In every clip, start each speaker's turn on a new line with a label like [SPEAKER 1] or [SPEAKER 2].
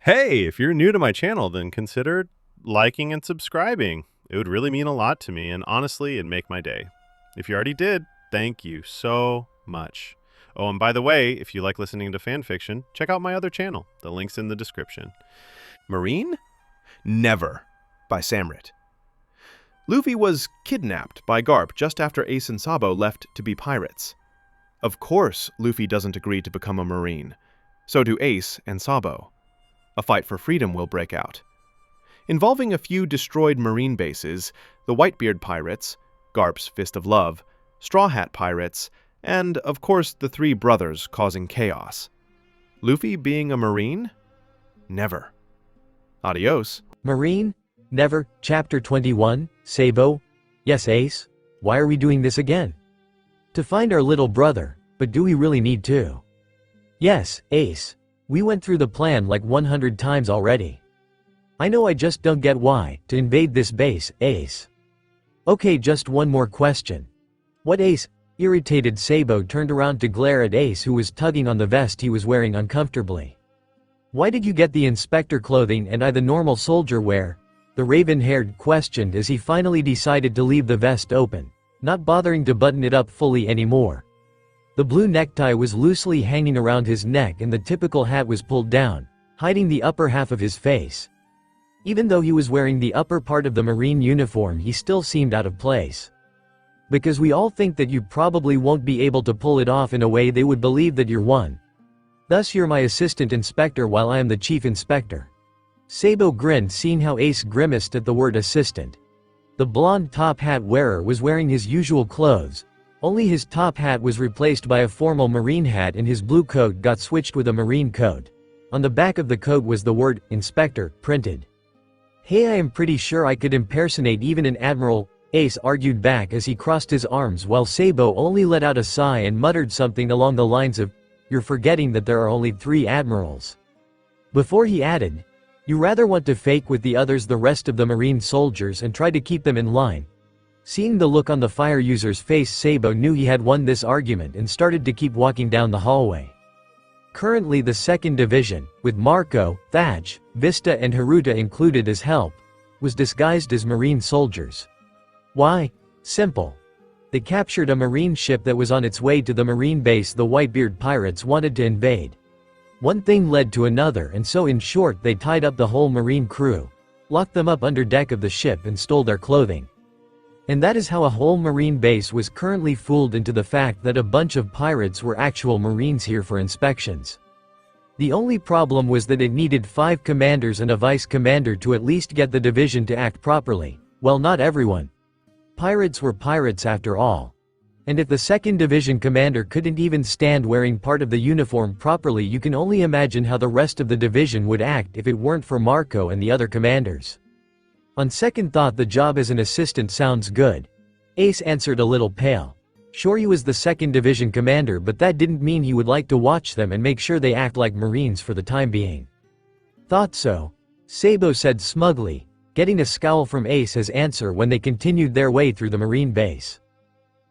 [SPEAKER 1] Hey, if you're new to my channel, then consider liking and subscribing. It would really mean a lot to me, and honestly, it'd make my day. If you already did, thank you so much. Oh, and by the way, if you like listening to fan fiction, check out my other channel. The link's in the description.
[SPEAKER 2] Marine? Never, by Samrit. Luffy was kidnapped by Garp just after Ace and Sabo left to be pirates. Of course, Luffy doesn't agree to become a Marine. So do Ace and Sabo. A fight for freedom will break out. Involving a few destroyed Marine bases, the Whitebeard pirates, Garp's Fist of Love, Straw Hat pirates, and, of course, the three brothers causing chaos. Luffy being a Marine? Never. Adios.
[SPEAKER 3] Marine? Never. Chapter 21, Sabo? Yes, Ace? Why are we doing this again? To find our little brother, but do we really need to? Yes, Ace. We went through the plan like 100 times already. I know, I just don't get why to invade this base, Ace. Okay, just one more question. What, Ace? Irritated Sabo turned around to glare at Ace, who was tugging on the vest he was wearing uncomfortably. Why did you get the inspector clothing and I the normal soldier wear? The raven-haired questioned as he finally decided to leave the vest open, not bothering to button it up fully anymore. The blue necktie was loosely hanging around his neck and the typical hat was pulled down, hiding the upper half of his face. Even though he was wearing the upper part of the Marine uniform, he still seemed out of place. Because we all think that you probably won't be able to pull it off in a way they would believe that you're one. Thus you're my assistant inspector while I am the chief inspector. Sabo grinned, seeing how Ace grimaced at the word assistant. The blonde top hat wearer was wearing his usual clothes, only his top hat was replaced by a formal Marine hat and his blue coat got switched with a Marine coat. On the back of the coat was the word, Inspector, printed. Hey, I am pretty sure I could impersonate even an admiral, Ace argued back as he crossed his arms while Sabo only let out a sigh and muttered something along the lines of, "You're forgetting that there are only 3 admirals." Before he added, "You rather want to fake with the others, the rest of the Marine soldiers, and try to keep them in line." Seeing the look on the fire user's face, Sabo knew he had won this argument and started to keep walking down the hallway. Currently the 2nd Division, with Marco, Thaj, Vista and Haruta included as help, was disguised as Marine soldiers. Why? Simple. They captured a Marine ship that was on its way to the Marine base the Whitebeard pirates wanted to invade. One thing led to another, and so in short they tied up the whole Marine crew, locked them up under deck of the ship and stole their clothing. And that is how a whole Marine base was currently fooled into the fact that a bunch of pirates were actual Marines here for inspections. The only problem was that it needed 5 commanders and a vice commander to at least get the division to act properly. Well, not everyone. Pirates were pirates after all. And if the 2nd Division commander couldn't even stand wearing part of the uniform properly, you can only imagine how the rest of the division would act if it weren't for Marco and the other commanders. On second thought, the job as an assistant sounds good. Ace answered, a little pale. Sure, he was the 2nd Division commander, but that didn't mean he would like to watch them and make sure they act like Marines for the time being. Thought so, Sabo said smugly, getting a scowl from Ace as answer when they continued their way through the Marine base.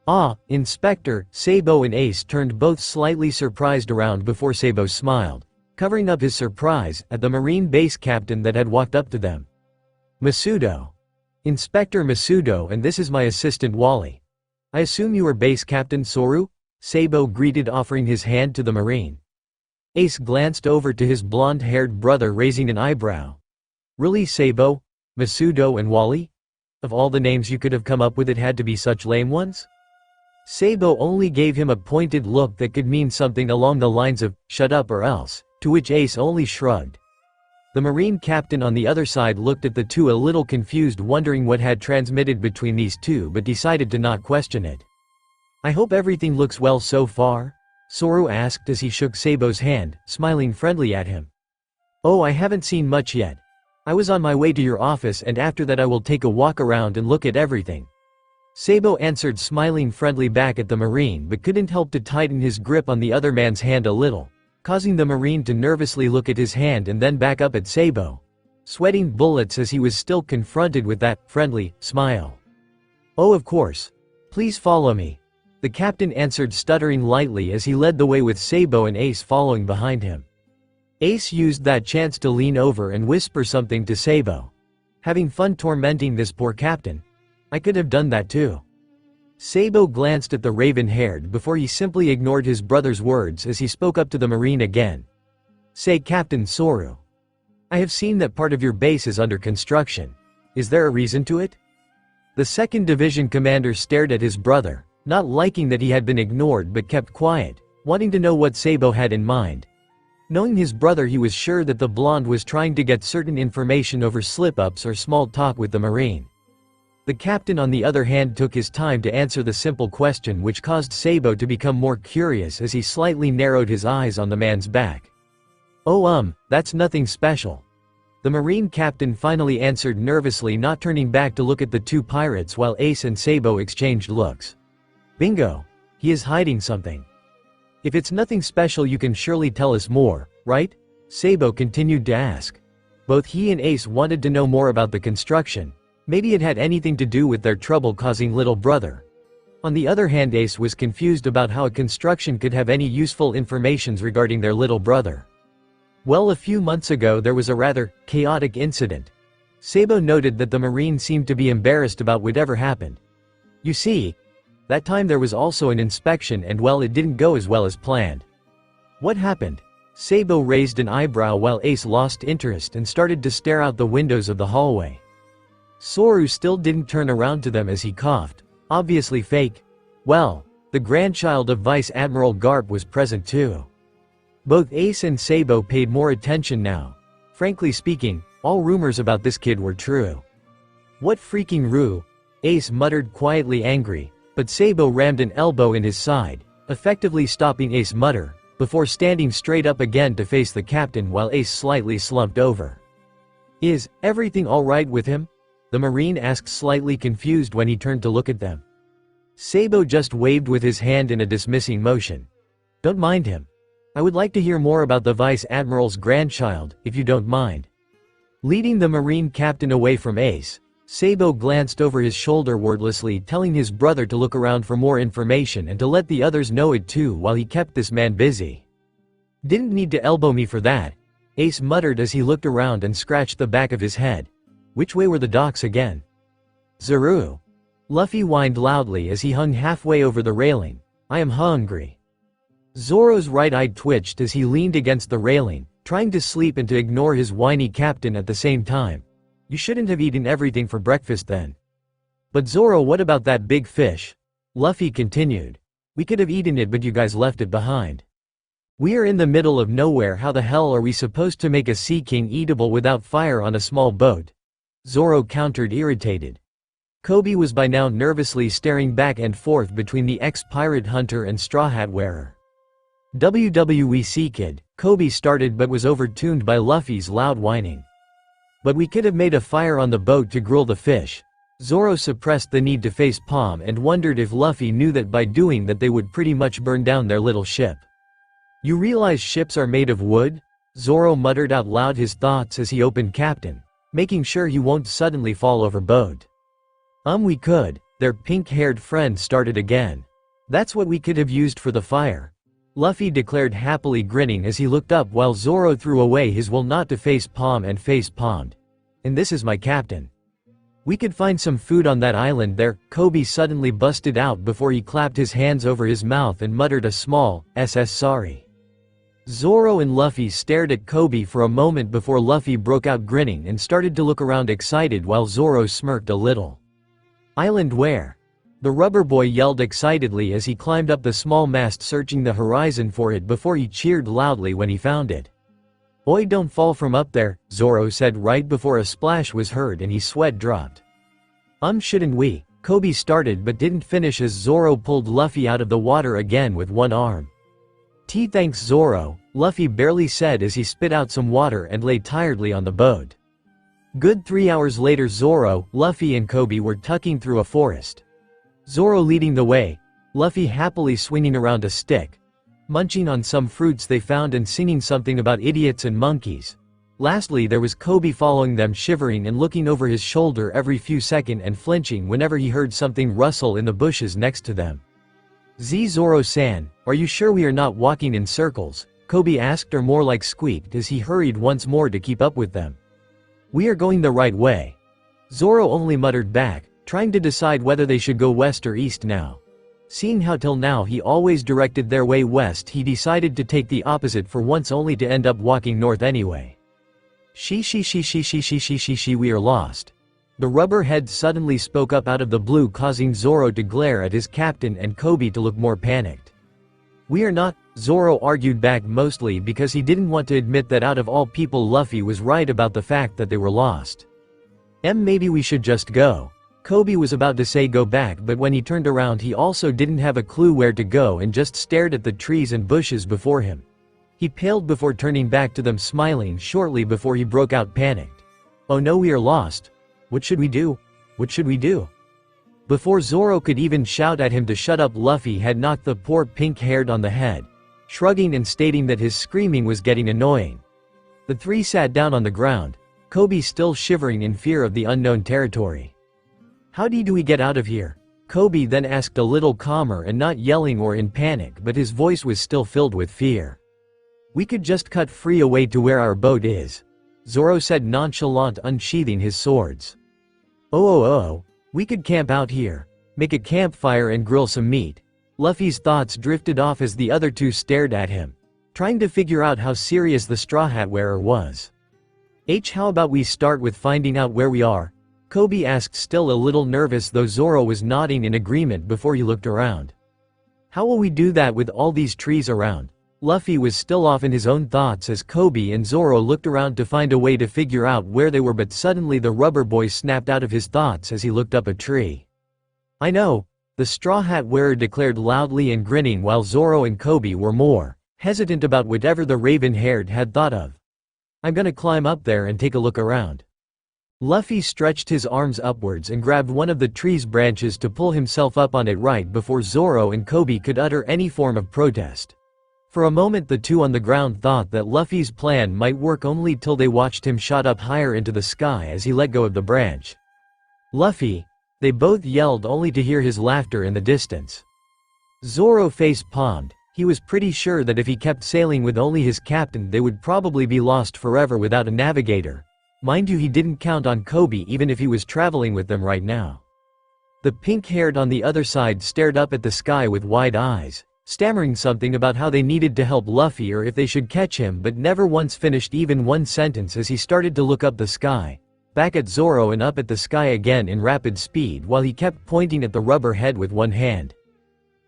[SPEAKER 3] Ah, Inspector, Sabo and Ace turned both slightly surprised around before Sabo smiled, covering up his surprise, at the Marine base captain that had walked up to them. Masudo. Inspector Masudo, and this is my assistant Wally. I assume you are base captain Soru? Sabo greeted, offering his hand to the Marine. Ace glanced over to his blonde-haired brother, raising an eyebrow. Really, Sabo? Masudo and Wally? Of all the names you could have come up with, it had to be such lame ones? Sabo only gave him a pointed look that could mean something along the lines of, shut up or else, to which Ace only shrugged. The Marine captain on the other side looked at the two a little confused, wondering what had transmitted between these two, but decided to not question it. I hope everything looks well so far? Soru asked as he shook Sabo's hand, smiling friendly at him. Oh, I haven't seen much yet. I was on my way to your office, and after that I will take a walk around and look at everything. Sabo answered, smiling friendly back at the Marine, but couldn't help to tighten his grip on the other man's hand a little, causing the Marine to nervously look at his hand and then back up at Sabo, sweating bullets as he was still confronted with that friendly smile. Oh, of course. Please follow me, the captain answered, stuttering lightly as he led the way with Sabo and Ace following behind him. Ace used that chance to lean over and whisper something to Sabo. Having fun tormenting this poor captain. I could have done that too. Sabo glanced at the raven-haired before he simply ignored his brother's words as he spoke up to the Marine again. Say, Captain Soru. I have seen that part of your base is under construction. Is there a reason to it? The 2nd Division commander stared at his brother, not liking that he had been ignored but kept quiet, wanting to know what Sabo had in mind. Knowing his brother, he was sure that the blonde was trying to get certain information over slip-ups or small talk with the Marine. The captain on the other hand took his time to answer the simple question, which caused Sabo to become more curious as he slightly narrowed his eyes on the man's back. Oh that's nothing special. The Marine captain finally answered nervously, not turning back to look at the two pirates while Ace and Sabo exchanged looks. Bingo! He is hiding something. If it's nothing special, you can surely tell us more, right? Sabo continued to ask. Both he and Ace wanted to know more about the construction. Maybe it had anything to do with their trouble-causing little brother. On the other hand, Ace was confused about how a construction could have any useful information regarding their little brother. Well, a few months ago there was a rather chaotic incident. Sabo noted that the Marine seemed to be embarrassed about whatever happened. You see, that time there was also an inspection and well, it didn't go as well as planned. What happened? Sabo raised an eyebrow while Ace lost interest and started to stare out the windows of the hallway. Soru still didn't turn around to them as he coughed. Obviously fake. Well, the grandchild of Vice Admiral Garp was present too. Both Ace and Sabo paid more attention now. Frankly speaking, all rumors about this kid were true. What freaking rue? Ace muttered, quietly angry, but Sabo rammed an elbow in his side, effectively stopping Ace mutter, before standing straight up again to face the captain while Ace slightly slumped over. Is everything alright with him? The Marine asked, slightly confused when he turned to look at them. Sabo just waved with his hand in a dismissing motion. Don't mind him. I would like to hear more about the Vice Admiral's grandchild, if you don't mind. Leading the Marine captain away from Ace, Sabo glanced over his shoulder wordlessly, telling his brother to look around for more information and to let the others know it too while he kept this man busy. Didn't need to elbow me for that, Ace muttered as he looked around and scratched the back of his head. Which way were the docks again? Zaru. Luffy whined loudly as he hung halfway over the railing. I am hungry. Zoro's right eye twitched as he leaned against the railing, trying to sleep and to ignore his whiny captain at the same time. You shouldn't have eaten everything for breakfast then. But Zoro, what about that big fish? Luffy continued. We could have eaten it, but you guys left it behind. We are in the middle of nowhere. How the hell are we supposed to make a sea king eatable without fire on a small boat? Zoro countered, irritated. Kobe was by now nervously staring back and forth between the ex-pirate hunter and straw hat wearer. WWE Sea Kid, Kobe started but was overtuned by Luffy's loud whining. But we could have made a fire on the boat to grill the fish. Zoro suppressed the need to face palm and wondered if Luffy knew that by doing that they would pretty much burn down their little ship. You realize ships are made of wood? Zoro muttered out loud his thoughts as he opened Captain, making sure he won't suddenly fall overboard. We could, their pink-haired friend started again. That's what we could have used for the fire. Luffy declared, happily grinning as he looked up while Zoro threw away his will not to face palm and face palmed. And this is my captain. We could find some food on that island there, Kobe suddenly busted out before he clapped his hands over his mouth and muttered a small, "SS sorry." Zoro and Luffy stared at Kobe for a moment before Luffy broke out grinning and started to look around excited while Zoro smirked a little. Island where? The rubber boy yelled excitedly as he climbed up the small mast, searching the horizon for it before he cheered loudly when he found it. Oi, don't fall from up there, Zoro said right before a splash was heard and his sweat dropped. Shouldn't we? Kobe started but didn't finish as Zoro pulled Luffy out of the water again with one arm. Thanks Zoro, Luffy barely said as he spit out some water and lay tiredly on the boat. Good 3 hours later, Zoro, Luffy and Kobe were tucking through a forest. Zoro leading the way, Luffy happily swinging around a stick, munching on some fruits they found and singing something about idiots and monkeys. Lastly there was Kobe following them, shivering and looking over his shoulder every few seconds and flinching whenever he heard something rustle in the bushes next to them. Zoro-san, are you sure we are not walking in circles? Kobe asked, or more like squeaked as he hurried once more to keep up with them. We are going the right way. Zoro only muttered back, trying to decide whether they should go west or east now. Seeing how till now he always directed their way west, he decided to take the opposite for once, only to end up walking north anyway. She, we are lost. The rubber head suddenly spoke up out of the blue, causing Zoro to glare at his captain and Kobe to look more panicked. We are not, Zoro argued back, mostly because he didn't want to admit that out of all people Luffy was right about the fact that they were lost. Maybe we should just go. Kobe was about to say go back, but when he turned around he also didn't have a clue where to go and just stared at the trees and bushes before him. He paled before turning back to them, smiling shortly before he broke out panicked. Oh no, we are lost. What should we do? What should we do? Before Zoro could even shout at him to shut up, Luffy had knocked the poor pink-haired on the head, shrugging and stating that his screaming was getting annoying. The three sat down on the ground, Kobe still shivering in fear of the unknown territory. How do we get out of here? Kobe then asked, a little calmer and not yelling or in panic, but his voice was still filled with fear. We could just cut free away to where our boat is, Zoro said, nonchalant, unsheathing his swords. Oh, we could camp out here, make a campfire and grill some meat. Luffy's thoughts drifted off as the other two stared at him, trying to figure out how serious the Straw Hat Wearer was. How about we start with finding out where we are? Kobe asked, still a little nervous, though Zoro was nodding in agreement before he looked around. How will we do that with all these trees around? Luffy was still off in his own thoughts as Kobe and Zoro looked around to find a way to figure out where they were, but suddenly the rubber boy snapped out of his thoughts as he looked up a tree. I know, the Straw Hat Wearer declared loudly and grinning, while Zoro and Kobe were more hesitant about whatever the raven-haired had thought of. I'm gonna climb up there and take a look around. Luffy stretched his arms upwards and grabbed one of the tree's branches to pull himself up on it right before Zoro and Kobe could utter any form of protest. For a moment the two on the ground thought that Luffy's plan might work, only till they watched him shot up higher into the sky as he let go of the branch. Luffy! They both yelled, only to hear his laughter in the distance. Zoro face palmed. He was pretty sure that if he kept sailing with only his captain they would probably be lost forever without a navigator. Mind you, he didn't count on Kobe even if he was traveling with them right now. The pink-haired on the other side stared up at the sky with wide eyes, stammering something about how they needed to help Luffy or if they should catch him, but never once finished even one sentence as he started to look up the sky, back at Zoro and up at the sky again in rapid speed while he kept pointing at the rubber head with one hand.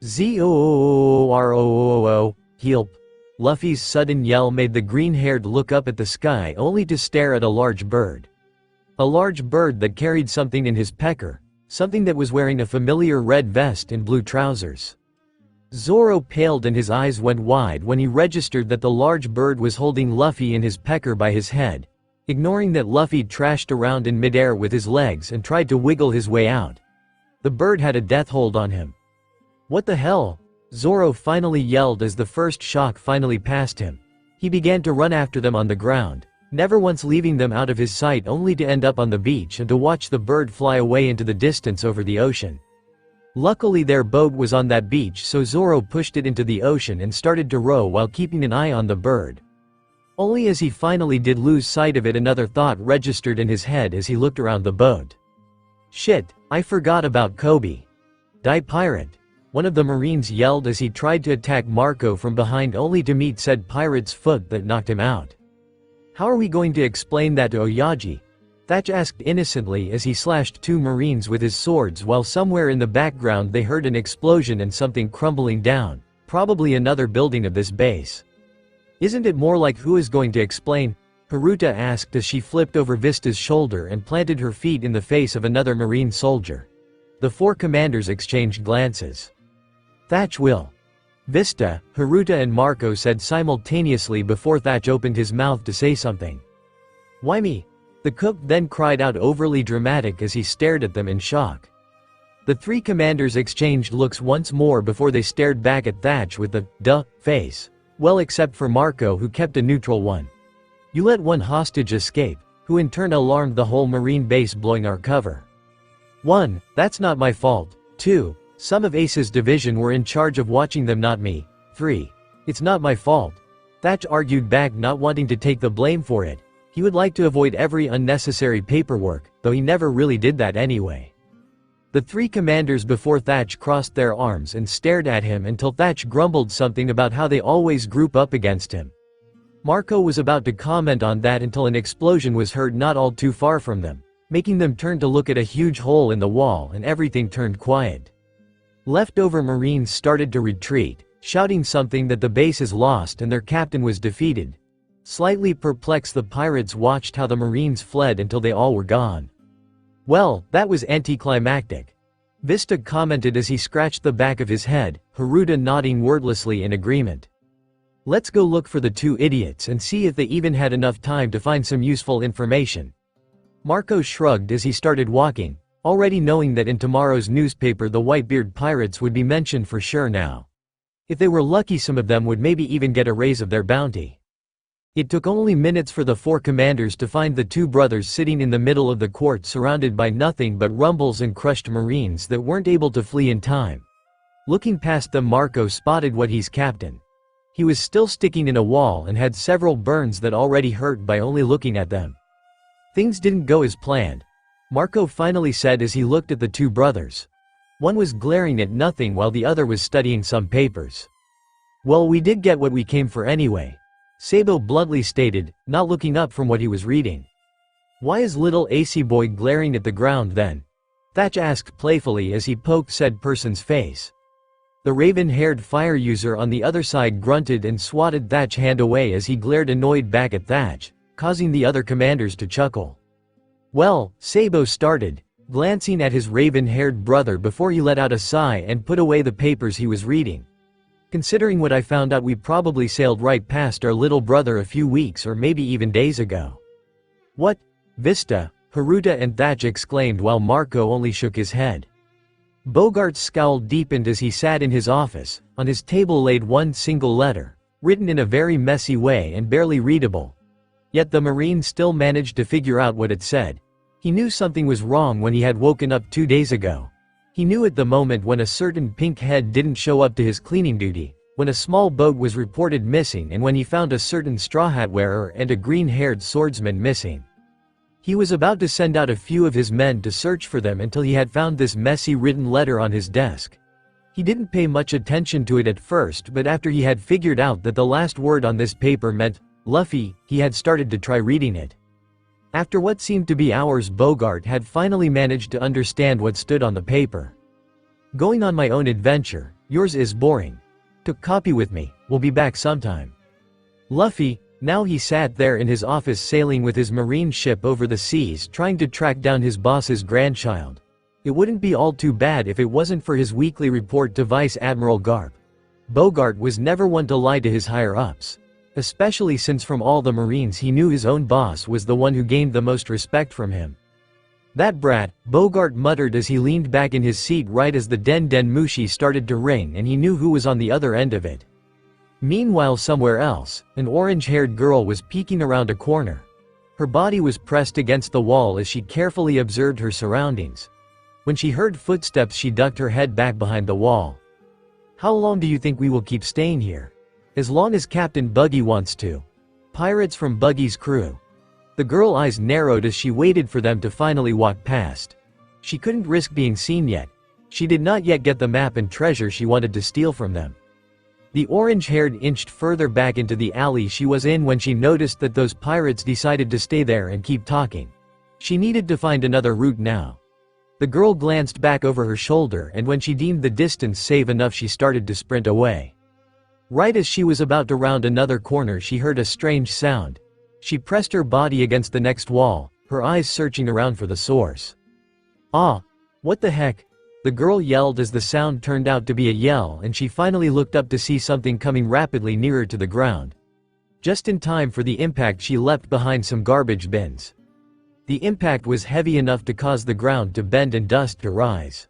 [SPEAKER 3] Zoro, help. Luffy's sudden yell made the green-haired look up at the sky only to stare at a large bird. A large bird that carried something in his pecker, something that was wearing a familiar red vest and blue trousers. Zoro paled and his eyes went wide when he registered that the large bird was holding Luffy in his pecker by his head, ignoring that Luffy trashed around in midair with his legs and tried to wiggle his way out. The bird had a death hold on him. What the hell? Zoro finally yelled as the first shock finally passed him. He began to run after them on the ground, never once leaving them out of his sight, only to end up on the beach and to watch the bird fly away into the distance over the ocean. Luckily their boat was on that beach, so Zoro pushed it into the ocean and started to row while keeping an eye on the bird. Only as he finally did lose sight of it, another thought registered in his head as he looked around the boat. Shit, I forgot about Kobe. Die pirate! One of the Marines yelled as he tried to attack Marco from behind, only to meet said pirate's foot that knocked him out. How are we going to explain that to Oyaji? Thatch asked innocently as he slashed two Marines with his swords while somewhere in the background they heard an explosion and something crumbling down, probably another building of this base. Isn't it more like who is going to explain? Haruta asked as she flipped over Vista's shoulder and planted her feet in the face of another Marine soldier. The four commanders exchanged glances. Thatch will. Vista, Haruta and Marco said simultaneously before Thatch opened his mouth to say something. Why me? The cook then cried out, overly dramatic as he stared at them in shock. The three commanders exchanged looks once more before they stared back at Thatch with the duh face. Well, except for Marco, who kept a neutral one. You let one hostage escape, who in turn alarmed the whole Marine base, blowing our cover. 1. That's not my fault. 2. Some of Ace's division were in charge of watching them, not me. 3. It's not my fault. Thatch argued back, not wanting to take the blame for it. He would like to avoid every unnecessary paperwork, though he never really did that anyway. The three commanders before Thatch crossed their arms and stared at him until Thatch grumbled something about how they always group up against him. Marco was about to comment on that until an explosion was heard not all too far from them, making them turn to look at a huge hole in the wall, and everything turned quiet. Leftover Marines started to retreat, shouting something that the base is lost and their captain was defeated. Slightly perplexed, the pirates watched how the Marines fled until they all were gone. Well, that was anticlimactic. Vista commented as he scratched the back of his head, Haruta nodding wordlessly in agreement. Let's go look for the two idiots and see if they even had enough time to find some useful information. Marco shrugged as he started walking, already knowing that in tomorrow's newspaper the Whitebeard pirates would be mentioned for sure now. If they were lucky, some of them would maybe even get a raise of their bounty. It took only minutes for the four commanders to find the two brothers sitting in the middle of the court, surrounded by nothing but rumbles and crushed Marines that weren't able to flee in time. Looking past them, Marco spotted what he's captain. He was still sticking in a wall and had several burns that already hurt by only looking at them. Things didn't go as planned, Marco finally said as he looked at the two brothers. One was glaring at nothing while the other was studying some papers. Well, we did get what we came for anyway, Sabo bluntly stated, not looking up from what he was reading. Why is little AC boy glaring at the ground then? Thatch asked playfully as he poked said person's face. The raven-haired fire user on the other side grunted and swatted Thatch's hand away as he glared annoyed back at Thatch, causing the other commanders to chuckle. Well, Sabo started, glancing at his raven-haired brother before he let out a sigh and put away the papers he was reading. Considering what I found out, we probably sailed right past our little brother a few weeks or maybe even days ago. What? Vista, Haruta and Thatch exclaimed while Marco only shook his head. Bogart's scowl deepened as he sat in his office. On his table laid one single letter, written in a very messy way and barely readable. Yet the Marine still managed to figure out what it said. He knew something was wrong when he had woken up 2 days ago. He knew at the moment when a certain pink head didn't show up to his cleaning duty, when a small boat was reported missing, and when he found a certain straw hat wearer and a green-haired swordsman missing. He was about to send out a few of his men to search for them until he had found this messy written letter on his desk. He didn't pay much attention to it at first, but after he had figured out that the last word on this paper meant Luffy, he had started to try reading it. After what seemed to be hours, Bogart had finally managed to understand what stood on the paper. Going on my own adventure, yours is boring. Took copy with me, we'll be back sometime. Luffy. Now he sat there in his office sailing with his marine ship over the seas, trying to track down his boss's grandchild. It wouldn't be all too bad if it wasn't for his weekly report to Vice Admiral Garp. Bogart was never one to lie to his higher-ups, especially since from all the Marines he knew his own boss was the one who gained the most respect from him. That brat, Bogart muttered as he leaned back in his seat right as the Den Den Mushi started to ring, and he knew who was on the other end of it. Meanwhile, somewhere else, an orange-haired girl was peeking around a corner. Her body was pressed against the wall as she carefully observed her surroundings. When she heard footsteps, she ducked her head back behind the wall. How long do you think we will keep staying here? As long as Captain Buggy wants to. Pirates from Buggy's crew. The girl's eyes narrowed as she waited for them to finally walk past. She couldn't risk being seen yet. She did not yet get the map and treasure she wanted to steal from them. The orange-haired inched further back into the alley she was in when she noticed that those pirates decided to stay there and keep talking. She needed to find another route now. The girl glanced back over her shoulder, and when she deemed the distance safe enough, she started to sprint away. Right as she was about to round another corner, she heard a strange sound. She pressed her body against the next wall, her eyes searching around for the source. Ah! What the heck? The girl yelled as the sound turned out to be a yell, and she finally looked up to see something coming rapidly nearer to the ground. Just in time for the impact, she leapt behind some garbage bins. The impact was heavy enough to cause the ground to bend and dust to rise.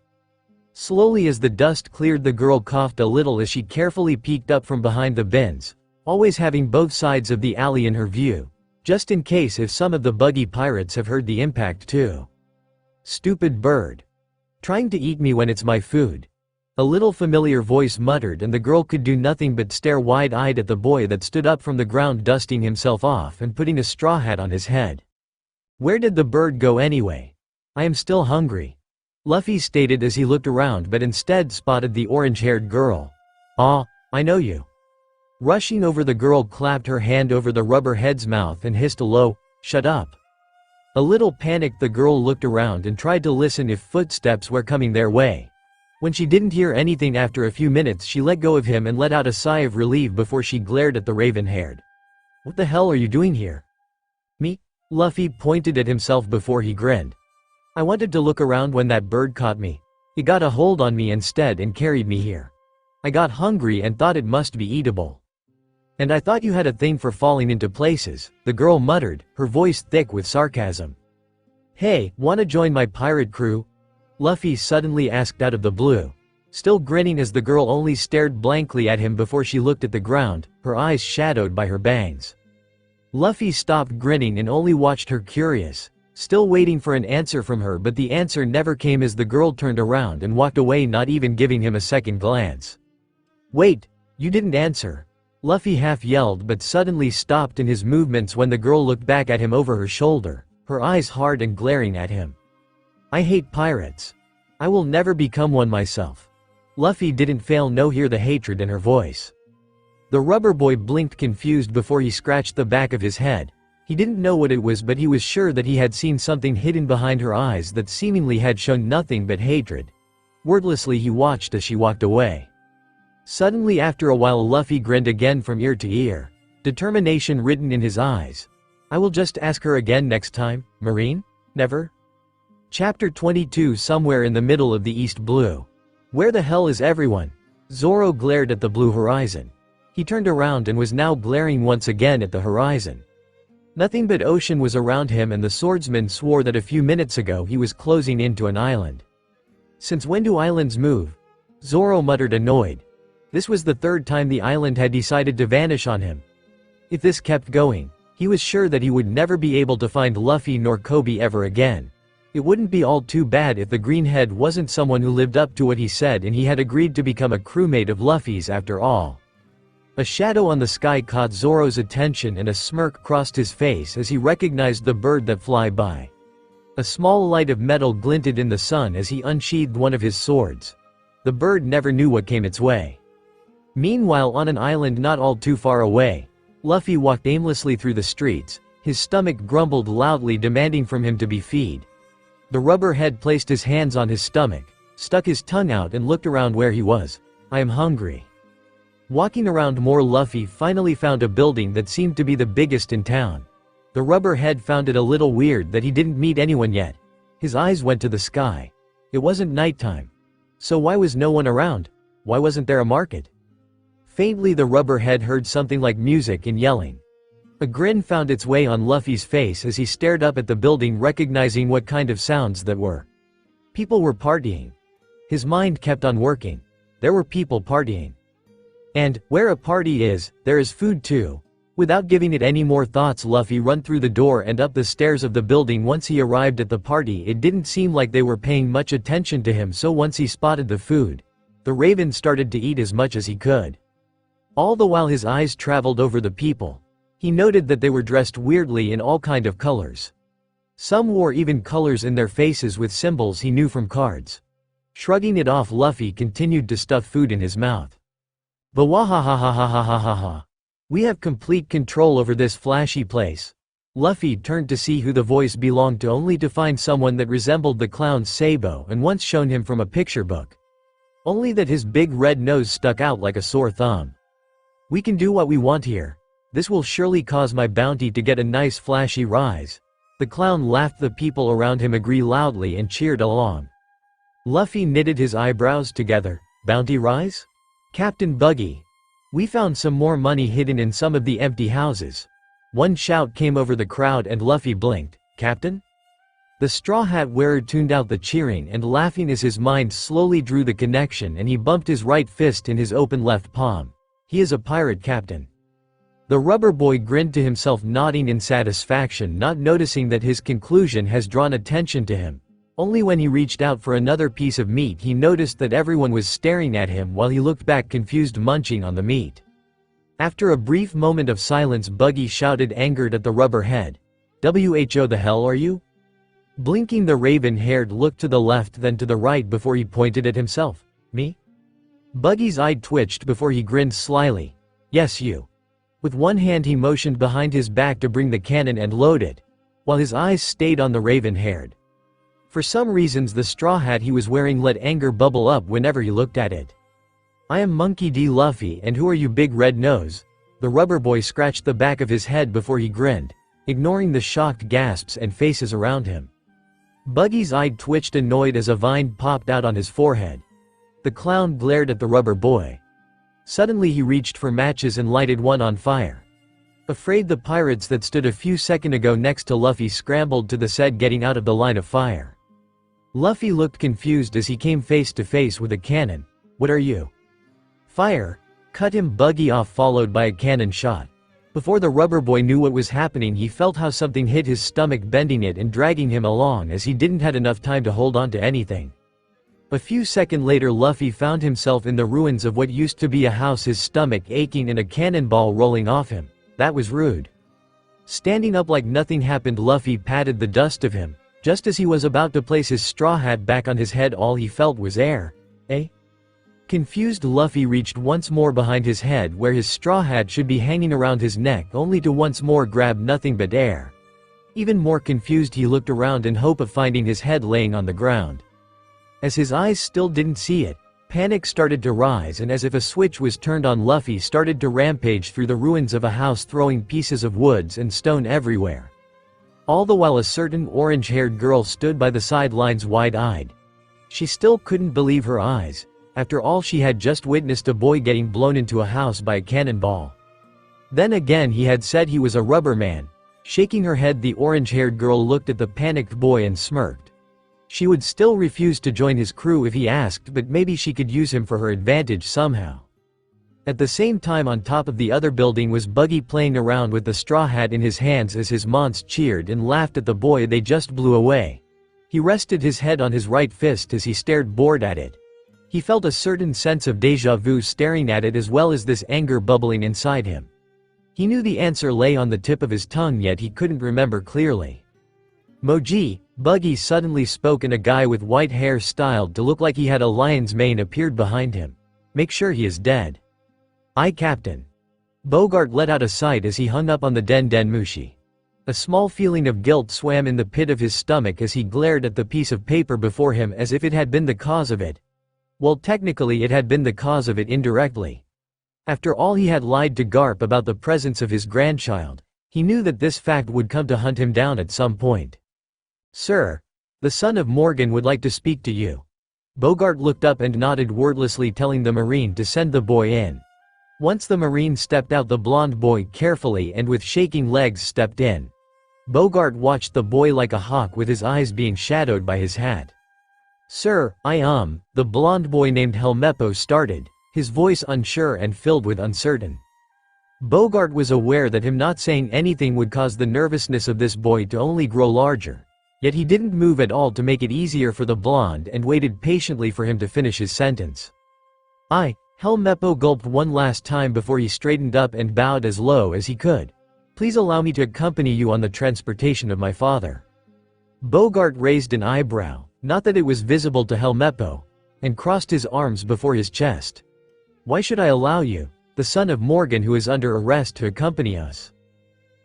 [SPEAKER 3] Slowly as the dust cleared, the girl coughed a little as she carefully peeked up from behind the bins, always having both sides of the alley in her view, just in case if some of the Buggy pirates have heard the impact too. Stupid bird. Trying to eat me when it's my food. A little familiar voice muttered, and the girl could do nothing but stare wide-eyed at the boy that stood up from the ground, dusting himself off and putting a straw hat on his head. "Where did the bird go anyway? I am still hungry," Luffy stated as he looked around, but instead spotted the orange-haired girl. "Ah, I know you." Rushing over, the girl clapped her hand over the rubber head's mouth and hissed a low, "Shut up." A little panicked, the girl looked around and tried to listen if footsteps were coming their way. When she didn't hear anything after a few minutes, she let go of him and let out a sigh of relief before she glared at the raven-haired. "What the hell are you doing here?" "Me?" Luffy pointed at himself before he grinned. "I wanted to look around when that bird caught me. It got a hold on me instead and carried me here. I got hungry and thought it must be eatable." "And I thought you had a thing for falling into places," the girl muttered, her voice thick with sarcasm. "Hey, wanna join my pirate crew?" Luffy suddenly asked out of the blue. Still grinning as the girl only stared blankly at him before she looked at the ground, her eyes shadowed by her bangs. Luffy stopped grinning and only watched her, curious, still waiting for an answer from her, but the answer never came as the girl turned around and walked away, not even giving him a second glance. "Wait, you didn't answer," Luffy half yelled, but suddenly stopped in his movements when the girl looked back at him over her shoulder, her eyes hard and glaring at him. "I hate pirates. I will never become one myself." Luffy didn't fail to hear the hatred in her voice. The rubber boy blinked confused before he scratched the back of his head. He didn't know what it was, but he was sure that he had seen something hidden behind her eyes that seemingly had shown nothing but hatred. Wordlessly he watched as she walked away. Suddenly, after a while, Luffy grinned again from ear to ear, determination written in his eyes. "I will just ask her again next time, Marine? Never?" Chapter 22. Somewhere in the middle of the East Blue. Where the hell is everyone? Zoro glared at the blue horizon. He turned around and was now glaring once again at the horizon. Nothing but ocean was around him, and the swordsman swore that a few minutes ago he was closing into an island. "Since when do islands move?" Zoro muttered, annoyed. This was the third time the island had decided to vanish on him. If this kept going, he was sure that he would never be able to find Luffy nor Kobe ever again. It wouldn't be all too bad if the greenhead wasn't someone who lived up to what he said and he had agreed to become a crewmate of Luffy's after all. A shadow on the sky caught Zoro's attention and a smirk crossed his face as he recognized the bird that fly by. A small light of metal glinted in the sun as he unsheathed one of his swords. The bird never knew what came its way. Meanwhile, on an island not all too far away, Luffy walked aimlessly through the streets, his stomach grumbled loudly, demanding from him to be fed. The rubberhead placed his hands on his stomach, stuck his tongue out and looked around where he was. "I am hungry." Walking around more, Luffy finally found a building that seemed to be the biggest in town. The rubberhead found it a little weird that he didn't meet anyone yet. His eyes went to the sky. It wasn't nighttime. So why was no one around? Why wasn't there a market? Faintly the rubberhead heard something like music and yelling. A grin found its way on Luffy's face as he stared up at the building, recognizing what kind of sounds that were. People were partying. His mind kept on working. There were people partying. And, where a party is, there is food too. Without giving it any more thoughts, Luffy ran through the door and up the stairs of the building. Once he arrived at the party, it didn't seem like they were paying much attention to him, so once he spotted the food, the raven started to eat as much as he could. All the while his eyes traveled over the people. He noted that they were dressed weirdly in all kind of colors. Some wore even colors in their faces with symbols he knew from cards. Shrugging it off, Luffy continued to stuff food in his mouth. Bawahahahahahahaha. We have complete control over this flashy place. Luffy turned to see who the voice belonged to, only to find someone that resembled the clown Sabo and once shown him from a picture book. Only that his big red nose stuck out like a sore thumb. "We can do what we want here. This will surely cause my bounty to get a nice flashy rise." The clown laughed. The people around him agreed loudly and cheered along. Luffy knitted his eyebrows together. "Bounty rise? Captain Buggy. We found some more money hidden in some of the empty houses." One shout came over the crowd and Luffy blinked. "Captain?" The straw hat wearer tuned out the cheering and laughing as his mind slowly drew the connection, and he bumped his right fist in his open left palm. "He is a pirate captain." The rubber boy grinned to himself, nodding in satisfaction, not noticing that his conclusion has drawn attention to him. Only when he reached out for another piece of meat he noticed that everyone was staring at him while he looked back confused, munching on the meat. After a brief moment of silence, Buggy shouted, angered at the rubber head, "Who the hell are you?" Blinking, the raven-haired looked to the left then to the right before he pointed at himself. "Me?" Buggy's eye twitched before he grinned slyly. "Yes, you." With one hand he motioned behind his back to bring the cannon and load it, while his eyes stayed on the raven-haired. For some reasons the straw hat he was wearing let anger bubble up whenever he looked at it. "I am Monkey D. Luffy, and who are you, big red nose?" The rubber boy scratched the back of his head before he grinned, ignoring the shocked gasps and faces around him. Buggy's eye twitched, annoyed, as a vine popped out on his forehead. The clown glared at the rubber boy. Suddenly he reached for matches and lighted one on fire. Afraid, the pirates that stood a few seconds ago next to Luffy scrambled to the side, getting out of the line of fire. Luffy looked confused as he came face to face with a cannon. "What are you?" "Fire!" Cut him Buggy off, followed by a cannon shot. Before the rubber boy knew what was happening, he felt how something hit his stomach, bending it and dragging him along as he didn't had enough time to hold on to anything. A few seconds later, Luffy found himself in the ruins of what used to be a house, his stomach aching and a cannonball rolling off him. That was rude. Standing up like nothing happened, Luffy patted the dust of him. Just as he was about to place his straw hat back on his head, all he felt was air. Eh? Confused, Luffy reached once more behind his head where his straw hat should be hanging around his neck, only to once more grab nothing but air. Even more confused, he looked around in hope of finding his head laying on the ground. As his eyes still didn't see it, panic started to rise, and as if a switch was turned on, Luffy started to rampage through the ruins of a house, throwing pieces of woods and stone everywhere. All the while a certain orange-haired girl stood by the sidelines, wide-eyed. She still couldn't believe her eyes. After all, she had just witnessed a boy getting blown into a house by a cannonball. Then again, he had said he was a rubber man. Shaking her head, the orange-haired girl looked at the panicked boy and smirked. She would still refuse to join his crew if he asked, but maybe she could use him for her advantage somehow. At the same time, on top of the other building was Buggy, playing around with the straw hat in his hands as his mons cheered and laughed at the boy they just blew away. He rested his head on his right fist as he stared bored at it. He felt a certain sense of déjà vu staring at it, as well as this anger bubbling inside him. He knew the answer lay on the tip of his tongue, yet he couldn't remember clearly. "Moji," Buggy suddenly spoke, and a guy with white hair styled to look like he had a lion's mane appeared behind him. "Make sure he is dead." "Aye, Captain." Bogart let out a sigh as he hung up on the Den Den Mushi. A small feeling of guilt swam in the pit of his stomach as he glared at the piece of paper before him, as if it had been the cause of it. Well, technically it had been the cause of it indirectly. After all, he had lied to Garp about the presence of his grandchild. He knew that this fact would come to hunt him down at some point. "Sir, the son of Morgan would like to speak to you." Bogart looked up and nodded wordlessly, telling the Marine to send the boy in. Once the Marine stepped out, the blonde boy carefully and with shaking legs stepped in. Bogart watched the boy like a hawk, with his eyes being shadowed by his hat. "Sir, the blonde boy named Helmeppo started, his voice unsure and filled with uncertain. Bogart was aware that him not saying anything would cause the nervousness of this boy to only grow larger. Yet he didn't move at all to make it easier for the blonde and waited patiently for him to finish his sentence. Helmeppo gulped one last time before he straightened up and bowed as low as he could. "Please allow me to accompany you on the transportation of my father." Bogart raised an eyebrow, not that it was visible to Helmeppo, and crossed his arms before his chest. "Why should I allow you, the son of Morgan who is under arrest, to accompany us?"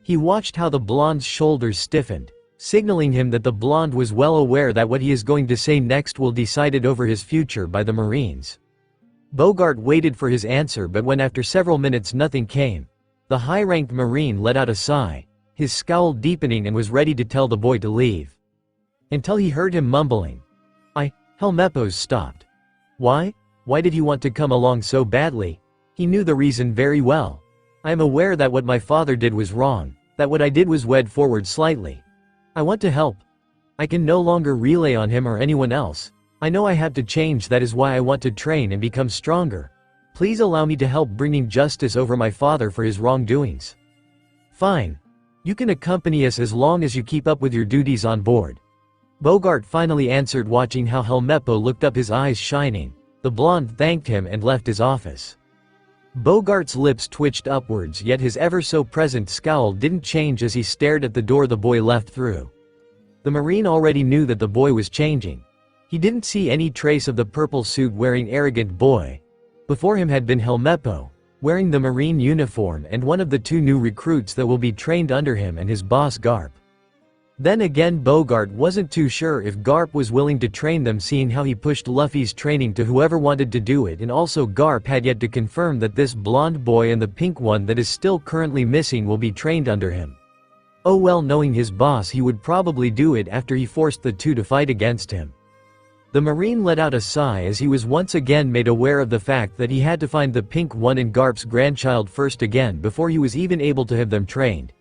[SPEAKER 3] He watched how the blonde's shoulders stiffened, signaling him that the blonde was well aware that what he is going to say next will decide it over his future by the Marines. Bogart waited for his answer, but when after several minutes nothing came, the high-ranked Marine let out a sigh, his scowl deepening, and was ready to tell the boy to leave. Until he heard him mumbling. Helmeppo stopped. Why did he want to come along so badly? He knew the reason very well. "I am aware that what my father did was wrong, that what I did was wed forward slightly. I want to help. I can no longer rely on him or anyone else. I know I have to change, that is why I want to train and become stronger. Please allow me to help bringing justice over my father for his wrongdoings." "Fine. You can accompany us as long as you keep up with your duties on board." Bogart finally answered, watching how Helmeppo looked up, his eyes shining. The blonde thanked him and left his office. Bogart's lips twitched upwards, yet his ever-so-present scowl didn't change as he stared at the door the boy left through. The Marine already knew that the boy was changing. He didn't see any trace of the purple suit-wearing arrogant boy. Before him had been Helmeppo, wearing the Marine uniform, and one of the two new recruits that will be trained under him, and his boss Garp. Then again, Bogart wasn't too sure if Garp was willing to train them, seeing how he pushed Luffy's training to whoever wanted to do it, and also Garp had yet to confirm that this blonde boy and the pink one that is still currently missing will be trained under him. Oh well, knowing his boss, he would probably do it after he forced the two to fight against him. The Marine let out a sigh as he was once again made aware of the fact that he had to find the pink one and Garp's grandchild first again before he was even able to have them trained.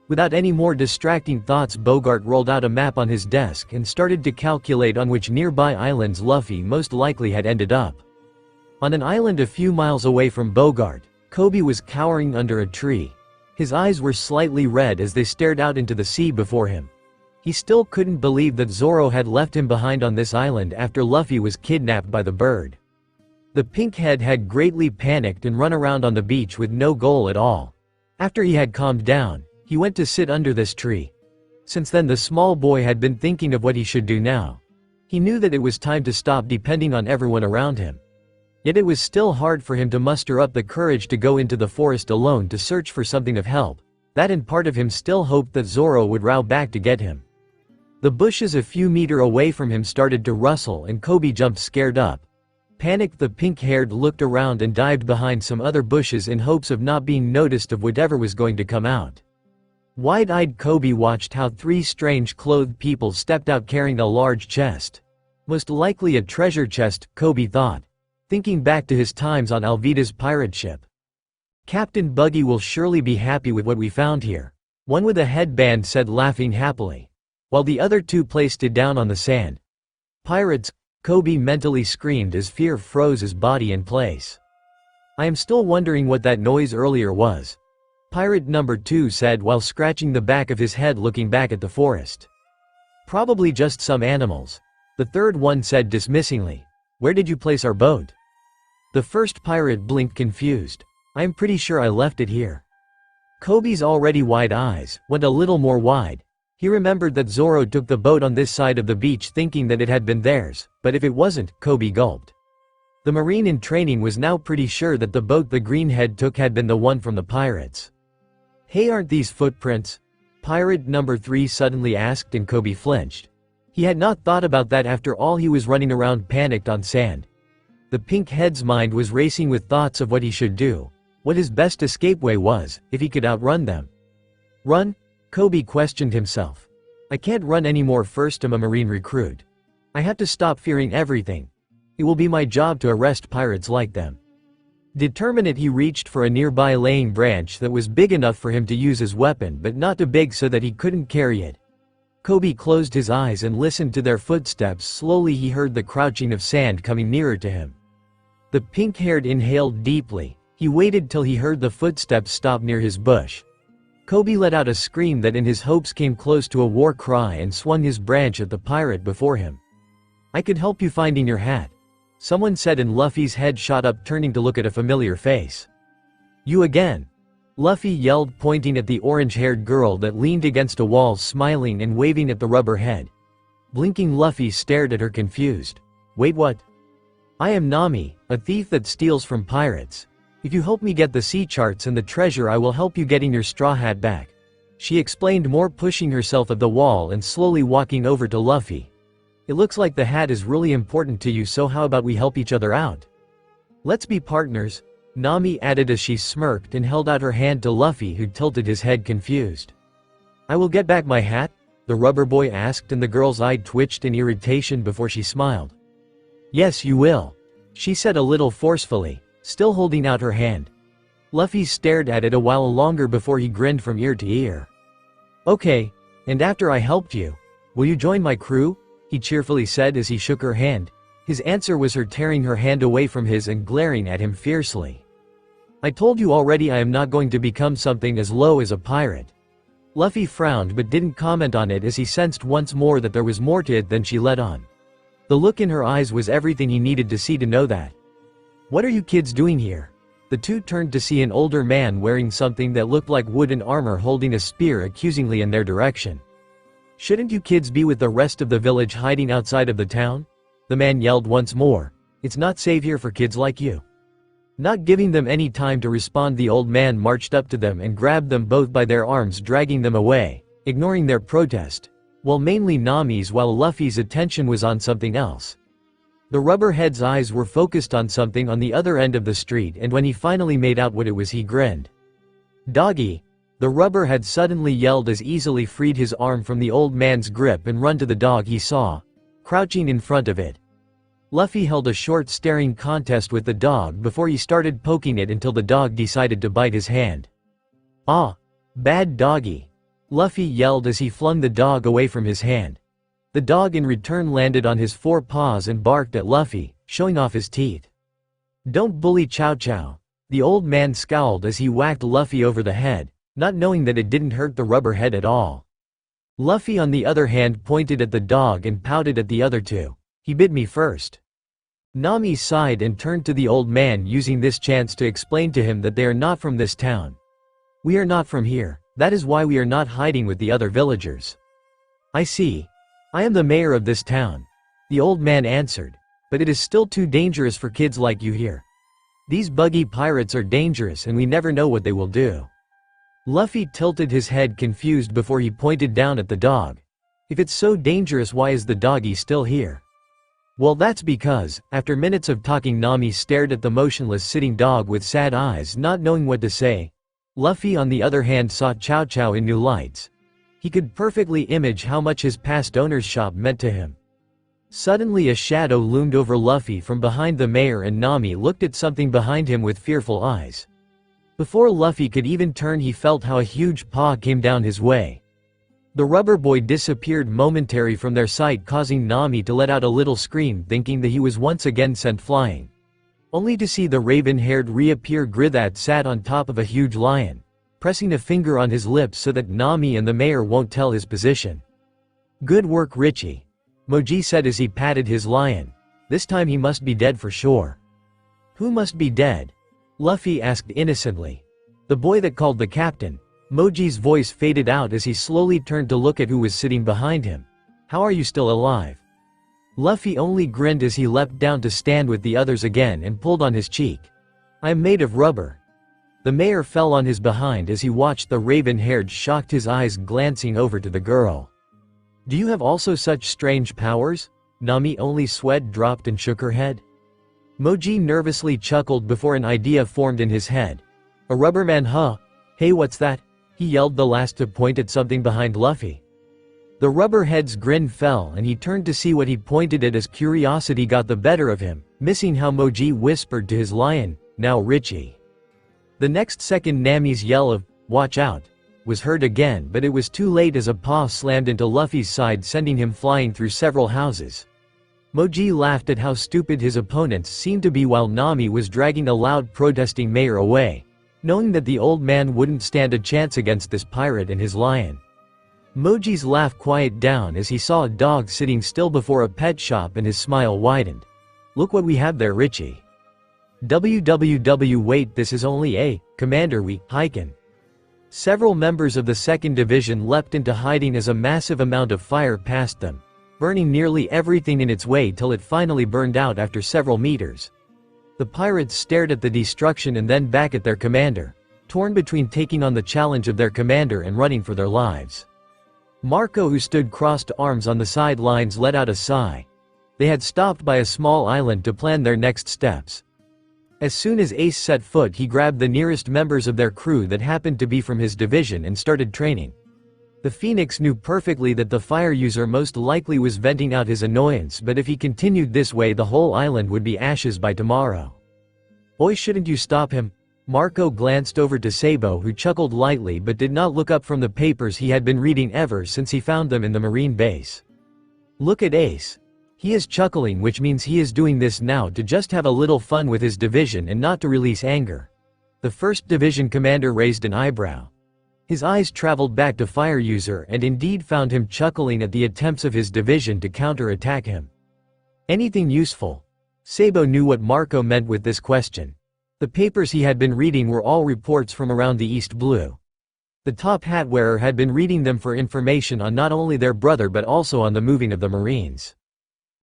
[SPEAKER 3] Without any more distracting thoughts, Bogart rolled out a map on his desk and started to calculate on which nearby islands Luffy most likely had ended up. On an island a few miles away from Bogart, Kobe was cowering under a tree. His eyes were slightly red as they stared out into the sea before him. He still couldn't believe that Zoro had left him behind on this island after Luffy was kidnapped by the bird. The pink head had greatly panicked and run around on the beach with no goal at all. After he had calmed down, he went to sit under this tree. Since then, the small boy had been thinking of what he should do now. He knew that it was time to stop depending on everyone around him. Yet it was still hard for him to muster up the courage to go into the forest alone to search for something of help. That, and part of him still hoped that Zoro would row back to get him. The bushes a few meters away from him started to rustle and Kobe jumped scared up. Panicked, the pink-haired looked around and dived behind some other bushes in hopes of not being noticed of whatever was going to come out. Wide-eyed, Kobe watched how three strange-clothed people stepped out carrying a large chest. Most likely a treasure chest, Kobe thought, thinking back to his times on Alvida's pirate ship. Captain Buggy will surely be happy with what we found here, one with a headband said, laughing happily, while the other two placed it down on the sand. Pirates, Kobe mentally screamed as fear froze his body in place. I am still wondering what that noise earlier was, Pirate number 2 said while scratching the back of his head looking back at the forest. Probably just some animals, the third one said dismissingly. Where did you place our boat? The first pirate blinked confused. I'm pretty sure I left it here. Kobe's already wide eyes went a little more wide. He remembered that Zoro took the boat on this side of the beach thinking that it had been theirs, but if it wasn't, Kobe gulped. The Marine in training was now pretty sure that the boat the greenhead took had been the one from the pirates. Hey, aren't these footprints? Pirate number 3 suddenly asked, and Kobe flinched. He had not thought about that. After all, he was running around panicked on sand. The pink head's mind was racing with thoughts of what he should do, what his best escape way was, if he could outrun them. Run? Kobe questioned himself. I can't run anymore. First, I'm a Marine recruit. I have to stop fearing everything. It will be my job to arrest pirates like them. Determined, he reached for a nearby laying branch that was big enough for him to use as weapon but not too big so that he couldn't carry it. Kobe closed his eyes and listened to their footsteps. Slowly he heard the crouching of sand coming nearer to him. The pink-haired inhaled deeply. He waited till he heard the footsteps stop near his bush. Kobe let out a scream that in his hopes came close to a war cry and swung his branch at the pirate before him. I could help you finding your hat, someone said, and Luffy's head shot up, turning to look at a familiar face. You again? Luffy yelled, pointing at the orange-haired girl that leaned against a wall, smiling and waving at the rubber head. Blinking, Luffy stared at her confused. Wait, what? I am Nami, a thief that steals from pirates. If you help me get the sea charts and the treasure, I will help you getting your straw hat back, she explained, more pushing herself at the wall and slowly walking over to Luffy. It looks like the hat is really important to you, so how about we help each other out? Let's be partners, Nami added as she smirked and held out her hand to Luffy, who tilted his head confused. I will get back my hat? The rubber boy asked, and the girl's eye twitched in irritation before she smiled. Yes, you will, she said a little forcefully, still holding out her hand. Luffy stared at it a while longer before he grinned from ear to ear. Okay, and after I helped you, will you join my crew? He cheerfully said as he shook her hand. His answer was her tearing her hand away from his and glaring at him fiercely. I told you already, I am not going to become something as low as a pirate. Luffy frowned but didn't comment on it as he sensed once more that there was more to it than she let on. The look in her eyes was everything he needed to see to know that. "What are you kids doing here?" The two turned to see an older man wearing something that looked like wooden armor holding a spear accusingly in their direction. "Shouldn't you kids be with the rest of the village hiding outside of the town?" The man yelled once more. "It's not safe here for kids like you." Not giving them any time to respond, the old man marched up to them and grabbed them both by their arms, dragging them away, ignoring their protest. Well, mainly Nami's, while Luffy's attention was on something else. The rubberhead's eyes were focused on something on the other end of the street, and when he finally made out what it was, he grinned. "Doggy!" The rubberhead suddenly yelled as easily freed his arm from the old man's grip and run to the dog he saw, crouching in front of it. Luffy held a short staring contest with the dog before he started poking it until the dog decided to bite his hand. "Ah! Bad doggy!" Luffy yelled as he flung the dog away from his hand. The dog in return landed on his four paws and barked at Luffy, showing off his teeth. "Don't bully Chow Chow." The old man scowled as he whacked Luffy over the head, not knowing that it didn't hurt the rubberhead at all. Luffy on the other hand pointed at the dog and pouted at the other two. "He bit me first." Nami sighed and turned to the old man, using this chance to explain to him that they are not from this town. "We are not from here, that is why we are not hiding with the other villagers." "I see. I am the mayor of this town," the old man answered, "but it is still too dangerous for kids like you here. These buggy pirates are dangerous and we never know what they will do." Luffy tilted his head confused before he pointed down at the dog. "If it's so dangerous, why is the doggy still here?" "Well, that's because," after minutes of talking, Nami stared at the motionless sitting dog with sad eyes, not knowing what to say. Luffy on the other hand saw Chow Chow in new lights. He could perfectly image how much his past owner's shop meant to him. Suddenly a shadow loomed over Luffy from behind the mayor, and Nami looked at something behind him with fearful eyes. Before Luffy could even turn, he felt how a huge paw came down his way. The rubber boy disappeared momentarily from their sight, causing Nami to let out a little scream, thinking that he was once again sent flying. Only to see the raven-haired reappear. Grithat sat on top of a huge lion, pressing a finger on his lips so that Nami and the mayor won't tell his position. "Good work, Richie," Moji said as he patted his lion. "This time he must be dead for sure." "Who must be dead?" Luffy asked innocently. "The boy that called the captain." Moji's voice faded out as he slowly turned to look at who was sitting behind him. "How are you still alive?" Luffy only grinned as he leapt down to stand with the others again and pulled on his cheek. "I am made of rubber." The mayor fell on his behind as he watched the raven-haired, shocked, his eyes glancing over to the girl. "Do you have also such strange powers?" Nami only sweat dropped and shook her head. Moji nervously chuckled before an idea formed in his head. "A rubberman, huh? Hey, what's that?" He yelled, the last to point at something behind Luffy. The rubberhead's grin fell and he turned to see what he pointed at as curiosity got the better of him, missing how Moji whispered to his lion, "Now Richie." The next second Nami's yell of, "Watch out," was heard again, but it was too late as a paw slammed into Luffy's side, sending him flying through several houses. Moji laughed at how stupid his opponents seemed to be while Nami was dragging a loud protesting mayor away, knowing that the old man wouldn't stand a chance against this pirate and his lion. Moji's laugh quieted down as he saw a dog sitting still before a pet shop and his smile widened. "Look what we have there, Richie." Wait, this is only a commander, we hiken. Several members of the 2nd Division leapt into hiding as a massive amount of fire passed them, burning nearly everything in its way till it finally burned out after several meters. The pirates stared at the destruction and then back at their commander, torn between taking on the challenge of their commander and running for their lives. Marco, who stood crossed arms on the sidelines, let out a sigh. They had stopped by a small island to plan their next steps. As soon as Ace set foot, he grabbed the nearest members of their crew that happened to be from his division and started training. The Phoenix knew perfectly that the fire user most likely was venting out his annoyance, but if he continued this way, the whole island would be ashes by tomorrow. "Boy, shouldn't you stop him?" Marco glanced over to Sabo, who chuckled lightly but did not look up from the papers he had been reading ever since he found them in the marine base. "Look at Ace. He is chuckling, which means he is doing this now to just have a little fun with his division and not to release anger." The 1st Division commander raised an eyebrow. His eyes traveled back to Fire User and indeed found him chuckling at the attempts of his division to counter-attack him. Anything useful? Sabo knew what Marco meant with this question. The papers he had been reading were all reports from around the East Blue. The top hat wearer had been reading them for information on not only their brother but also on the moving of the Marines.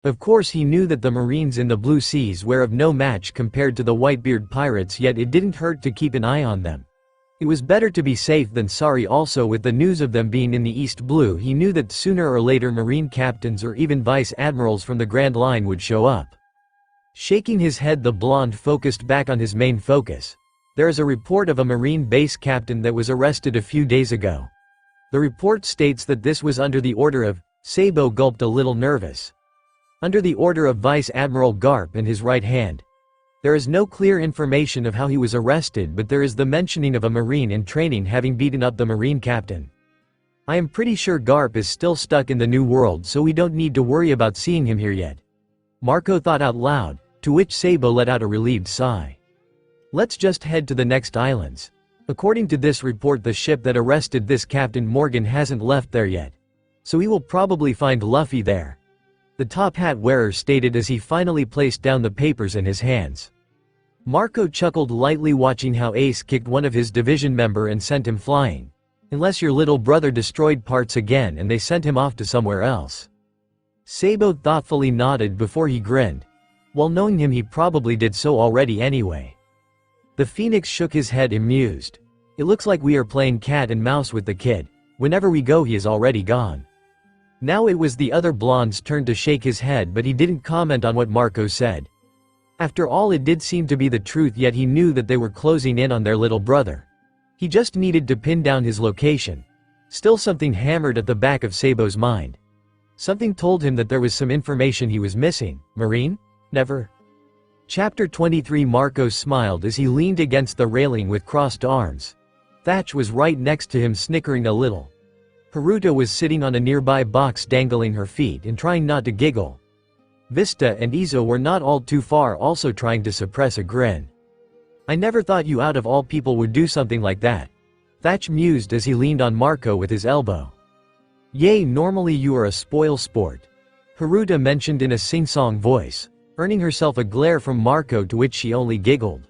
[SPEAKER 3] Of course he knew that the Marines in the Blue Seas were of no match compared to the Whitebeard pirates, yet it didn't hurt to keep an eye on them. It was better to be safe than sorry. Also, with the news of them being in the East Blue, he knew that sooner or later Marine captains or even vice admirals from the Grand Line would show up. Shaking his head, the blonde focused back on his main focus. There is a report of a Marine base captain that was arrested a few days ago. The report states that this was under the order of, Sabo gulped a little nervous. Under the order of Vice Admiral Garp and his right hand. There is no clear information of how he was arrested, but there is the mentioning of a Marine in training having beaten up the Marine captain. I am pretty sure Garp is still stuck in the New World, so we don't need to worry about seeing him here yet. Marco thought out loud, to which Sabo let out a relieved sigh. Let's just head to the next islands. According to this report, the ship that arrested this Captain Morgan hasn't left there yet. So we will probably find Luffy there. The top hat wearer stated as he finally placed down the papers in his hands. Marco chuckled lightly, watching how Ace kicked one of his division member and sent him flying. Unless your little brother destroyed parts again and they sent him off to somewhere else. Sabo thoughtfully nodded before he grinned. Well, knowing him, he probably did so already anyway. The Phoenix shook his head, amused. It looks like we are playing cat and mouse with the kid. Whenever we go, he is already gone. Now it was the other blonde's turn to shake his head, but he didn't comment on what Marco said. After all, it did seem to be the truth, yet he knew that they were closing in on their little brother. He just needed to pin down his location. Still, something hammered at the back of Sabo's mind. Something told him that there was some information he was missing. Marine? Never. Chapter 23. Marco smiled as he leaned against the railing with crossed arms. Thatch was right next to him, snickering a little. Haruto was sitting on a nearby box, dangling her feet and trying not to giggle. Vista and Izo were not all too far, also trying to suppress a grin. I never thought you out of all people would do something like that. Thatch mused as he leaned on Marco with his elbow. Yay, normally you are a spoil sport. Haruto mentioned in a sing-song voice, earning herself a glare from Marco, to which she only giggled.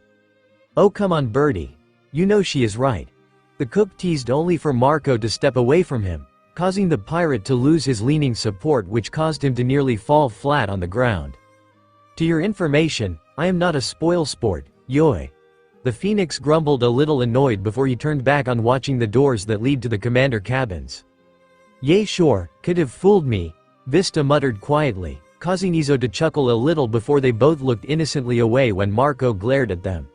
[SPEAKER 3] Oh come on birdie. You know she is right. The cook teased, only for Marco to step away from him, causing the pirate to lose his leaning support, which caused him to nearly fall flat on the ground. To your information, I am not a spoil sport, yoy. The Phoenix grumbled, a little annoyed, before he turned back on watching the doors that lead to the commander cabins. Yay, sure, could have fooled me, Vista muttered quietly, causing Izo to chuckle a little before they both looked innocently away when Marco glared at them.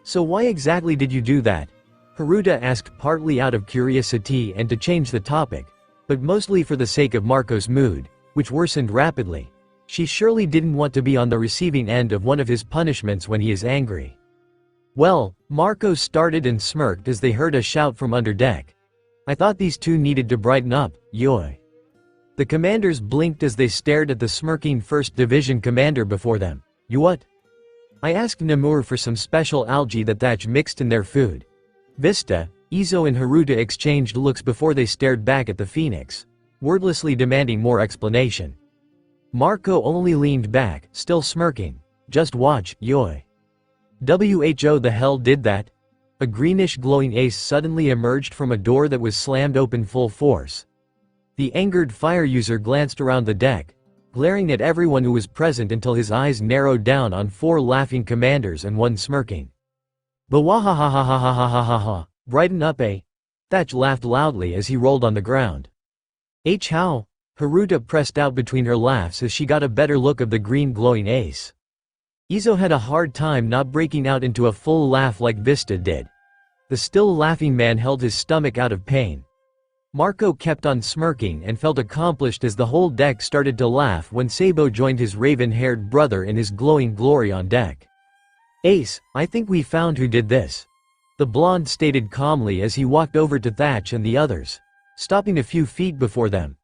[SPEAKER 3] So why exactly did you do that? Haruto asked, partly out of curiosity and to change the topic, but mostly for the sake of Marco's mood, which worsened rapidly. She surely didn't want to be on the receiving end of one of his punishments when he is angry. Well, Marco started and smirked as they heard a shout from under deck. I thought these two needed to brighten up, yoy. The commanders blinked as they stared at the smirking 1st Division commander before them. You what? I asked Namur for some special algae that Thatch mixed in their food. Vista, Izo and Haruto exchanged looks before they stared back at the Phoenix, wordlessly demanding more explanation. Marco only leaned back, still smirking. Just watch, yoy. Who the hell did that? A greenish glowing ace suddenly emerged from a door that was slammed open full force. The angered fire user glanced around the deck, glaring at everyone who was present until his eyes narrowed down on 4 laughing commanders and 1 smirking. Bawahahahahahahaha, brighten up, eh? Thatch laughed loudly as he rolled on the ground. How? Haruto pressed out between her laughs as she got a better look of the green glowing ace. Izo had a hard time not breaking out into a full laugh like Vista did. The still laughing man held his stomach out of pain. Marco kept on smirking and felt accomplished as the whole deck started to laugh when Sabo joined his raven-haired brother in his glowing glory on deck. Ace, I think we found who did this. The blonde stated calmly as he walked over to Thatch and the others, stopping a few feet before them.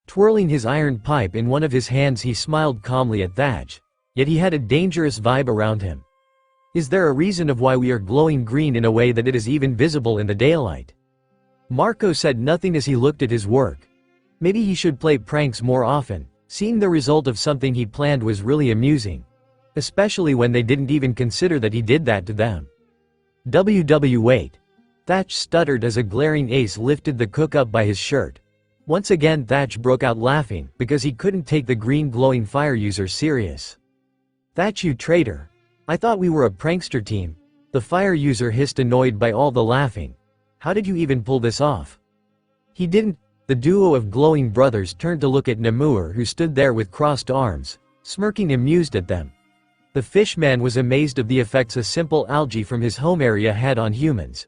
[SPEAKER 3] Twirling his iron pipe in one of his hands, he smiled calmly at Thatch, yet he had a dangerous vibe around him. Is there a reason of why we are glowing green in a way that it is even visible in the daylight? Marco said nothing as he looked at his work. Maybe he should play pranks more often. Seeing the result of something he planned was really amusing. Especially when they didn't even consider that he did that to them. Wait. Thatch stuttered as a glaring Ace lifted the cook up by his shirt. Once again Thatch broke out laughing, because he couldn't take the green glowing fire user serious. Thatch, you traitor. I thought we were a prankster team. The fire user hissed, annoyed by all the laughing. How did you even pull this off? He didn't. The duo of glowing brothers turned to look at Namur, who stood there with crossed arms, smirking amused at them. The fishman was amazed of the effects a simple algae from his home area had on humans.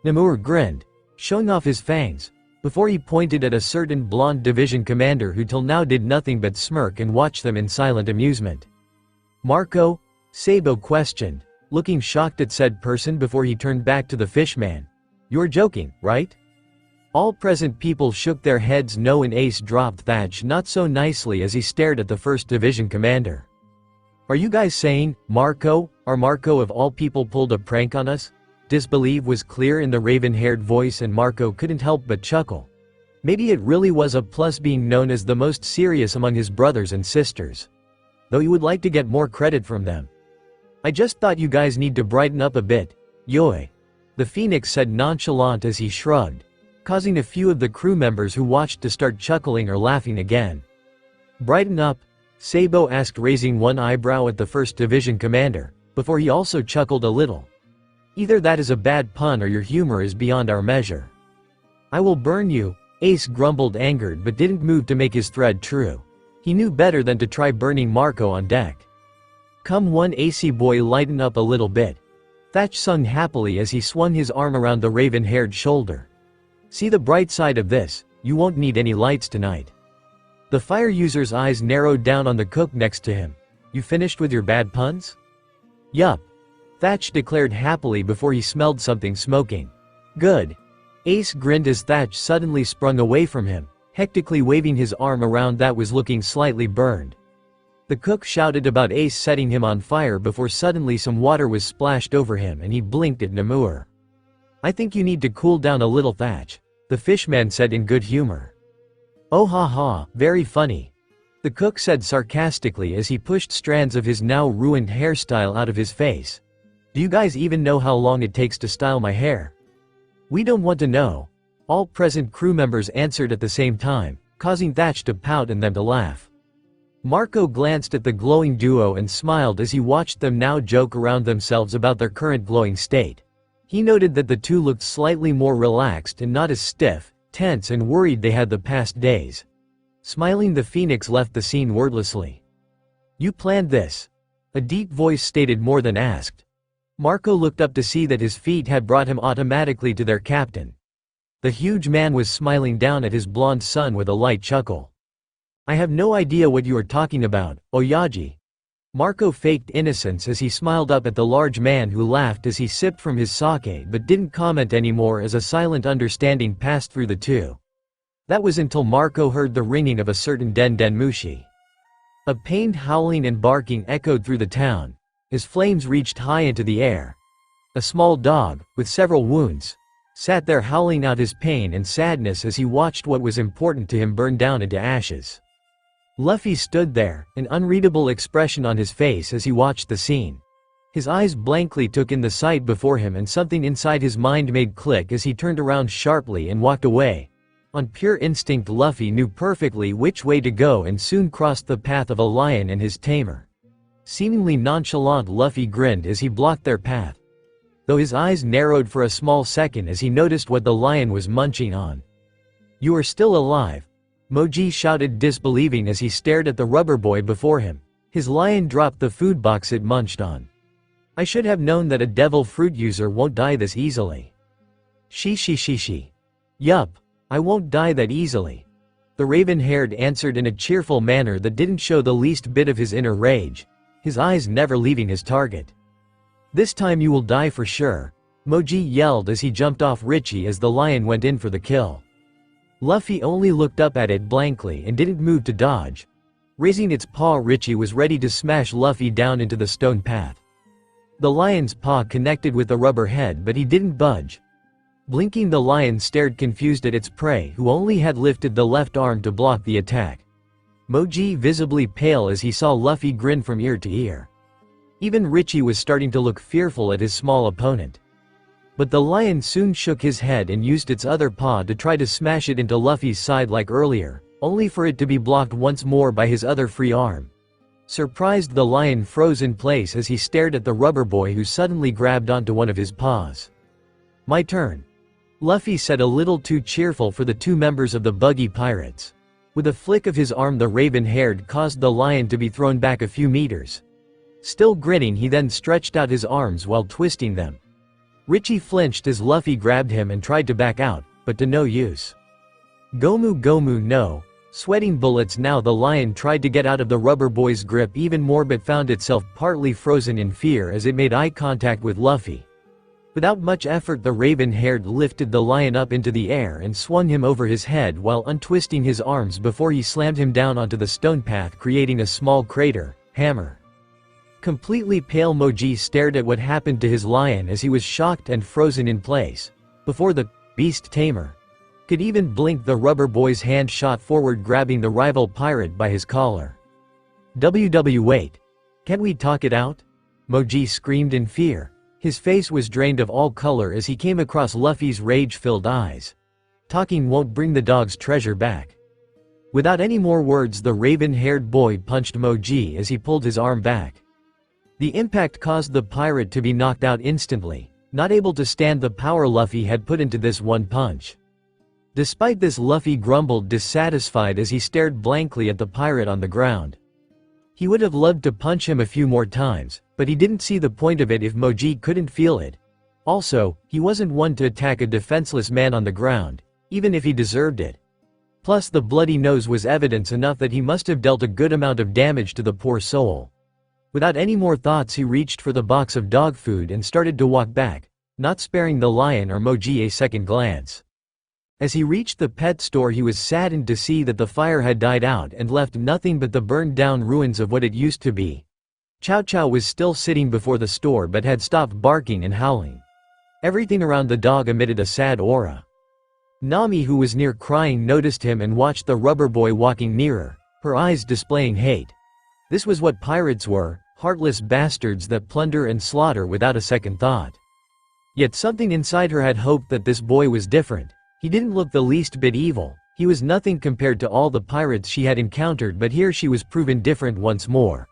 [SPEAKER 3] Namur grinned, showing off his fangs, before he pointed at a certain blonde division commander who till now did nothing but smirk and watch them in silent amusement. Marco? Sabo questioned, looking shocked at said person before he turned back to the fishman. You're joking, right? All present people shook their heads no, and Ace dropped Thatch not so nicely as he stared at the 1st Division commander. Are you guys saying, Marco, our Marco of all people pulled a prank on us? Disbelief was clear in the raven-haired voice, and Marco couldn't help but chuckle. Maybe it really was a plus being known as the most serious among his brothers and sisters. Though he would like to get more credit from them. I just thought you guys need to brighten up a bit, yoy. The Phoenix said nonchalant as he shrugged, causing a few of the crew members who watched to start chuckling or laughing again. Brighten up? Sabo asked, raising one eyebrow at the 1st Division commander, before he also chuckled a little. Either that is a bad pun or your humor is beyond our measure. I will burn you, Ace grumbled, angered, but didn't move to make his threat true. He knew better than to try burning Marco on deck. Come one, AC boy, lighten up a little bit. Thatch sung happily as he swung his arm around the raven-haired shoulder. See the bright side of this, you won't need any lights tonight. The fire user's eyes narrowed down on the cook next to him. You finished with your bad puns? Yup. Thatch declared happily before he smelled something smoking. Good. Ace grinned as Thatch suddenly sprung away from him, hectically waving his arm around that was looking slightly burned. The cook shouted about Ace setting him on fire before suddenly some water was splashed over him and he blinked at Namur. I think you need to cool down a little, Thatch, the fishman said in good humor. Oh ha ha, very funny. The cook said sarcastically as he pushed strands of his now ruined hairstyle out of his face. Do you guys even know how long it takes to style my hair? We don't want to know. All present crew members answered at the same time, causing Thatch to pout and them to laugh. Marco glanced at the glowing duo and smiled as he watched them now joke around themselves about their current glowing state. He noted that the two looked slightly more relaxed and not as stiff, tense and worried they had the past days. Smiling, the Phoenix left the scene wordlessly. You planned this? A deep voice stated more than asked. Marco looked up to see that his feet had brought him automatically to their captain. The huge man was smiling down at his blonde son with a light chuckle. I have no idea what you are talking about, Oyaji. Marco faked innocence as he smiled up at the large man, who laughed as he sipped from his sake but didn't comment anymore as a silent understanding passed through the two. That was until Marco heard the ringing of a certain Den Den Mushi. A pained howling and barking echoed through the town. His flames reached high into the air. A small dog, with several wounds, sat there howling out his pain and sadness as he watched what was important to him burn down into ashes. Luffy stood there, an unreadable expression on his face as he watched the scene. His eyes blankly took in the sight before him, and something inside his mind made click as he turned around sharply and walked away. On pure instinct, Luffy knew perfectly which way to go and soon crossed the path of a lion and his tamer. Seemingly nonchalant, Luffy grinned as he blocked their path, though his eyes narrowed for a small second as he noticed what the lion was munching on. You are still alive, Moji shouted, disbelieving as he stared at the rubber boy before him. His lion dropped the food box it munched on. I should have known that a devil fruit user won't die this easily. She. Yup, I won't die that easily. The raven-haired answered in a cheerful manner that didn't show the least bit of his inner rage, his eyes never leaving his target. This time you will die for sure, Moji yelled as he jumped off Richie as the lion went in for the kill. Luffy only looked up at it blankly and didn't move to dodge. Raising its paw, Richie was ready to smash Luffy down into the stone path. The lion's paw connected with the rubber head, but he didn't budge. Blinking, the lion stared confused at its prey, who only had lifted the left arm to block the attack. Moji visibly pale as he saw Luffy grin from ear to ear. Even Richie was starting to look fearful at his small opponent. But the lion soon shook his head and used its other paw to try to smash it into Luffy's side like earlier, only for it to be blocked once more by his other free arm. Surprised, the lion froze in place as he stared at the rubber boy, who suddenly grabbed onto one of his paws. "My turn," Luffy said, a little too cheerful for the two members of the buggy pirates. With a flick of his arm, the raven-haired caused the lion to be thrown back a few meters. Still grinning, he then stretched out his arms while twisting them. Richie flinched as Luffy grabbed him and tried to back out, but to no use. Gomu Gomu no. Sweating bullets now, the lion tried to get out of the rubber boy's grip even more, but found itself partly frozen in fear as it made eye contact with Luffy. Without much effort, the raven-haired lifted the lion up into the air and swung him over his head while untwisting his arms before he slammed him down onto the stone path, creating a small crater. Hammer. Completely pale, Moji stared at what happened to his lion as he was shocked and frozen in place. Before the beast tamer could even blink, the rubber boy's hand shot forward, grabbing the rival pirate by his collar. Wait. Can't we talk it out?" Moji screamed in fear. His face was drained of all color as he came across Luffy's rage-filled eyes. "Talking won't bring the dog's treasure back." Without any more words, the raven-haired boy punched Moji as he pulled his arm back. The impact caused the pirate to be knocked out instantly, not able to stand the power Luffy had put into this one punch. Despite this, Luffy grumbled, dissatisfied as he stared blankly at the pirate on the ground. He would have loved to punch him a few more times, but he didn't see the point of it if Moji couldn't feel it. Also, he wasn't one to attack a defenseless man on the ground, even if he deserved it. Plus, the bloody nose was evidence enough that he must have dealt a good amount of damage to the poor soul. Without any more thoughts, he reached for the box of dog food and started to walk back, not sparing the lion or Moji a second glance. As he reached the pet store, he was saddened to see that the fire had died out and left nothing but the burned-down ruins of what it used to be. Chow Chow was still sitting before the store but had stopped barking and howling. Everything around the dog emitted a sad aura. Nami, who was near crying, noticed him and watched the rubber boy walking nearer, her eyes displaying hate. This was what pirates were, heartless bastards that plunder and slaughter without a second thought. Yet something inside her had hoped that this boy was different. He didn't look the least bit evil. He was nothing compared to all the pirates she had encountered, but here she was proven different once more.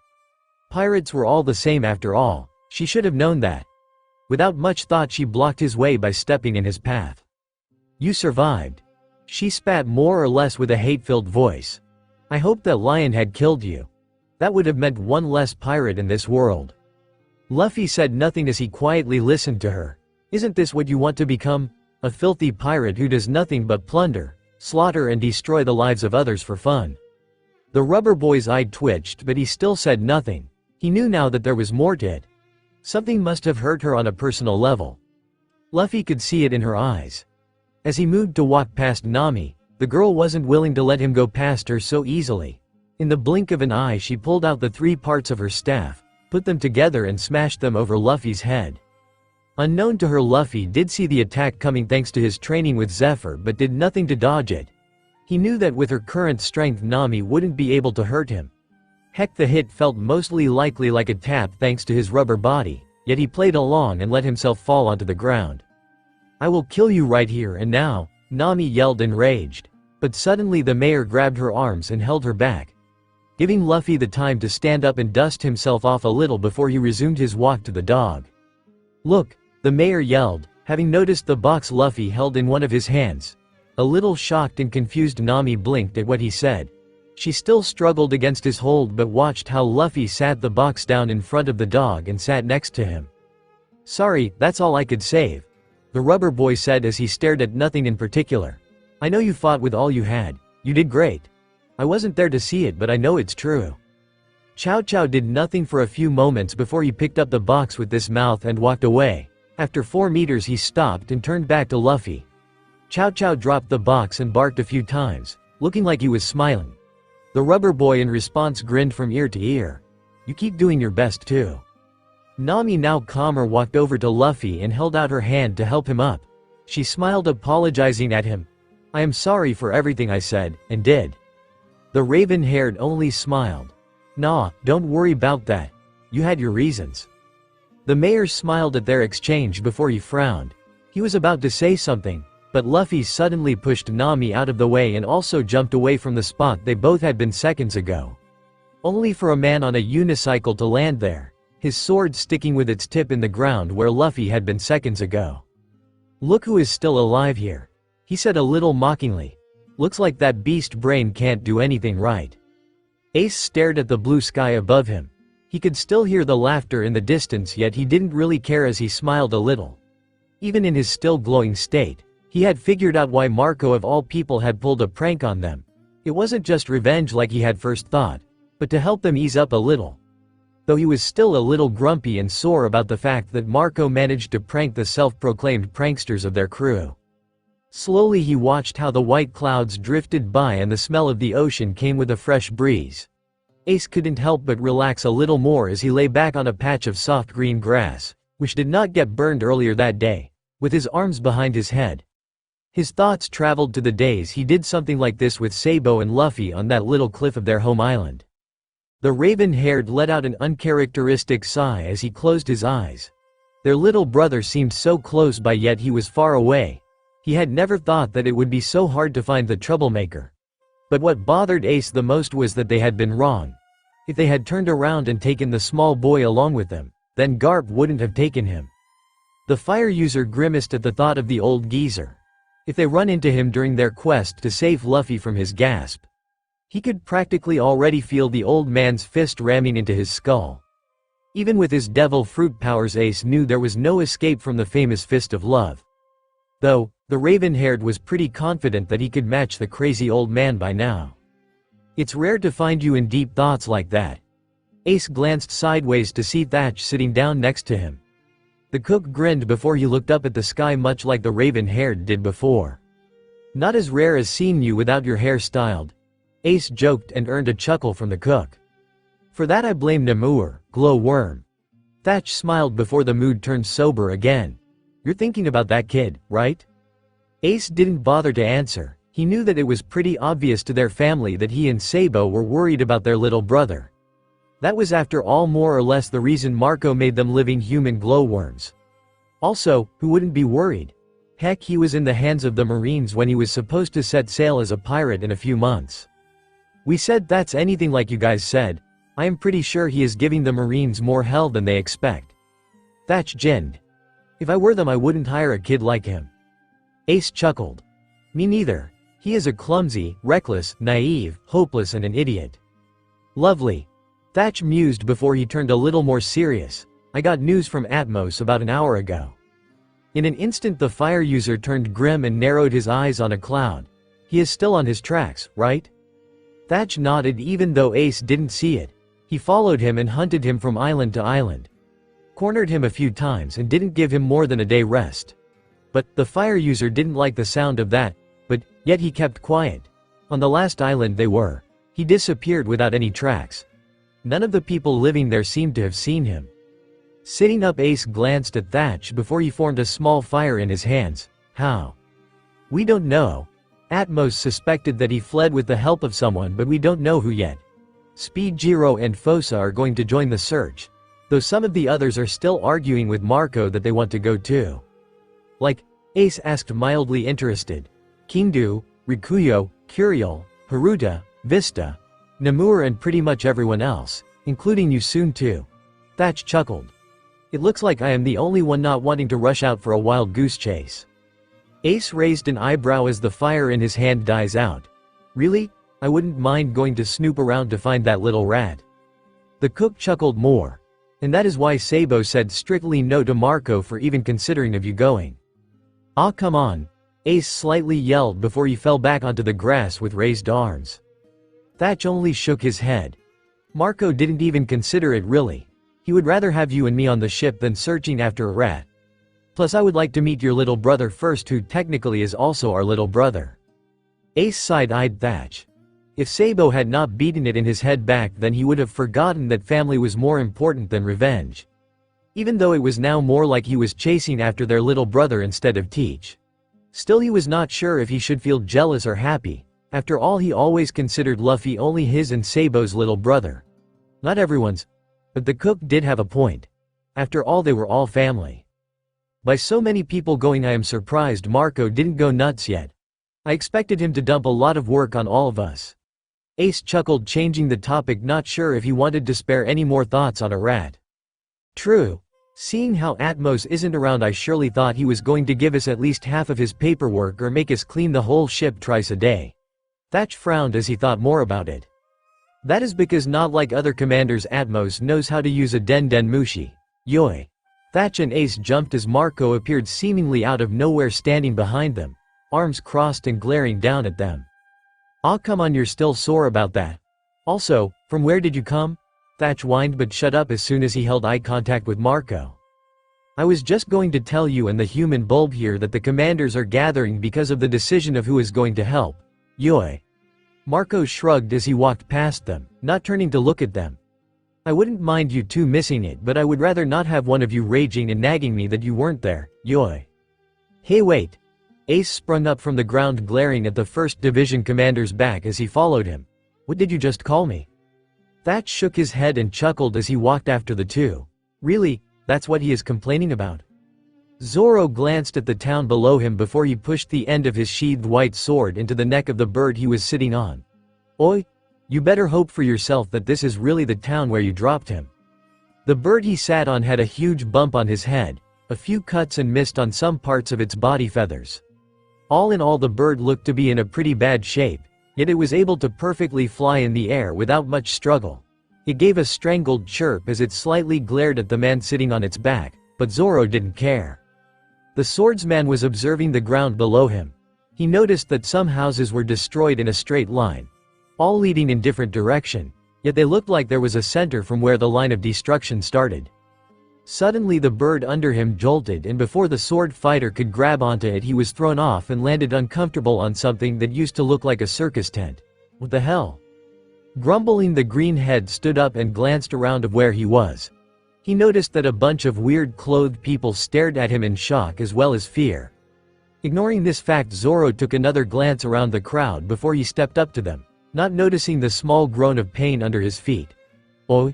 [SPEAKER 3] Pirates were all the same after all. She should have known that. Without much thought, she blocked his way by stepping in his path. "You survived," she spat, more or less with a hate-filled voice. "I hope that lion had killed you. That would have meant one less pirate in this world." Luffy said nothing as he quietly listened to her. "Isn't this what you want to become? A filthy pirate who does nothing but plunder, slaughter and destroy the lives of others for fun?" The rubber boy's eye twitched, but he still said nothing. He knew now that there was more to it. Something must have hurt her on a personal level. Luffy could see it in her eyes. As he moved to walk past Nami, the girl wasn't willing to let him go past her so easily. In the blink of an eye, she pulled out the 3 parts of her staff, put them together and smashed them over Luffy's head. Unknown to her, Luffy did see the attack coming thanks to his training with Zephyr, but did nothing to dodge it. He knew that with her current strength, Nami wouldn't be able to hurt him. Heck, the hit felt mostly likely like a tap thanks to his rubber body, yet he played along and let himself fall onto the ground. "I will kill you right here and now," Nami yelled, enraged. But suddenly the mayor grabbed her arms and held her back, giving Luffy the time to stand up and dust himself off a little before he resumed his walk to the dog. "Look," the mayor yelled, having noticed the box Luffy held in one of his hands. A little shocked and confused, Nami blinked at what he said. She still struggled against his hold but watched how Luffy sat the box down in front of the dog and sat next to him. "Sorry, that's all I could save," the rubber boy said as he stared at nothing in particular. "I know you fought with all you had. You did great. I wasn't there to see it, but I know it's true." Chow Chow did nothing for a few moments before he picked up the box with this mouth and walked away. After 4 meters, he stopped and turned back to Luffy. Chow Chow dropped the box and barked a few times, looking like he was smiling. The rubber boy in response grinned from ear to ear. "You keep doing your best too." Nami, now calmer, walked over to Luffy and held out her hand to help him up. She smiled, apologizing at him. "I am sorry for everything I said, and did." The raven-haired only smiled. "Nah, don't worry about that. You had your reasons." The mayor smiled at their exchange before he frowned. He was about to say something, but Luffy suddenly pushed Nami out of the way and also jumped away from the spot they both had been seconds ago. Only for a man on a unicycle to land there, his sword sticking with its tip in the ground where Luffy had been seconds ago. "Look who is still alive here," he said a little mockingly. "Looks like that beast brain can't do anything right." Ace stared at the blue sky above him. He could still hear the laughter in the distance, yet he didn't really care as he smiled a little. Even in his still glowing state, he had figured out why Marco of all people had pulled a prank on them. It wasn't just revenge like he had first thought, but to help them ease up a little. Though he was still a little grumpy and sore about the fact that Marco managed to prank the self-proclaimed pranksters of their crew. Slowly he watched how the white clouds drifted by and the smell of the ocean came with a fresh breeze. Ace couldn't help but relax a little more as he lay back on a patch of soft green grass, which did not get burned earlier that day, with his arms behind his head. His thoughts traveled to the days he did something like this with Sabo and Luffy on that little cliff of their home island. The raven-haired let out an uncharacteristic sigh as he closed his eyes. Their little brother seemed so close by, yet he was far away. He had never thought that it would be so hard to find the troublemaker. But what bothered Ace the most was that they had been wrong. If they had turned around and taken the small boy along with them, then Garp wouldn't have taken him. The fire user grimaced at the thought of the old geezer. If they run into him during their quest to save Luffy from his gasp, he could practically already feel the old man's fist ramming into his skull. Even with his devil fruit powers, Ace knew there was no escape from the famous fist of love. Though, the raven-haired was pretty confident that he could match the crazy old man by now. It's rare to find you in deep thoughts like that. Ace glanced sideways to see Thatch sitting down next to him. The cook grinned before he looked up at the sky, much like the raven-haired did before. "Not as rare as seeing you without your hair styled," Ace joked and earned a chuckle from the cook. "For that I blame Namur, glowworm." Thatch smiled before the mood turned sober again. "You're thinking about that kid, right?" Ace didn't bother to answer. He knew that it was pretty obvious to their family that he and Sabo were worried about their little brother. That was after all more or less the reason Marco made them living human glowworms. Also, who wouldn't be worried? Heck, he was in the hands of the Marines when he was supposed to set sail as a pirate in a few months. "We said that's anything like you guys said. I am pretty sure he is giving the Marines more hell than they expect." Thatch ginned. "If I were them I wouldn't hire a kid like him." Ace chuckled. "Me neither. He is a clumsy, reckless, naive, hopeless and an idiot." "Lovely." Thatch mused before he turned a little more serious. "I got news from Atmos about an hour ago." In an instant the fire user turned grim and narrowed his eyes on a cloud. "He is still on his tracks, right?" Thatch nodded even though Ace didn't see it. He followed him and hunted him from island to island. Cornered him a few times and didn't give him more than a day rest. But the fire user didn't like the sound of that, but yet he kept quiet. On the last island they were, he disappeared without any tracks. None of the people living there seemed to have seen him. Sitting up, Ace glanced at Thatch before he formed a small fire in his hands. "How?" "We don't know. Atmos suspected that he fled with the help of someone, but we don't know who yet. Speed Jiro and Fosa are going to join the search, though some of the others are still arguing with Marco that they want to go too." "Like?" Ace asked, mildly interested. "Kindu, Rikuyo, Curiel, Haruta, Vista, Namur and pretty much everyone else, including you soon too." Thatch chuckled. "It looks like I am the only one not wanting to rush out for a wild goose chase." Ace raised an eyebrow as the fire in his hand dies out. "Really? I wouldn't mind going to snoop around to find that little rat." The cook chuckled more. "And that is why Sabo said strictly no to Marco for even considering of you going." "Ah, come on," Ace slightly yelled before he fell back onto the grass with raised arms. Thatch only shook his head. "Marco didn't even consider it really. He would rather have you and me on the ship than searching after a rat. Plus I would like to meet your little brother first, who technically is also our little brother." Ace side-eyed Thatch. If Sabo had not beaten it in his head back then, he would have forgotten that family was more important than revenge. Even though it was now more like he was chasing after their little brother instead of Teach. Still, he was not sure if he should feel jealous or happy. After all, he always considered Luffy only his and Sabo's little brother. Not everyone's. But the cook did have a point. After all, they were all family. By so many people going, I am surprised Marco didn't go nuts yet. I expected him to dump a lot of work on all of us. Ace chuckled, changing the topic, not sure if he wanted to spare any more thoughts on a rat. True. Seeing how Atmos isn't around, I surely thought he was going to give us at least half of his paperwork or make us clean the whole ship twice a day. Thatch frowned as he thought more about it. That is because not like other commanders, Atmos knows how to use a Den Den Mushi. Yoi. Thatch and Ace jumped as Marco appeared seemingly out of nowhere, standing behind them, arms crossed and glaring down at them. "Aw, come on, you're still sore about that. Also, from where did you come?" Thatch whined, but shut up as soon as he held eye contact with Marco. "I was just going to tell you and the human bulb here that the commanders are gathering because of the decision of who is going to help. Yoi." Marco shrugged as he walked past them, not turning to look at them. "I wouldn't mind you two missing it, but I would rather not have one of you raging and nagging me that you weren't there. Yoi." "Hey, wait." Ace sprung up from the ground, glaring at the 1st Division commander's back as he followed him. "What did you just call me?" Thatch shook his head and chuckled as he walked after the two. "Really? That's what he is complaining about?" Zoro glanced at the town below him before he pushed the end of his sheathed white sword into the neck of the bird he was sitting on. "Oi! You better hope for yourself that this is really the town where you dropped him." The bird he sat on had a huge bump on his head, a few cuts and mist on some parts of its body feathers. All in all, the bird looked to be in a pretty bad shape, yet it was able to perfectly fly in the air without much struggle. It gave a strangled chirp as it slightly glared at the man sitting on its back, but Zoro didn't care. The swordsman was observing the ground below him. He noticed that some houses were destroyed in a straight line, all leading in different direction, yet they looked like there was a center from where the line of destruction started. Suddenly the bird under him jolted, and before the sword fighter could grab onto it, he was thrown off and landed uncomfortable on something that used to look like a circus tent. What the hell? Grumbling, the green head stood up and glanced around of where he was. He noticed that a bunch of weird clothed people stared at him in shock as well as fear. Ignoring this fact, Zoro took another glance around the crowd before he stepped up to them, not noticing the small groan of pain under his feet. "Oh?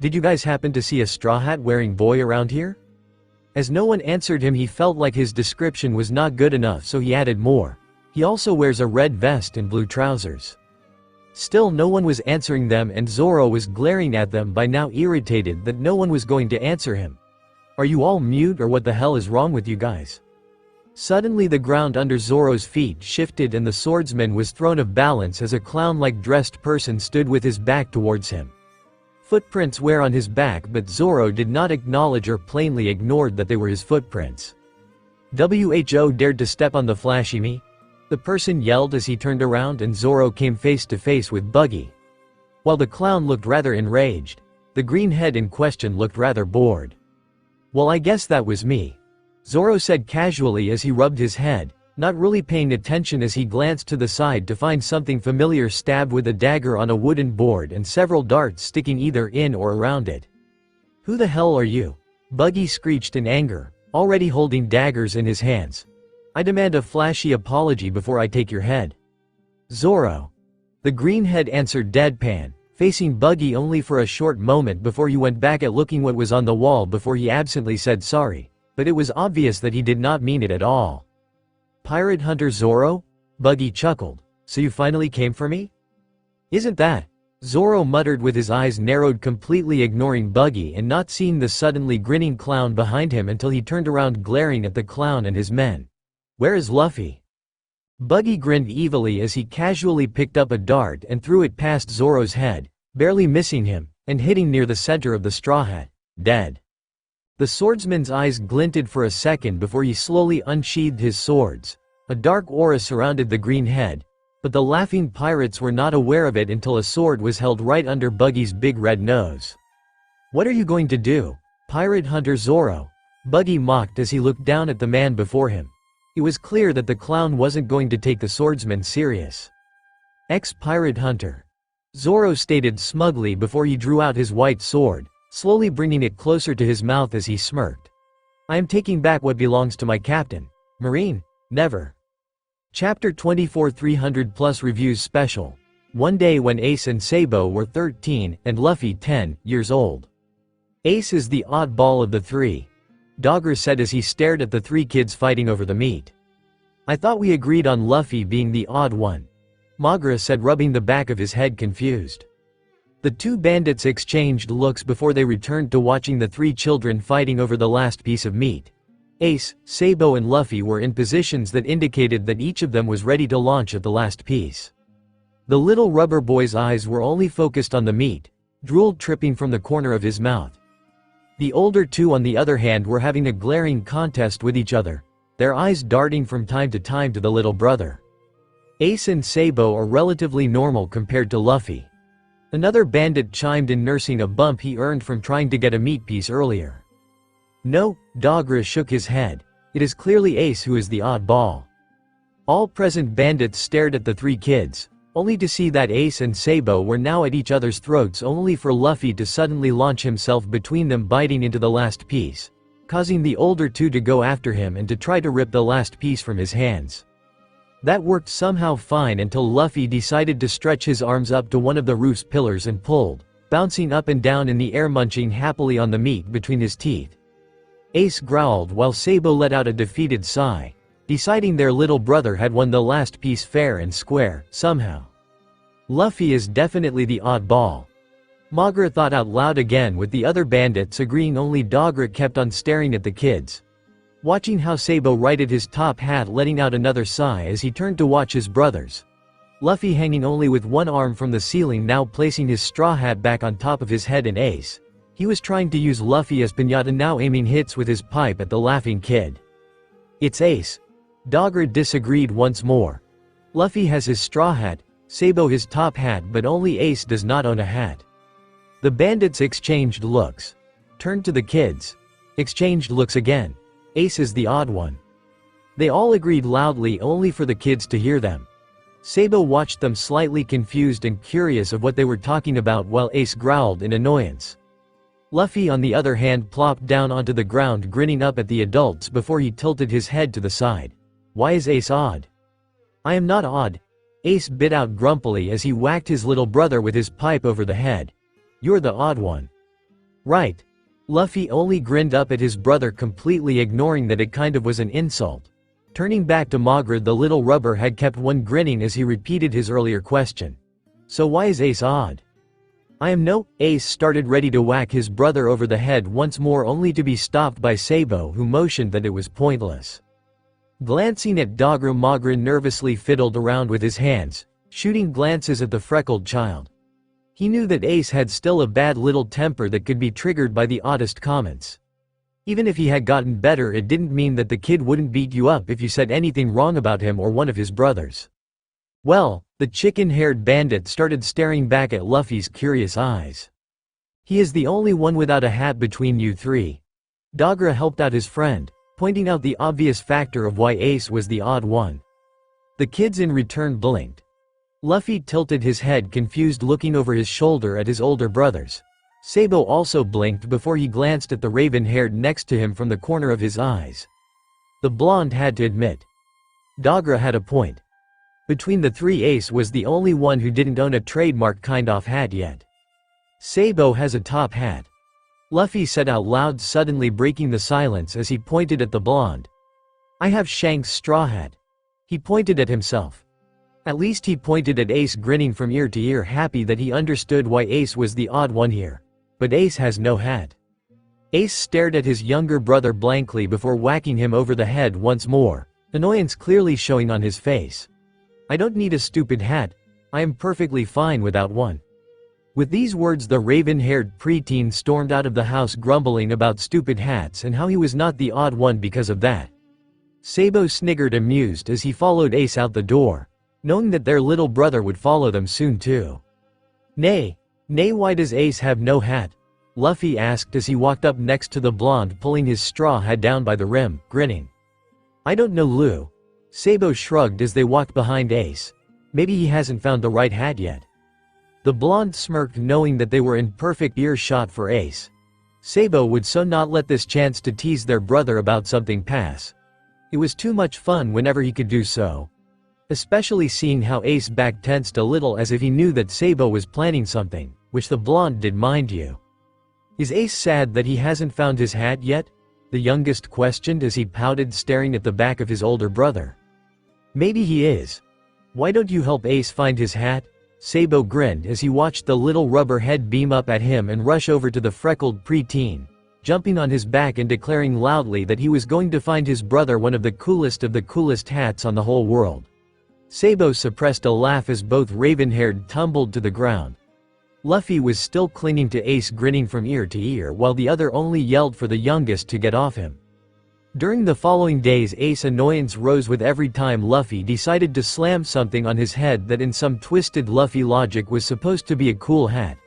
[SPEAKER 3] Did you guys happen to see a straw hat wearing boy around here?" As no one answered him, he felt like his description was not good enough, so he added more. "He also wears a red vest and blue trousers." Still no one was answering them, and Zoro was glaring at them, by now irritated that no one was going to answer him. "Are you all mute, or what the hell is wrong with you guys?" Suddenly the ground under Zoro's feet shifted and the swordsman was thrown off balance as a clown-like dressed person stood with his back towards him. Footprints were on his back, but Zoro did not acknowledge or plainly ignored that they were his footprints. "Who dared to step on the flashy me?" the person yelled as he turned around, and Zoro came face to face with Buggy. While the clown looked rather enraged, the green head in question looked rather bored. "Well, I guess that was me," Zoro said casually as he rubbed his head, not really paying attention as he glanced to the side to find something familiar stabbed with a dagger on a wooden board and several darts sticking either in or around it. "Who the hell are you?" Buggy screeched in anger, already holding daggers in his hands. "I demand a flashy apology before I take your head." "Zoro." The green head answered deadpan, facing Buggy only for a short moment before he went back at looking what was on the wall before he absently said sorry, but it was obvious that he did not mean it at all. "Pirate Hunter Zoro?" Buggy chuckled. "So you finally came for me?" "Isn't that?" Zoro muttered with his eyes narrowed, completely ignoring Buggy and not seeing the suddenly grinning clown behind him until he turned around glaring at the clown and his men. "Where is Luffy?" Buggy grinned evilly as he casually picked up a dart and threw it past Zoro's head, barely missing him, and hitting near the center of the straw hat. Dead. The swordsman's eyes glinted for a second before he slowly unsheathed his swords. A dark aura surrounded the green head, but the laughing pirates were not aware of it until a sword was held right under Buggy's big red nose. "What are you going to do, Pirate Hunter Zoro?" Buggy mocked as he looked down at the man before him. It was clear that the clown wasn't going to take the swordsman serious. "Ex-pirate hunter," Zoro stated smugly before he drew out his white sword, slowly bringing it closer to his mouth as he smirked. "I am taking back what belongs to my captain, Marine. Never. Chapter 24 300 plus reviews special. One day when Ace and Sabo were 13 and Luffy 10 years old. Ace is the oddball of the three. Dogger said as he stared at the three kids fighting over the meat. I thought we agreed on Luffy being the odd one. Magra said, rubbing the back of his head confused. The two bandits exchanged looks before they returned to watching the three children fighting over the last piece of meat. Ace, Sabo and Luffy were in positions that indicated that each of them was ready to launch at the last piece. The little rubber boy's eyes were only focused on the meat, drool dripping from the corner of his mouth. The older two on the other hand were having a glaring contest with each other, their eyes darting from time to time to the little brother. Ace and Sabo are relatively normal compared to Luffy. Another bandit chimed in, nursing a bump he earned from trying to get a meat piece earlier. No, Dogger shook his head. It is clearly Ace who is the oddball. All present bandits stared at the three kids, only to see that Ace and Sabo were now at each other's throats, only for Luffy to suddenly launch himself between them, biting into the last piece, causing the older two to go after him and to try to rip the last piece from his hands. That worked somehow fine until Luffy decided to stretch his arms up to one of the roof's pillars and pulled, bouncing up and down in the air, munching happily on the meat between his teeth. Ace growled while Sabo let out a defeated sigh, deciding their little brother had won the last piece fair and square, somehow. Luffy is definitely the oddball. Magra thought out loud again, with the other bandits agreeing. Only Dogger kept on staring at the kids, watching how Sabo righted his top hat, letting out another sigh as he turned to watch his brothers. Luffy hanging only with one arm from the ceiling, now placing his straw hat back on top of his head, and Ace. He was trying to use Luffy as piñata, now aiming hits with his pipe at the laughing kid. It's Ace. Dogger disagreed once more. Luffy has his straw hat, Sabo his top hat, but only Ace does not own a hat. The bandits exchanged looks, turned to the kids, exchanged looks again. Ace is the odd one. They all agreed loudly, only for the kids to hear them. Sabo watched them, slightly confused and curious of what they were talking about, while Ace growled in annoyance. Luffy on the other hand plopped down onto the ground, grinning up at the adults before he tilted his head to the side. Why is Ace odd? I am not odd. Ace bit out grumpily as he whacked his little brother with his pipe over the head. You're the odd one. Right. Luffy only grinned up at his brother, completely ignoring that it kind of was an insult. Turning back to Magra, the little rubber had kept one, grinning as he repeated his earlier question. So why is Ace odd? I am no. Ace started, ready to whack his brother over the head once more, only to be stopped by Sabo, who motioned that it was pointless. Glancing at Dogger, Magra nervously fiddled around with his hands, shooting glances at the freckled child. He knew that Ace had still a bad little temper that could be triggered by the oddest comments. Even if he had gotten better, it didn't mean that the kid wouldn't beat you up if you said anything wrong about him or one of his brothers. Well, the chicken-haired bandit started staring back at Luffy's curious eyes. He is the only one without a hat between you three. Dogger helped out his friend, pointing out the obvious factor of why Ace was the odd one. The kids in return blinked. Luffy tilted his head, confused, looking over his shoulder at his older brothers. Sabo also blinked before he glanced at the raven-haired next to him from the corner of his eyes. The blonde had to admit. Dogger had a point. Between the three, Ace was the only one who didn't own a trademark kind-of hat yet. Sabo has a top hat. Luffy said out loud, suddenly breaking the silence as he pointed at the blonde. I have Shanks' straw hat. He pointed at himself. At least he pointed at Ace, grinning from ear to ear, happy that he understood why Ace was the odd one here. But Ace has no hat. Ace stared at his younger brother blankly before whacking him over the head once more, annoyance clearly showing on his face. I don't need a stupid hat. I am perfectly fine without one. With these words, the raven-haired preteen stormed out of the house, grumbling about stupid hats and how he was not the odd one because of that. Sabo sniggered, amused, as he followed Ace out the door, knowing that their little brother would follow them soon too. Nay, why does Ace have no hat? Luffy asked as he walked up next to the blonde, pulling his straw hat down by the rim, grinning. I don't know, Lou. Sabo shrugged as they walked behind Ace. Maybe he hasn't found the right hat yet. The blonde smirked, knowing that they were in perfect earshot for Ace. Sabo would so not let this chance to tease their brother about something pass. It was too much fun whenever he could do so. Especially seeing how Ace back tensed a little as if he knew that Sabo was planning something, which the blonde did, mind you. Is Ace sad that he hasn't found his hat yet? The youngest questioned as he pouted, staring at the back of his older brother. Maybe he is. Why don't you help Ace find his hat? Sabo grinned as he watched the little rubber head beam up at him and rush over to the freckled preteen, jumping on his back and declaring loudly that he was going to find his brother one of the coolest hats on the whole world. Sabo suppressed a laugh as both raven-haired tumbled to the ground. Luffy was still clinging to Ace, grinning from ear to ear, while the other only yelled for the youngest to get off him. During the following days, Ace's annoyance rose with every time Luffy decided to slam something on his head that in some twisted Luffy logic was supposed to be a cool hat.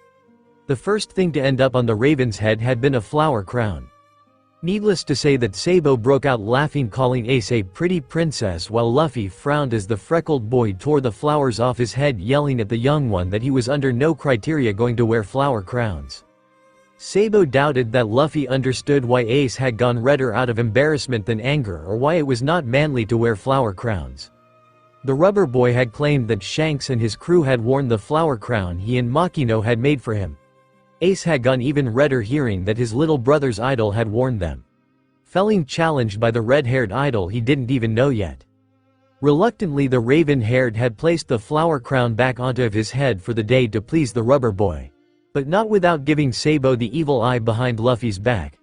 [SPEAKER 3] The first thing to end up on the raven's head had been a flower crown. Needless to say that Sabo broke out laughing, calling Ace a pretty princess, while Luffy frowned as the freckled boy tore the flowers off his head, yelling at the young one that he was under no criteria going to wear flower crowns. Sabo doubted that Luffy understood why Ace had gone redder out of embarrassment than anger, or why it was not manly to wear flower crowns. The rubber boy had claimed that Shanks and his crew had worn the flower crown he and Makino had made for him. Ace had gone even redder hearing that his little brother's idol had worn them. Feeling challenged by the red-haired idol he didn't even know yet. Reluctantly, the raven-haired had placed the flower crown back onto his head for the day to please the rubber boy. But not without giving Sabo the evil eye behind Luffy's back.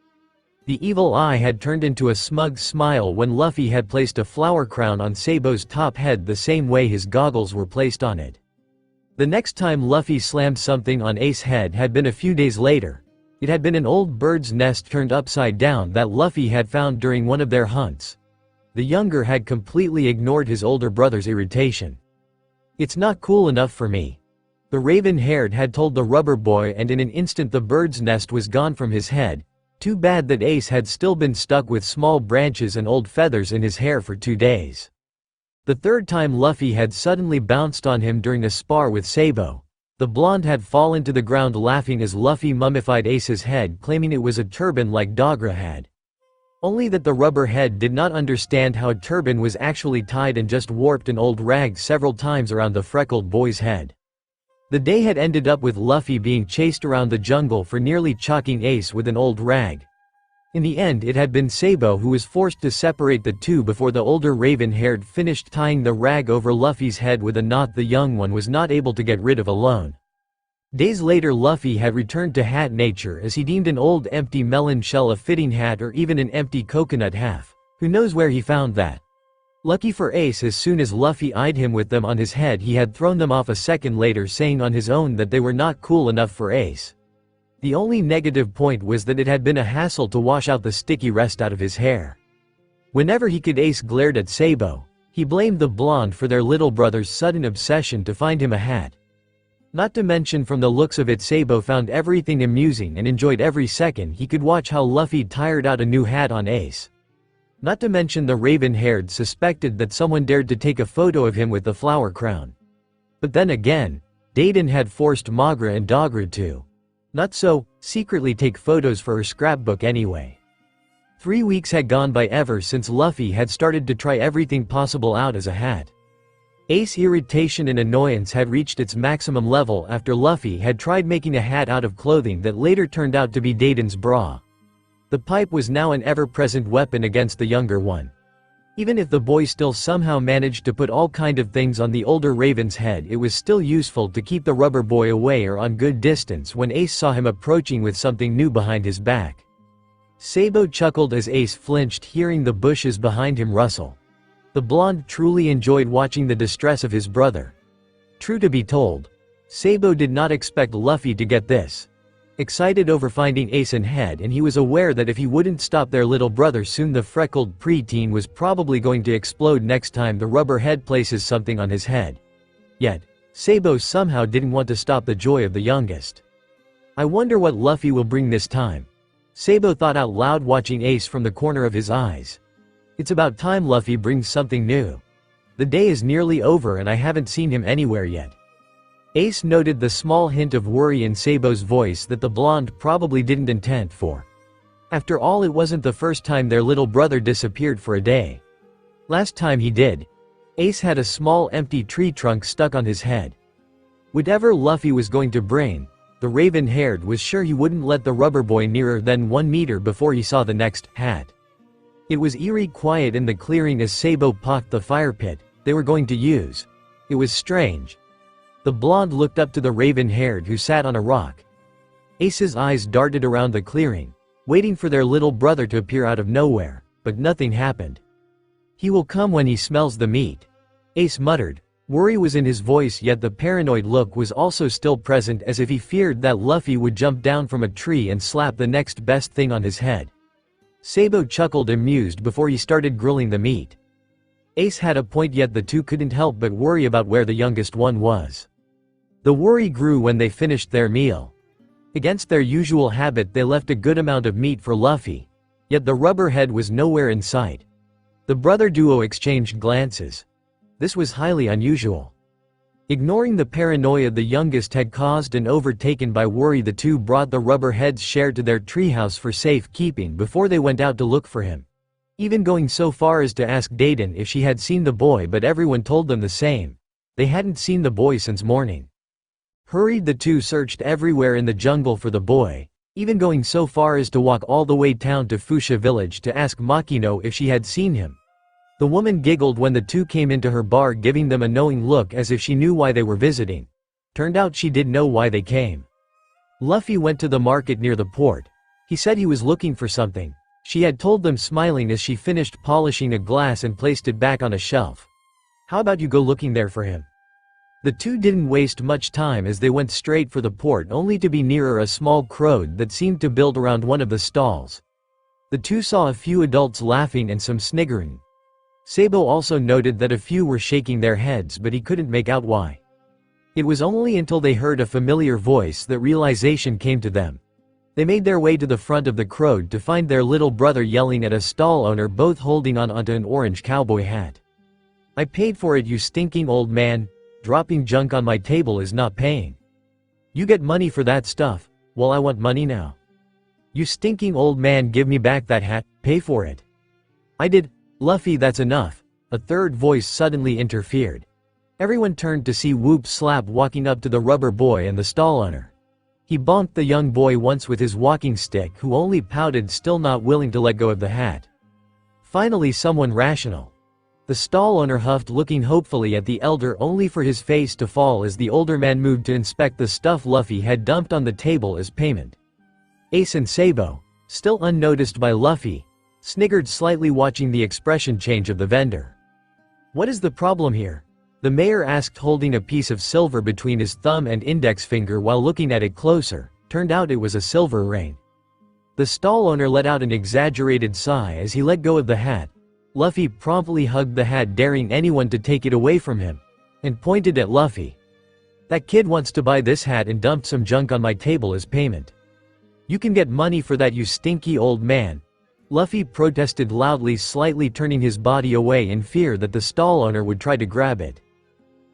[SPEAKER 3] The evil eye had turned into a smug smile when Luffy had placed a flower crown on Sabo's top head the same way his goggles were placed on it. The next time Luffy slammed something on Ace's head had been a few days later. It had been an old bird's nest turned upside down that Luffy had found during one of their hunts. The younger had completely ignored his older brother's irritation. "It's not cool enough for me," the raven-haired had told the rubber boy, and in an instant the bird's nest was gone from his head. Too bad that Ace had still been stuck with small branches and old feathers in his hair for 2 days. The third time Luffy had suddenly bounced on him during a spar with Sabo. The blonde had fallen to the ground laughing as Luffy mummified Ace's head, claiming it was a turban like Dogra had. Only that the rubber head did not understand how a turban was actually tied and just warped an old rag several times around the freckled boy's head. The day had ended up with Luffy being chased around the jungle for nearly chalking Ace with an old rag. In the end, it had been Sabo who was forced to separate the two before the older raven-haired finished tying the rag over Luffy's head with a knot the young one was not able to get rid of alone. Days later, Luffy had returned to hat nature as he deemed an old empty melon shell a fitting hat, or even an empty coconut half. Who knows where he found that? Lucky for Ace, as soon as Luffy eyed him with them on his head, he had thrown them off a second later, saying on his own that they were not cool enough for Ace. The only negative point was that it had been a hassle to wash out the sticky rest out of his hair. Whenever he could, Ace glared at Sabo. He blamed the blonde for their little brother's sudden obsession to find him a hat. Not to mention, from the looks of it, Sabo found everything amusing and enjoyed every second he could watch how Luffy tired out a new hat on Ace. Not to mention the raven-haired suspected that someone dared to take a photo of him with the flower crown. But then again, Dayton had forced Magra and Dogra to not so secretly take photos for her scrapbook anyway. 3 weeks had gone by ever since Luffy had started to try everything possible out as a hat. Ace's irritation and annoyance had reached its maximum level after Luffy had tried making a hat out of clothing that later turned out to be Dayton's bra. The pipe was now an ever-present weapon against the younger one. Even if the boy still somehow managed to put all kind of things on the older raven's head, it was still useful to keep the rubber boy away or on good distance when Ace saw him approaching with something new behind his back. Sabo chuckled as Ace flinched, hearing the bushes behind him rustle. The blonde truly enjoyed watching the distress of his brother. True to be told, Sabo did not expect Luffy to get this excited over finding Ace and head, and he was aware that if he wouldn't stop their little brother soon, the freckled preteen was probably going to explode next time the rubber head places something on his head. Yet, Sabo somehow didn't want to stop the joy of the youngest. "I wonder what Luffy will bring this time," Sabo thought out loud, watching Ace from the corner of his eyes. "It's about time Luffy brings something new. The day is nearly over and I haven't seen him anywhere yet." Ace noted the small hint of worry in Sabo's voice that the blonde probably didn't intend for. After all, it wasn't the first time their little brother disappeared for a day. Last time he did, Ace had a small empty tree trunk stuck on his head. Whatever Luffy was going to bring, the raven-haired was sure he wouldn't let the rubber boy nearer than 1 meter before he saw the next hat. It was eerie quiet in the clearing as Sabo pocked the fire pit they were going to use. It was strange. The blonde looked up to the raven-haired who sat on a rock. Ace's eyes darted around the clearing, waiting for their little brother to appear out of nowhere, but nothing happened. "He will come when he smells the meat," Ace muttered. Worry was in his voice, yet the paranoid look was also still present, as if he feared that Luffy would jump down from a tree and slap the next best thing on his head. Sabo chuckled amused before he started grilling the meat. Ace had a point, yet the two couldn't help but worry about where the youngest one was. The worry grew when they finished their meal. Against their usual habit, they left a good amount of meat for Luffy, yet the rubber head was nowhere in sight. The brother duo exchanged glances. This was highly unusual. Ignoring the paranoia the youngest had caused and overtaken by worry, the two brought the rubber heads shared to their treehouse for safekeeping before they went out to look for him. Even going so far as to ask Dayton if she had seen the boy, but everyone told them the same. They hadn't seen the boy since morning. Hurried, the two searched everywhere in the jungle for the boy, even going so far as to walk all the way down to Fuchsia village to ask Makino if she had seen him. The woman giggled when the two came into her bar, giving them a knowing look as if she knew why they were visiting. Turned out she did know why they came. Luffy went to the market near the port. He said he was looking for something. She had told them, smiling as she finished polishing a glass and placed it back on a shelf. "How about you go looking there for him?" The two didn't waste much time as they went straight for the port, only to be nearer a small crowd that seemed to build around one of the stalls. The two saw a few adults laughing and some sniggering. Sabo also noted that a few were shaking their heads, but he couldn't make out why. It was only until they heard a familiar voice that realization came to them. They made their way to the front of the crowd to find their little brother yelling at a stall owner, both holding onto an orange cowboy hat. "I paid for it, you stinking old man. Dropping junk on my table is not paying. You get money for that stuff, well, I want money now. You stinking old man, give me back that hat, pay for it." "I did, Luffy, that's enough," a third voice suddenly interfered. Everyone turned to see Whoop Slap walking up to the rubber boy and the stall owner. He bonked the young boy once with his walking stick, who only pouted, still not willing to let go of the hat. Finally someone rational. The stall owner huffed, looking hopefully at the elder, only for his face to fall as the older man moved to inspect the stuff Luffy had dumped on the table as payment. Ace and Sabo, still unnoticed by Luffy, sniggered slightly, watching the expression change of the vendor. "What is the problem here?" the mayor asked, holding a piece of silver between his thumb and index finger while looking at it closer. Turned out it was a silver ring. The stall owner let out an exaggerated sigh as he let go of the hat. Luffy promptly hugged the hat, daring anyone to take it away from him, and pointed at Luffy. "That kid wants to buy this hat and dumped some junk on my table as payment. You can get money for that, you stinky old man." Luffy protested loudly, slightly turning his body away in fear that the stall owner would try to grab it.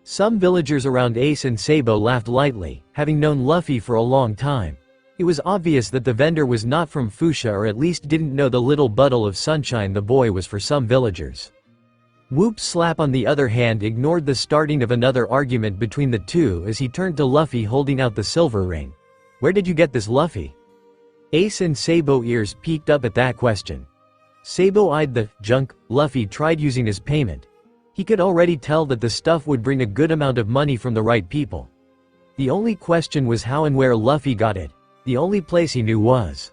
[SPEAKER 3] Some villagers around Ace and Sabo laughed lightly, having known Luffy for a long time. It was obvious that the vendor was not from Fuchsia, or at least didn't know the little bundle of sunshine the boy was for some villagers. Whoop Slap, on the other hand, ignored the starting of another argument between the two as he turned to Luffy, holding out the silver ring. "Where did you get this, Luffy?" Ace and Sabo ears peaked up at that question. Sabo eyed the junk Luffy tried using as payment. He could already tell that the stuff would bring a good amount of money from the right people. The only question was how and where Luffy got it. The only place he knew was.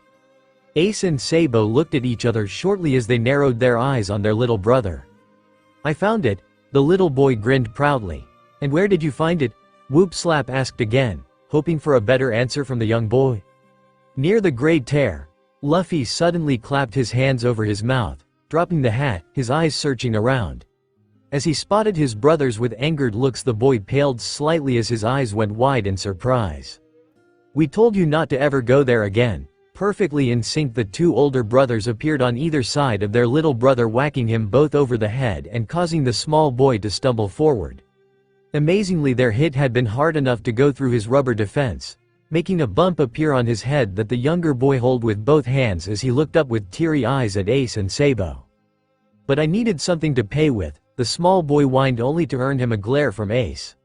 [SPEAKER 3] Ace and Sabo looked at each other shortly as they narrowed their eyes on their little brother. "I found it," the little boy grinned proudly. "And where did you find it?" Whoop Slap asked again, hoping for a better answer from the young boy. "Near the Great Tear." Luffy suddenly clapped his hands over his mouth, dropping the hat, his eyes searching around. As he spotted his brothers with angered looks, the boy paled slightly as his eyes went wide in surprise. "We told you not to ever go there again." Perfectly in sync, the two older brothers appeared on either side of their little brother, whacking him both over the head and causing the small boy to stumble forward. Amazingly, their hit had been hard enough to go through his rubber defense, making a bump appear on his head that the younger boy held with both hands as he looked up with teary eyes at Ace and Sabo. But I needed something to pay with, the small boy whined only to earn him a glare from Ace.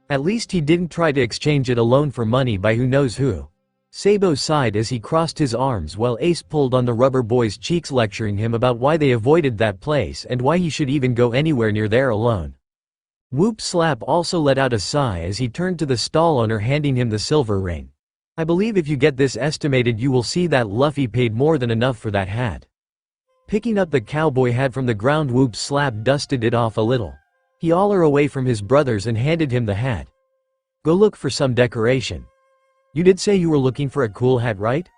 [SPEAKER 3] At least he didn't try to exchange it alone for money by who knows who. Sabo sighed as he crossed his arms while Ace pulled on the rubber boy's cheeks, lecturing him about why they avoided that place and why he should even go anywhere near there alone. Whoop Slap also let out a sigh as he turned to the stall owner, handing him the silver ring. I believe if you get this estimated you will see that Luffy paid more than enough for that hat. Picking up the cowboy hat from the ground, Whoop Slap dusted it off a little. He hollered away from his brothers and handed him the hat. Go look for some decoration. You did say you were looking for a cool hat, right?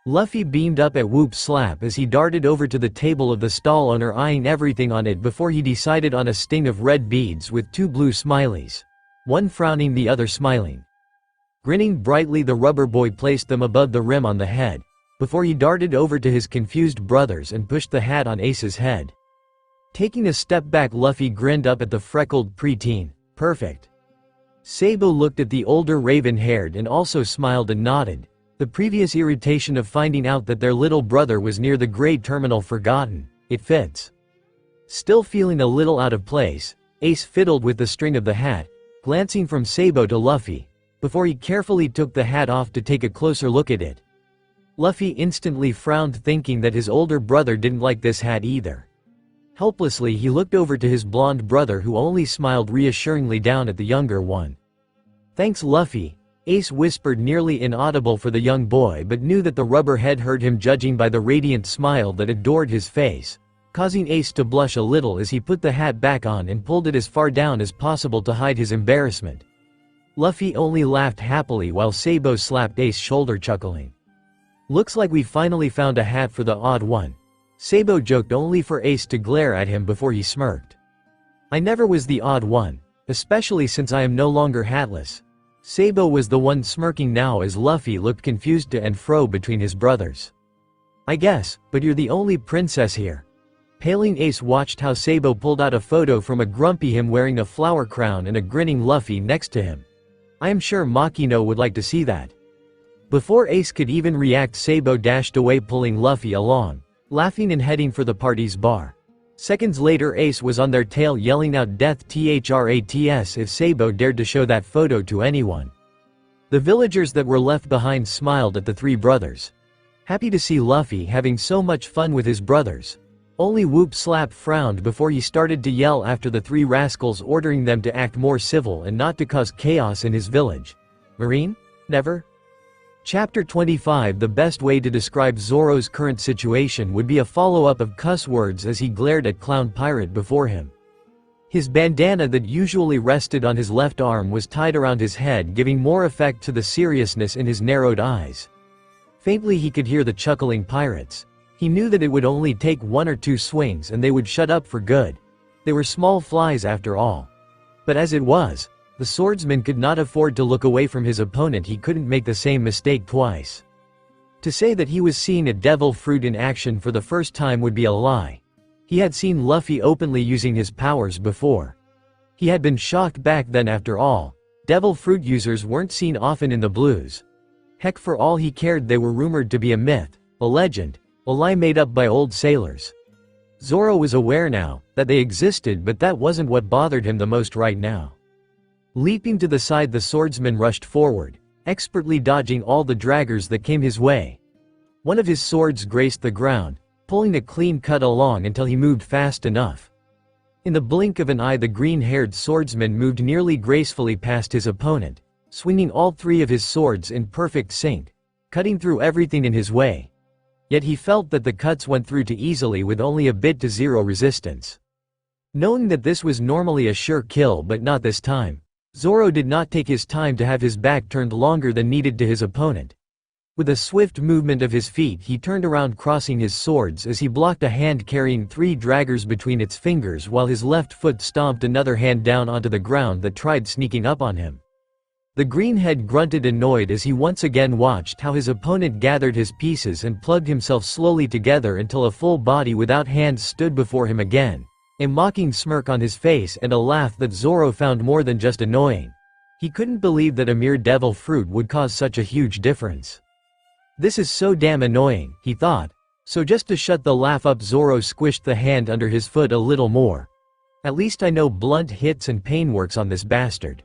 [SPEAKER 3] Luffy beamed up at Whoop Slap as he darted over to the table of the stall owner, eyeing everything on it before he decided on a sting of red beads with 2 blue smileys. One frowning, the other smiling. Grinning brightly, the rubber boy placed them above the rim on the head, before he darted over to his confused brothers and pushed the hat on Ace's head. Taking a step back, Luffy grinned up at the freckled preteen. Perfect. Sabo looked at the older raven-haired and also smiled and nodded. The previous irritation of finding out that their little brother was near the gray terminal forgotten. It fits. Still feeling a little out of place, Ace fiddled with the string of the hat, glancing from Sabo to Luffy, before he carefully took the hat off to take a closer look at it. Luffy instantly frowned, thinking that his older brother didn't like this hat either. Helplessly he looked over to his blonde brother, who only smiled reassuringly down at the younger one. Thanks, Luffy, Ace whispered, nearly inaudible for the young boy, but knew that the rubber head heard him, judging by the radiant smile that adored his face, causing Ace to blush a little as he put the hat back on and pulled it as far down as possible to hide his embarrassment. Luffy only laughed happily while Sabo slapped Ace's shoulder, chuckling. Looks like we finally found a hat for the odd one. Sabo joked, only for Ace to glare at him before he smirked. I never was the odd one, especially since I am no longer hatless. Sabo was the one smirking now as Luffy looked confused to and fro between his brothers. I guess, but you're the only princess here. Paling Ace watched how Sabo pulled out a photo from a grumpy him wearing a flower crown and a grinning Luffy next to him. I am sure Makino would like to see that. Before Ace could even react, Sabo dashed away, pulling Luffy along, laughing and heading for the party's bar. Seconds later, Ace was on their tail, yelling out death THRATS if Sabo dared to show that photo to anyone. The villagers that were left behind smiled at the 3 brothers, happy to see Luffy having so much fun with his brothers. Only Whoop Slap frowned before he started to yell after the 3 rascals, ordering them to act more civil and not to cause chaos in his village. Marine? Never? Chapter 25. The best way to describe Zoro's current situation would be a follow-up of cuss words as he glared at Clown Pirate before him. His bandana that usually rested on his left arm was tied around his head, giving more effect to the seriousness in his narrowed eyes. Faintly he could hear the chuckling pirates. He knew that it would only take 1 or 2 swings and they would shut up for good. They were small flies after all. But as it was, the swordsman could not afford to look away from his opponent. He couldn't make the same mistake twice. To say that he was seeing a devil fruit in action for the first time would be a lie. He had seen Luffy openly using his powers before. He had been shocked back then. After all, devil fruit users weren't seen often in the blues. Heck, for all he cared, they were rumored to be a myth, a legend, a lie made up by old sailors. Zoro was aware now that they existed, but that wasn't what bothered him the most right now. Leaping to the side, the swordsman rushed forward, expertly dodging all the draggers that came his way. One of his swords graced the ground, pulling a clean cut along until he moved fast enough. In the blink of an eye, the green-haired swordsman moved nearly gracefully past his opponent, swinging all 3 of his swords in perfect sync, cutting through everything in his way. Yet he felt that the cuts went through too easily with only a bit to zero resistance. Knowing that this was normally a sure kill, but not this time, Zoro did not take his time to have his back turned longer than needed to his opponent. With a swift movement of his feet, he turned around, crossing his swords as he blocked a hand carrying 3 draggers between its fingers, while his left foot stomped another hand down onto the ground that tried sneaking up on him. The greenhead grunted, annoyed, as he once again watched how his opponent gathered his pieces and plugged himself slowly together until a full body without hands stood before him again, a mocking smirk on his face and a laugh that Zoro found more than just annoying. He couldn't believe that a mere devil fruit would cause such a huge difference. This is so damn annoying, he thought. So just to shut the laugh up, Zoro squished the hand under his foot a little more. At least I know blunt hits and pain works on this bastard.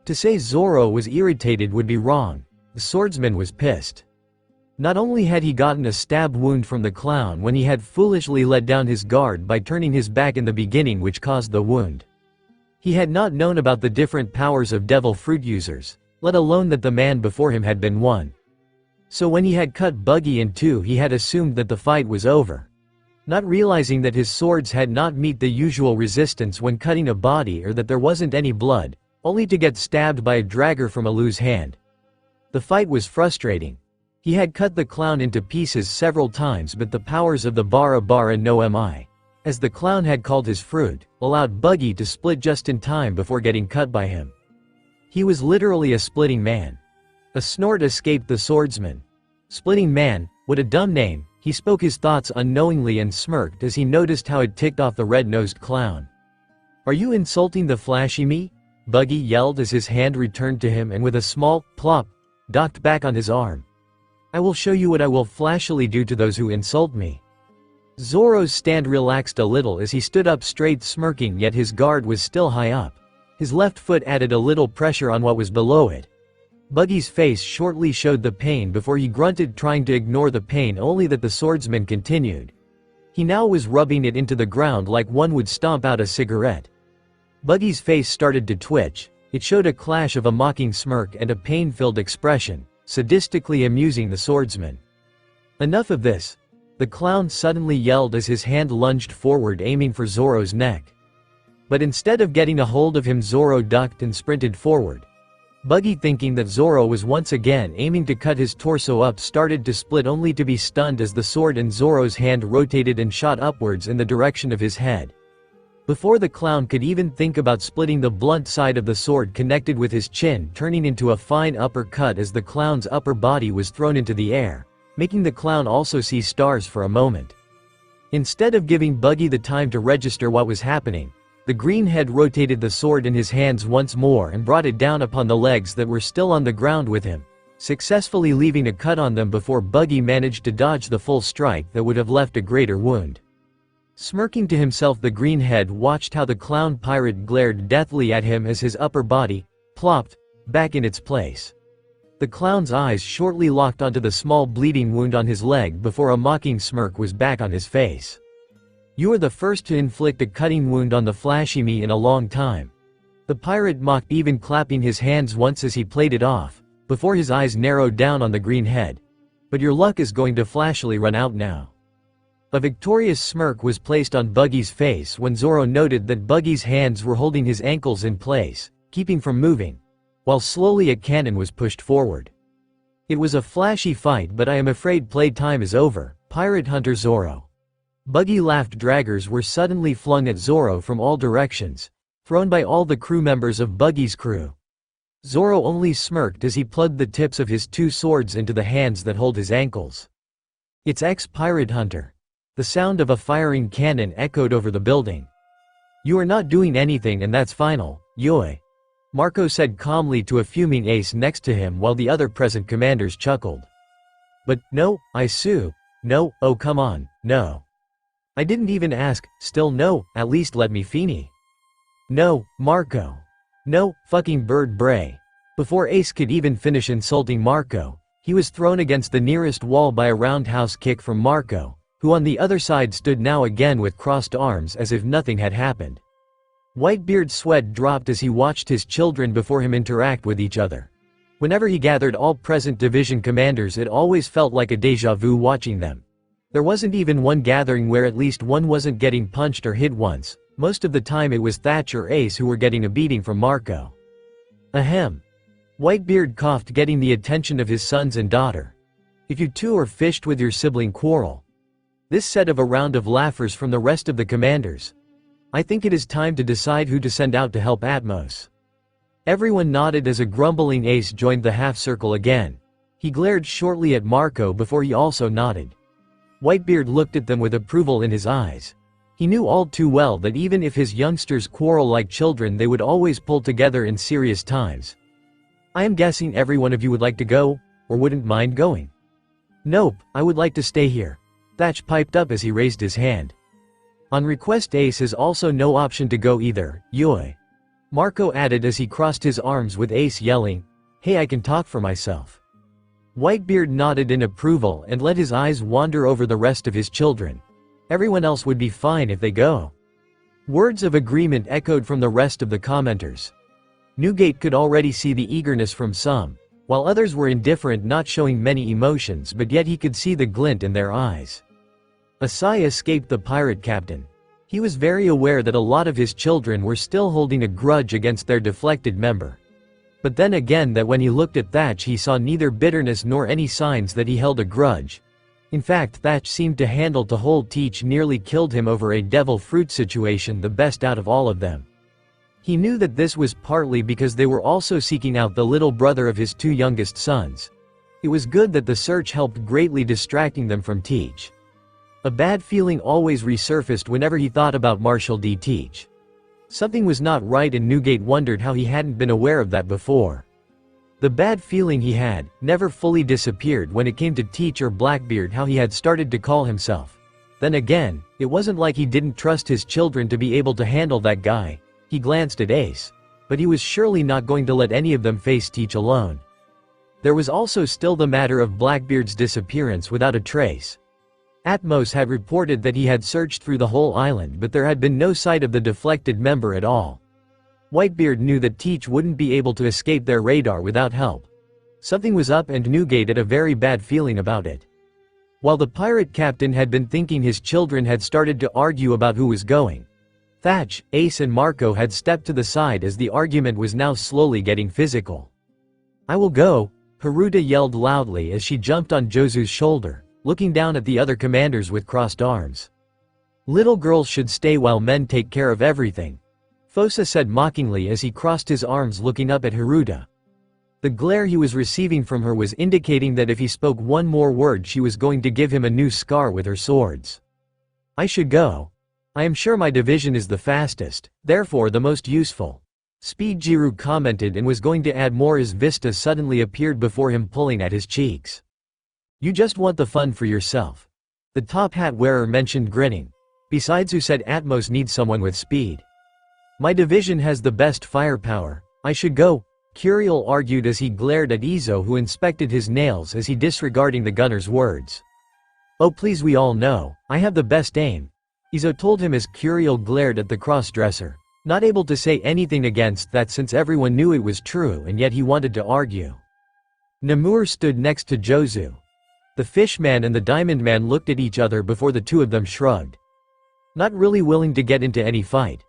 [SPEAKER 3] To say Zoro was irritated would be wrong. The swordsman was pissed. Not only had he gotten a stab wound from the clown when he had foolishly let down his guard by turning his back in the beginning, which caused the wound. He had not known about the different powers of devil fruit users, let alone that the man before him had been one. So when he had cut Buggy in two, he had assumed that the fight was over. Not realizing that his swords had not met the usual resistance when cutting a body, or that there wasn't any blood, only to get stabbed by a dragger from a loose hand. The fight was frustrating. He had cut the clown into pieces several times, but the powers of the Bara Bara no Mi, as the clown had called his fruit, allowed Buggy to split just in time before getting cut by him. He was literally a splitting man. A snort escaped the swordsman. Splitting man, what a dumb name. He spoke his thoughts unknowingly and smirked as he noticed how it ticked off the red-nosed clown. "Are you insulting the flashy me?" Buggy yelled as his hand returned to him and with a small plop, docked back on his arm. "I will show you what I will flashily do to those who insult me." Zoro's stand relaxed a little as he stood up straight, smirking, yet his guard was still high up. His left foot added a little pressure on what was below it. Buggy's face shortly showed the pain before he grunted, trying to ignore the pain, only that the swordsman continued. He now was rubbing it into the ground like one would stomp out a cigarette. Buggy's face started to twitch. It showed a clash of a mocking smirk and a pain-filled expression, sadistically amusing the swordsman. "Enough of this!" The clown suddenly yelled as his hand lunged forward, aiming for Zoro's neck. But instead of getting a hold of him, Zoro ducked and sprinted forward. Buggy, thinking that Zoro was once again aiming to cut his torso up, started to split, only to be stunned as the sword in Zoro's hand rotated and shot upwards in the direction of his head. Before the clown could even think about splitting, the blunt side of the sword connected with his chin, turning into a fine uppercut as the clown's upper body was thrown into the air, making the clown also see stars for a moment. Instead of giving Buggy the time to register what was happening, the green head rotated the sword in his hands once more and brought it down upon the legs that were still on the ground with him, successfully leaving a cut on them before Buggy managed to dodge the full strike that would have left a greater wound. Smirking to himself, the green head watched how the clown pirate glared deathly at him as his upper body plopped back in its place. The clown's eyes shortly locked onto the small bleeding wound on his leg before a mocking smirk was back on his face. "You are the first to inflict a cutting wound on the flashy me in a long time." The pirate mocked, even clapping his hands once as he played it off, before his eyes narrowed down on the green head. "But your luck is going to flashily run out now." A victorious smirk was placed on Buggy's face when Zoro noted that Buggy's hands were holding his ankles in place, keeping from moving, while slowly a cannon was pushed forward. "It was a flashy fight, but I am afraid playtime is over, Pirate Hunter Zoro." Buggy laughed. Draggers were suddenly flung at Zoro from all directions, thrown by all the crew members of Buggy's crew. Zoro only smirked as he plugged the tips of his two swords into the hands that hold his ankles. "It's ex-Pirate Hunter." The sound of a firing cannon echoed over the building. "You are not doing anything, and that's final, Yoi," Marco said calmly to a fuming Ace next to him, while the other present commanders chuckled. "But, no, Isu. No, oh come on, no. I didn't even ask, still no, at least let me Feeny. No, Marco. No, fucking bird bray." Before Ace could even finish insulting Marco, he was thrown against the nearest wall by a roundhouse kick from Marco, who on the other side stood now again with crossed arms as if nothing had happened. Whitebeard's sweat dropped as he watched his children before him interact with each other. Whenever he gathered all present division commanders, it always felt like a déjà vu watching them. There wasn't even one gathering where at least one wasn't getting punched or hit once. Most of the time it was Thatch or Ace who were getting a beating from Marco. Ahem. Whitebeard coughed, getting the attention of his sons and daughter. "If you two are fished with your sibling quarrel." This set of a round of laughers from the rest of the commanders. "I think it is time to decide who to send out to help Atmos." Everyone nodded as a grumbling Ace joined the half-circle again. He glared shortly at Marco before he also nodded. Whitebeard looked at them with approval in his eyes. He knew all too well that even if his youngsters quarrel like children, they would always pull together in serious times. "I am guessing every one of you would like to go, or wouldn't mind going." "Nope, I would like to stay here." Thatch piped up as he raised his hand. On request Ace is also no option to go either, Yoi. Marco added as he crossed his arms with Ace yelling, "Hey, I can talk for myself." Whitebeard nodded in approval and let his eyes wander over the rest of his children. Everyone else would be fine if they go. Words of agreement echoed from the rest of the commenters. Newgate could already see the eagerness from some, while others were indifferent, not showing many emotions, but yet he could see the glint in their eyes. A sigh escaped the pirate captain. He was very aware that a lot of his children were still holding a grudge against their deflected member. But then again, that when he looked at Thatch he saw neither bitterness nor any signs that he held a grudge. In fact, Thatch seemed to handle the whole Teach nearly killed him over a devil fruit situation the best out of all of them. He knew that this was partly because they were also seeking out the little brother of his two youngest sons. It was good that the search helped greatly distracting them from Teach. A bad feeling always resurfaced whenever he thought about Marshall D. Teach. Something was not right, and Newgate wondered how he hadn't been aware of that before. The bad feeling he had never fully disappeared when it came to Teach or Blackbeard, how he had started to call himself. Then again, it wasn't like he didn't trust his children to be able to handle that guy. He glanced at Ace. But he was surely not going to let any of them face Teach alone. There was also still the matter of Blackbeard's disappearance without a trace. Atmos had reported that he had searched through the whole island, but there had been no sight of the deflected member at all. Whitebeard knew that Teach wouldn't be able to escape their radar without help. Something was up, and Newgate had a very bad feeling about it. While the pirate captain had been thinking, his children had started to argue about who was going. Thatch, Ace and Marco had stepped to the side as the argument was now slowly getting physical. "I will go," Haruta yelled loudly as she jumped on Josu's shoulder, looking down at the other commanders with crossed arms. "Little girls should stay while men take care of everything," Fosa said mockingly as he crossed his arms looking up at Haruta. The glare he was receiving from her was indicating that if he spoke one more word she was going to give him a new scar with her swords. "I should go. I am sure my division is the fastest, therefore the most useful," Speed Jiru commented and was going to add more as Vista suddenly appeared before him, pulling at his cheeks. "You just want the fun for yourself," the top hat wearer mentioned, grinning. "Besides, who said Atmos needs someone with speed? My division has the best firepower. I should go," Curiel argued as he glared at Izo, who inspected his nails as he disregarding the gunner's words. "Oh please, we all know I have the best aim," Izo told him as Curiel glared at the cross-dresser, not able to say anything against that since everyone knew it was true, and yet he wanted to argue. Namur stood next to Josu. The Fishman and the Diamond Man looked at each other before the two of them shrugged. Not really willing to get into any fight.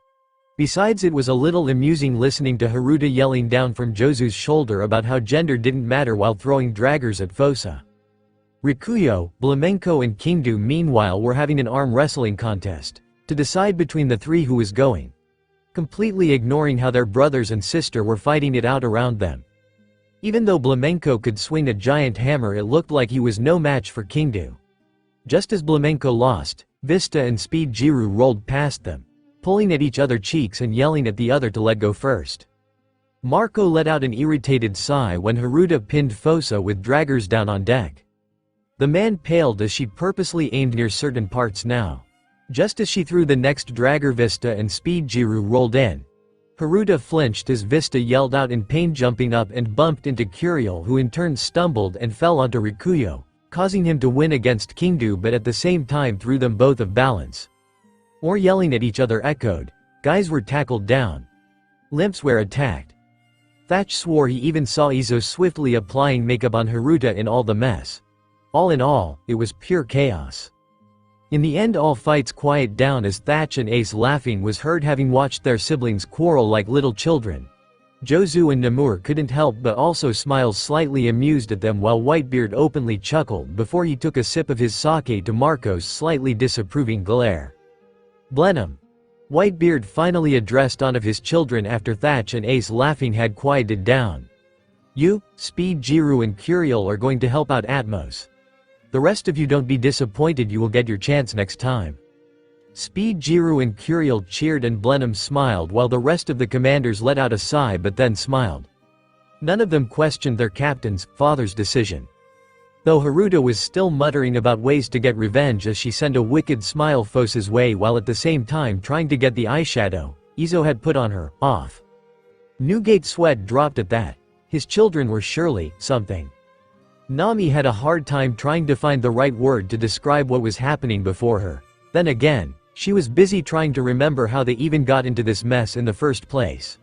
[SPEAKER 3] Besides, it was a little amusing listening to Haruta yelling down from Josu's shoulder about how gender didn't matter while throwing draggers at Fosa. Rikuyo, Blamenko and Kingdu meanwhile were having an arm wrestling contest to decide between the three who was going, completely ignoring how their brothers and sister were fighting it out around them. Even though Blamenko could swing a giant hammer, it looked like he was no match for Kingdu. Just as Blamenko lost, Vista and Speed Jiru rolled past them, pulling at each other's cheeks and yelling at the other to let go first. Marco let out an irritated sigh when Haruta pinned Fosa with draggers down on deck. The man paled as she purposely aimed near certain parts now. Just as she threw the next dragger, Vista and Speed Jiru rolled in. Haruta flinched as Vista yelled out in pain, jumping up and bumped into Curiel, who in turn stumbled and fell onto Rikuyo, causing him to win against Kingdu, but at the same time threw them both off balance. More yelling at each other echoed. Guys were tackled down. Limps were attacked. Thatch swore he even saw Izo swiftly applying makeup on Haruta in all the mess. All in all, it was pure chaos. In the end, all fights quieted down as Thatch and Ace laughing was heard, having watched their siblings quarrel like little children. Josu and Namur couldn't help but also smile, slightly amused at them, while Whitebeard openly chuckled before he took a sip of his sake to Marco's slightly disapproving glare. "Blenheim," Whitebeard finally addressed one of his children after Thatch and Ace laughing had quieted down. "You, Speed Jiru and Curiel are going to help out Atmos. The rest of you, don't be disappointed, you will get your chance next time." Speed Jiru and Curiel cheered and Blenheim smiled, while the rest of the commanders let out a sigh but then smiled. None of them questioned their captain's father's decision. Though Haruto was still muttering about ways to get revenge as she sent a wicked smile Fose's way while at the same time trying to get the eyeshadow Izo had put on her, off. Newgate's sweat dropped at that. His children were surely something. Nami had a hard time trying to find the right word to describe what was happening before her. Then again, she was busy trying to remember how they even got into this mess in the first place.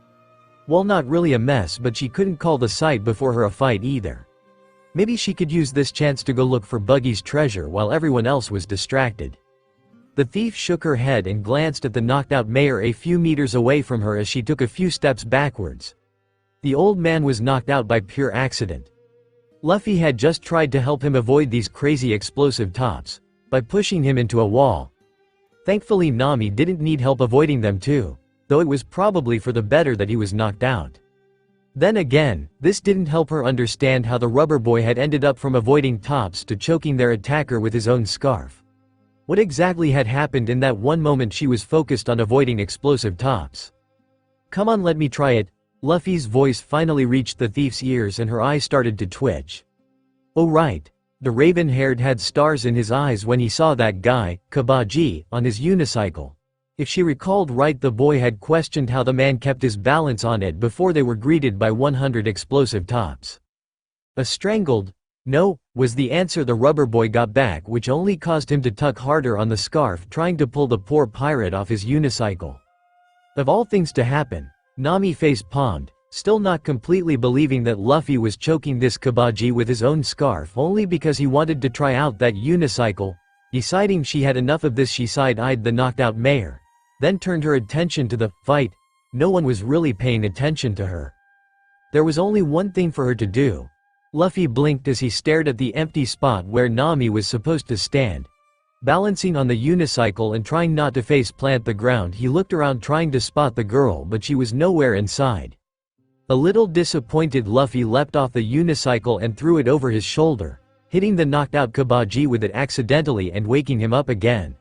[SPEAKER 3] Well, not really a mess, but she couldn't call the sight before her a fight either. Maybe she could use this chance to go look for Buggy's treasure while everyone else was distracted. The thief shook her head and glanced at the knocked-out mayor a few meters away from her as she took a few steps backwards. The old man was knocked out by pure accident. Luffy had just tried to help him avoid these crazy explosive tops by pushing him into a wall. Thankfully Nami didn't need help avoiding them too, though it was probably for the better that he was knocked out. Then again, this didn't help her understand how the rubber boy had ended up from avoiding tops to choking their attacker with his own scarf. What exactly had happened in that one moment she was focused on avoiding explosive tops? Come on, let me try it. Luffy's voice finally reached the thief's ears and her eyes started to twitch. Oh right, the raven-haired had stars in his eyes when he saw that guy, Kabaji, on his unicycle. If she recalled right, the boy had questioned how the man kept his balance on it before they were greeted by 100 explosive tops. A strangled, no, was the answer the rubber boy got back, which only caused him to tug harder on the scarf trying to pull the poor pirate off his unicycle. Of all things to happen, Nami face-palmed, still not completely believing that Luffy was choking this Kabaji with his own scarf only because he wanted to try out that unicycle. Deciding she had enough of this, she side-eyed the knocked-out mayor, then turned her attention to the fight. No one was really paying attention to her. There was only one thing for her to do. Luffy blinked as he stared at the empty spot where Nami was supposed to stand. Balancing on the unicycle and trying not to face-plant the ground, he looked around trying to spot the girl, but she was nowhere inside. A little disappointed, Luffy leapt off the unicycle and threw it over his shoulder, hitting the knocked-out Kabaji with it accidentally and waking him up again.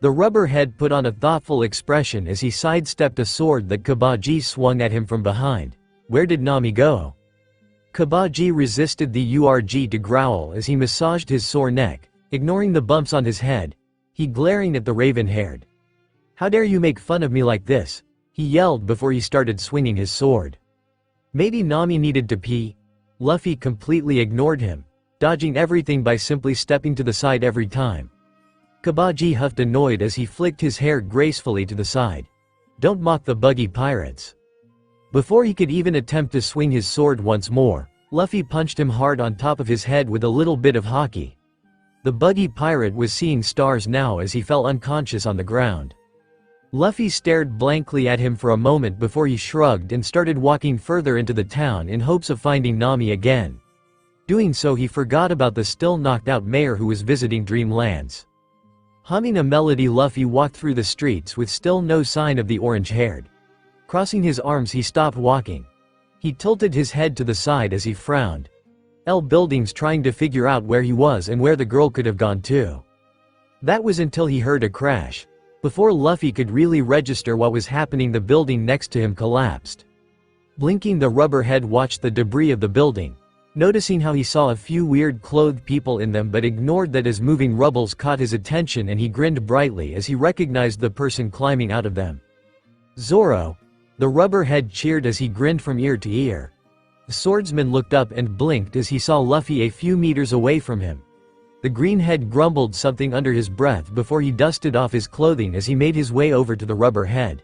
[SPEAKER 3] The rubberhead put on a thoughtful expression as he sidestepped a sword that Kabaji swung at him from behind. Where did Nami go? Kabaji resisted the urg to growl as he massaged his sore neck, ignoring the bumps on his head. He glaring at the raven-haired. How dare you make fun of me like this? He yelled before he started swinging his sword. Maybe Nami needed to pee? Luffy completely ignored him, dodging everything by simply stepping to the side every time. Kabaji huffed annoyed as he flicked his hair gracefully to the side. Don't mock the buggy pirates. Before he could even attempt to swing his sword once more, Luffy punched him hard on top of his head with a little bit of hockey. The buggy pirate was seeing stars now as he fell unconscious on the ground. Luffy stared blankly at him for a moment before he shrugged and started walking further into the town in hopes of finding Nami again. Doing so, he forgot about the still knocked out mayor who was visiting Dreamlands. Humming a melody, Luffy walked through the streets with still no sign of the orange-haired. Crossing his arms, he stopped walking. He tilted his head to the side as he frowned. Buildings, trying to figure out where he was and where the girl could have gone to. That was until he heard a crash. Before Luffy could really register what was happening, the building next to him collapsed. Blinking, the rubberhead watched the debris of the building, noticing how he saw a few weird clothed people in them, but ignored that as moving rubbles caught his attention and he grinned brightly as he recognized the person climbing out of them. Zoro! The rubberhead cheered as he grinned from ear to ear. The swordsman looked up and blinked as he saw Luffy a few meters away from him. The greenhead grumbled something under his breath before he dusted off his clothing as he made his way over to the rubberhead.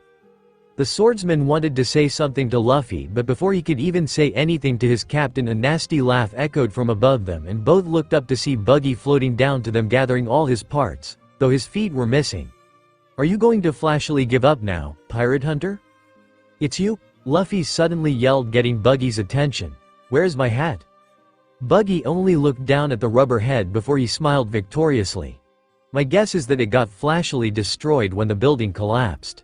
[SPEAKER 3] The swordsman wanted to say something to Luffy, but before he could even say anything to his captain, a nasty laugh echoed from above them and both looked up to see Buggy floating down to them, gathering all his parts, though his feet were missing. Are you going to flashily give up now, pirate hunter? It's you? Luffy suddenly yelled, getting Buggy's attention. Where's my hat? Buggy only looked down at the rubberhead before he smiled victoriously. My guess is that it got flashily destroyed when the building collapsed.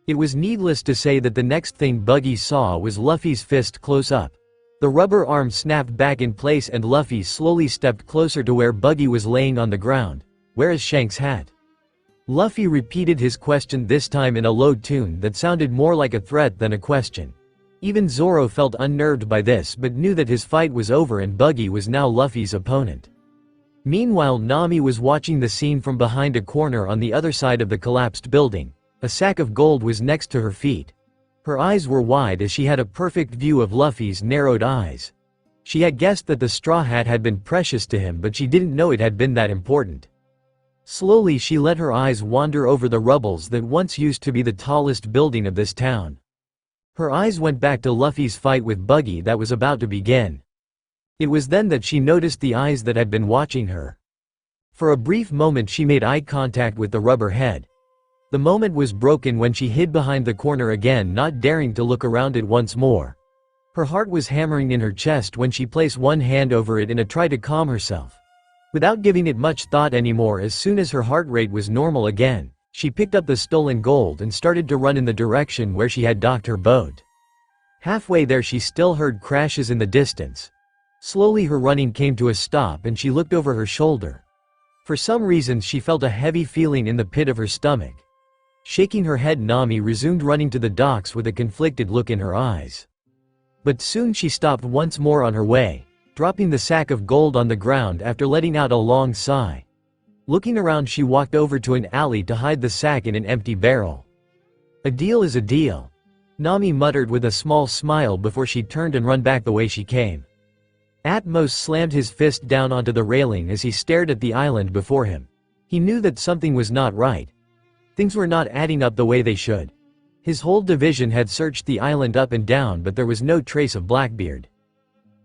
[SPEAKER 3] It was needless to say that the next thing Buggy saw was Luffy's fist close up. The rubber arm snapped back in place and Luffy slowly stepped closer to where Buggy was laying on the ground. Where is Shanks' hat? Luffy repeated his question, this time in a low tune that sounded more like a threat than a question. Even Zoro felt unnerved by this but knew that his fight was over and Buggy was now Luffy's opponent. Meanwhile, Nami was watching the scene from behind a corner on the other side of the collapsed building. A sack of gold was next to her feet. Her eyes were wide as she had a perfect view of Luffy's narrowed eyes. She had guessed that the straw hat had been precious to him, but she didn't know it had been that important. Slowly she let her eyes wander over the rubbles that once used to be the tallest building of this town. Her eyes went back to Luffy's fight with Buggy that was about to begin. It was then that she noticed the eyes that had been watching her. For a brief moment she made eye contact with the rubber head. The moment was broken when she hid behind the corner again, not daring to look around it once more. Her heart was hammering in her chest when she placed one hand over it in a try to calm herself. Without giving it much thought anymore, as soon as her heart rate was normal again, she picked up the stolen gold and started to run in the direction where she had docked her boat. Halfway there she still heard crashes in the distance. Slowly her running came to a stop and she looked over her shoulder. For some reason she felt a heavy feeling in the pit of her stomach. Shaking her head, Nami resumed running to the docks with a conflicted look in her eyes. But soon she stopped once more on her way, dropping the sack of gold on the ground after letting out a long sigh. Looking around, she walked over to an alley to hide the sack in an empty barrel. A deal is a deal, Nami muttered with a small smile before she turned and ran back the way she came. Atmos slammed his fist down onto the railing as he stared at the island before him. He knew that something was not right. Things were not adding up the way they should. His whole division had searched the island up and down, but there was no trace of Blackbeard.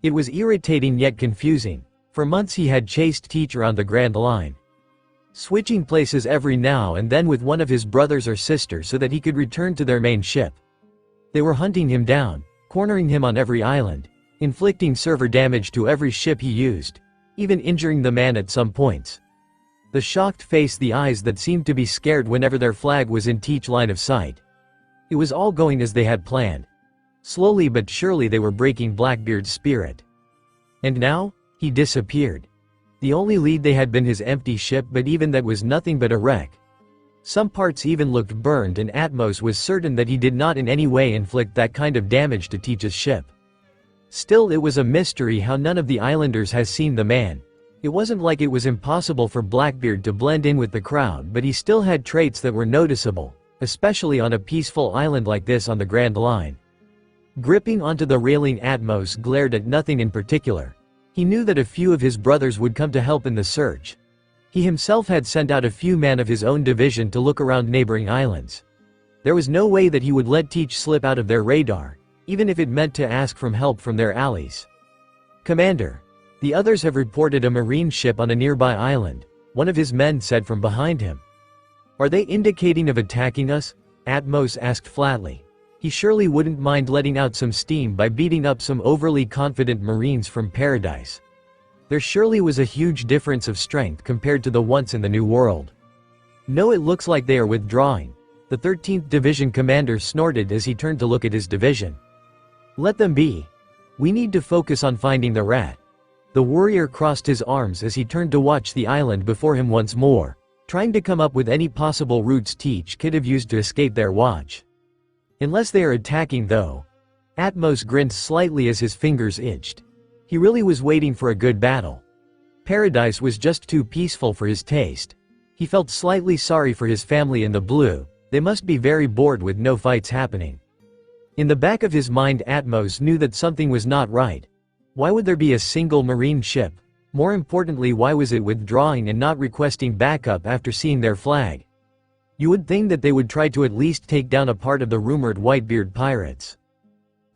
[SPEAKER 3] It was irritating yet confusing. For months he had chased Teach around the Grand Line, switching places every now and then with one of his brothers or sisters so that he could return to their main ship. They were hunting him down, cornering him on every island, inflicting server damage to every ship he used, even injuring the man at some points. The shocked face, the eyes that seemed to be scared whenever their flag was in Teach line of sight. It was all going as they had planned. Slowly but surely they were breaking Blackbeard's spirit. And now, he disappeared. The only lead they had been his empty ship, but even that was nothing but a wreck. Some parts even looked burned, and Atmos was certain that he did not in any way inflict that kind of damage to Teach's ship. Still, it was a mystery how none of the islanders has seen the man. It wasn't like it was impossible for Blackbeard to blend in with the crowd, but he still had traits that were noticeable, especially on a peaceful island like this on the Grand Line. Gripping onto the railing, Atmos glared at nothing in particular. He knew that a few of his brothers would come to help in the search. He himself had sent out a few men of his own division to look around neighboring islands. There was no way that he would let Teach slip out of their radar, even if it meant to ask for help from their allies. "Commander, the others have reported a marine ship on a nearby island," one of his men said from behind him. "Are they indicating of attacking us?" Atmos asked flatly. He surely wouldn't mind letting out some steam by beating up some overly confident Marines from Paradise. There surely was a huge difference of strength compared to the ones in the New World. "No, it looks like they are withdrawing," the 13th Division commander snorted as he turned to look at his division. "Let them be. We need to focus on finding the rat." The warrior crossed his arms as he turned to watch the island before him once more, trying to come up with any possible routes Teach could have used to escape their watch. "Unless they are attacking, though." Atmos grinned slightly as his fingers itched. He really was waiting for a good battle. Paradise was just too peaceful for his taste. He felt slightly sorry for his family in the blue. They must be very bored with no fights happening. In the back of his mind, Atmos knew that something was not right. Why would there be a single marine ship? More importantly, why was it withdrawing and not requesting backup after seeing their flag? You would think that they would try to at least take down a part of the rumored Whitebeard pirates.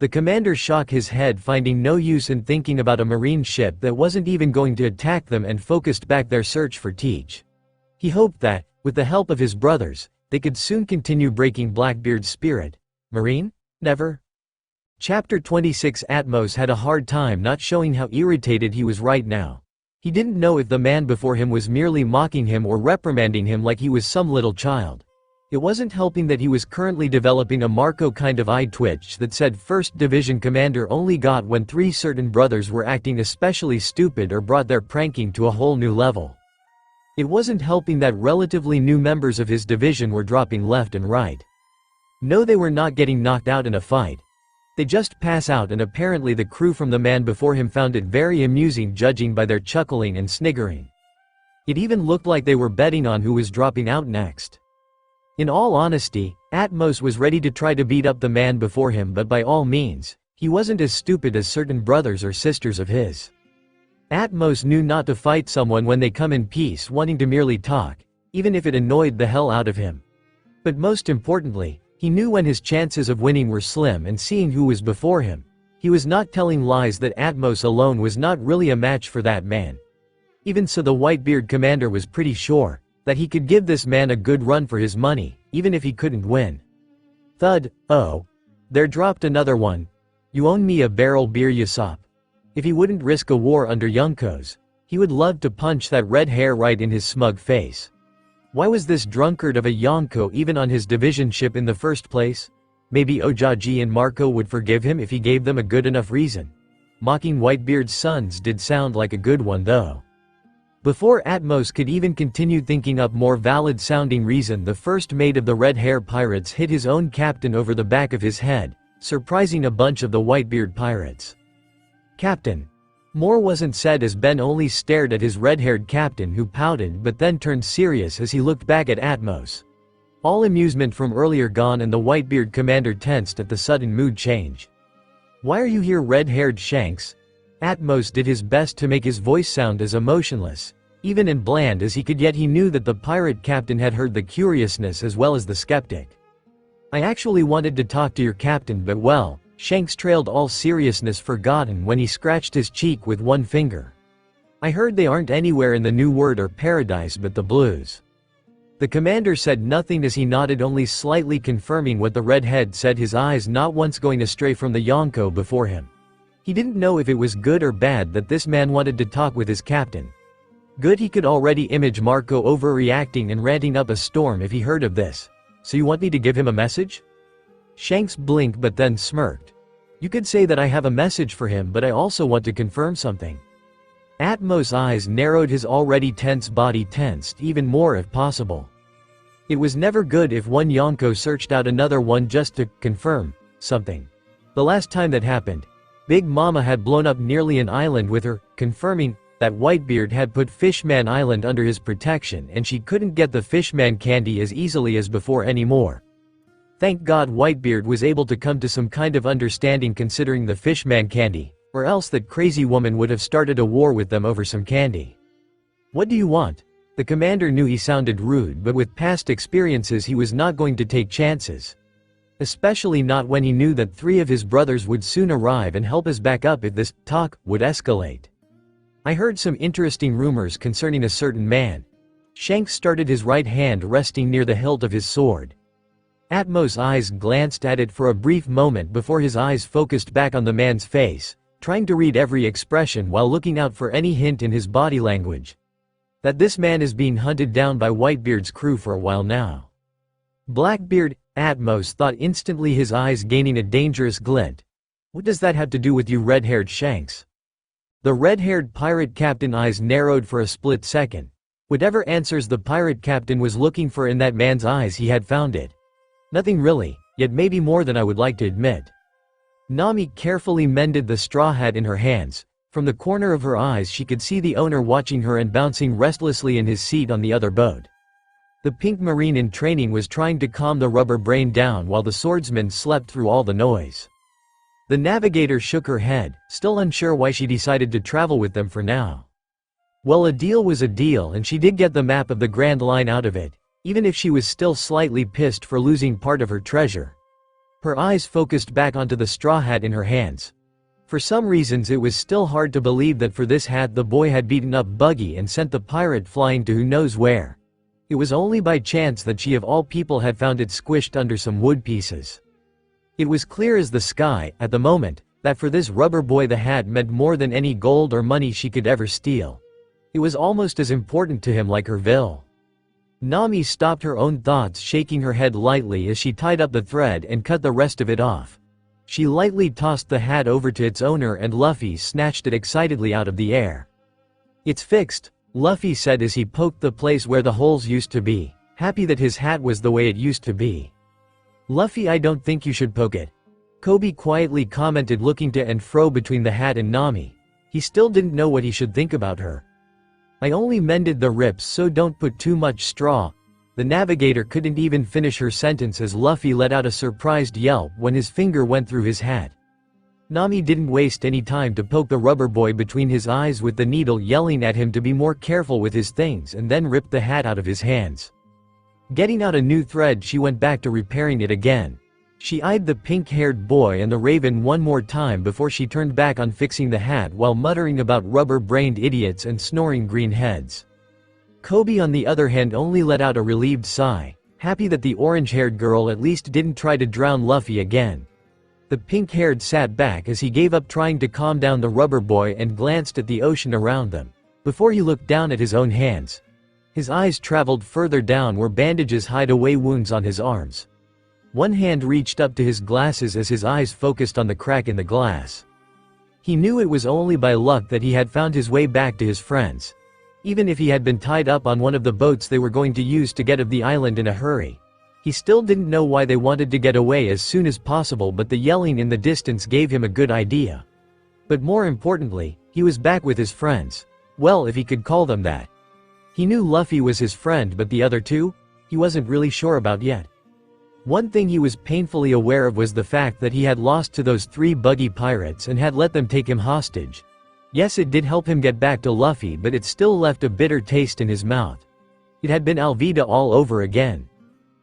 [SPEAKER 3] The commander shook his head, finding no use in thinking about a marine ship that wasn't even going to attack them, and focused back their search for Teach. He hoped that, with the help of his brothers, they could soon continue breaking Blackbeard's spirit. Marine? Never. Chapter 26. Atmos had a hard time not showing how irritated he was right now. He didn't know if the man before him was merely mocking him or reprimanding him like he was some little child. It wasn't helping that he was currently developing a Marco kind of eye twitch that said 1st Division Commander only got when 3 certain brothers were acting especially stupid or brought their pranking to a whole new level. It wasn't helping that relatively new members of his division were dropping left and right. No, they were not getting knocked out in a fight. They just pass out, and apparently the crew from the man before him found it very amusing, judging by their chuckling and sniggering. It even looked like they were betting on who was dropping out next. In all honesty, Atmos was ready to try to beat up the man before him, but by all means, he wasn't as stupid as certain brothers or sisters of his. Atmos knew not to fight someone when they come in peace wanting to merely talk, even if it annoyed the hell out of him. But most importantly, he knew when his chances of winning were slim, and seeing who was before him, he was not telling lies that Atmos alone was not really a match for that man. Even so, the Whitebeard commander was pretty sure that he could give this man a good run for his money, even if he couldn't win. Thud, oh. There dropped another one. You own me a barrel beer, Usopp. If he wouldn't risk a war under Yonkos, he would love to punch that red hair right in his smug face. Why was this drunkard of a Yonko even on his division ship in the first place? Maybe Ojaji and Marco would forgive him if he gave them a good enough reason. Mocking Whitebeard's sons did sound like a good one though. Before Atmos could even continue thinking up more valid-sounding reason, the first mate of the Red Hair Pirates hit his own captain over the back of his head, surprising a bunch of the Whitebeard pirates. Captain. More wasn't said as Ben only stared at his red-haired captain, who pouted but then turned serious as he looked back at Atmos. All amusement from earlier gone, and the Whitebeard commander tensed at the sudden mood change. Why are you here, red-haired Shanks? Atmos did his best to make his voice sound as emotionless, even and bland as he could, yet he knew that the pirate captain had heard the curiousness as well as the skeptic. I actually wanted to talk to your captain, but well, Shanks trailed all seriousness forgotten when he scratched his cheek with one finger. I heard they aren't anywhere in the New World or Paradise but the Blues. The commander said nothing as he nodded, only slightly confirming what the redhead said, his eyes not once going astray from the Yonko before him. He didn't know if it was good or bad that this man wanted to talk with his captain. Good, he could already image Marco overreacting and ranting up a storm if he heard of this. So you want me to give him a message? Shanks blinked but then smirked. You could say that I have a message for him, but I also want to confirm something. Atmos' eyes narrowed, his already tense body tensed even more if possible. It was never good if one Yonko searched out another one just to confirm something. The last time that happened, Big Mama had blown up nearly an island with her, confirming that Whitebeard had put Fishman Island under his protection and she couldn't get the Fishman candy as easily as before anymore. Thank God Whitebeard was able to come to some kind of understanding considering the Fishman candy, or else that crazy woman would have started a war with them over some candy. What do you want? The commander knew he sounded rude, but with past experiences he was not going to take chances. Especially not when he knew that 3 of his brothers would soon arrive and help us back up if this talk would escalate. I heard some interesting rumors concerning a certain man. Shanks started, his right hand resting near the hilt of his sword. Atmos' eyes glanced at it for a brief moment before his eyes focused back on the man's face, trying to read every expression while looking out for any hint in his body language that this man is being hunted down by Whitebeard's crew for a while now. Blackbeard, Atmos thought instantly, his eyes gaining a dangerous glint. What does that have to do with you, red-haired Shanks? The red-haired pirate captain eyes narrowed for a split second. Whatever answers the pirate captain was looking for in that man's eyes, he had found it. Nothing really, yet maybe more than I would like to admit. Nami carefully mended the straw hat in her hands. From the corner of her eyes she could see the owner watching her and bouncing restlessly in his seat on the other boat. The pink marine in training was trying to calm the rubber brain down while the swordsman slept through all the noise. The navigator shook her head, still unsure why she decided to travel with them for now. Well, a deal was a deal, and she did get the map of the Grand Line out of it, even if she was still slightly pissed for losing part of her treasure. Her eyes focused back onto the straw hat in her hands. For some reasons it was still hard to believe that for this hat the boy had beaten up Buggy and sent the pirate flying to who knows where. It was only by chance that she of all people had found it squished under some wood pieces. It was clear as the sky, at the moment, that for this rubber boy the hat meant more than any gold or money she could ever steal. It was almost as important to him like her vil. Nami stopped her own thoughts, shaking her head lightly as she tied up the thread and cut the rest of it off. She lightly tossed the hat over to its owner and Luffy snatched it excitedly out of the air. It's fixed, Luffy said as he poked the place where the holes used to be, happy that his hat was the way it used to be. Luffy, I don't think you should poke it. Kobe quietly commented, looking to and fro between the hat and Nami. He still didn't know what he should think about her. I only mended the rips, so don't put too much straw. The navigator couldn't even finish her sentence as Luffy let out a surprised yelp when his finger went through his hat. Nami didn't waste any time to poke the rubber boy between his eyes with the needle, yelling at him to be more careful with his things, and then ripped the hat out of his hands. Getting out a new thread, she went back to repairing it again. She eyed the pink-haired boy and the raven one more time before she turned back on fixing the hat while muttering about rubber-brained idiots and snoring green heads. Kobe on the other hand only let out a relieved sigh, happy that the orange-haired girl at least didn't try to drown Luffy again. The pink-haired sat back as he gave up trying to calm down the rubber boy and glanced at the ocean around them, before he looked down at his own hands. His eyes traveled further down where bandages hide away wounds on his arms. One hand reached up to his glasses as his eyes focused on the crack in the glass. He knew it was only by luck that he had found his way back to his friends. Even if he had been tied up on one of the boats they were going to use to get off the island in a hurry. He still didn't know why they wanted to get away as soon as possible, but the yelling in the distance gave him a good idea. But more importantly, he was back with his friends. Well, if he could call them that. He knew Luffy was his friend, but the other two? He wasn't really sure about yet. One thing he was painfully aware of was the fact that he had lost to those 3 buggy pirates and had let them take him hostage. Yes, it did help him get back to Luffy, but it still left a bitter taste in his mouth. It had been Alvida all over again.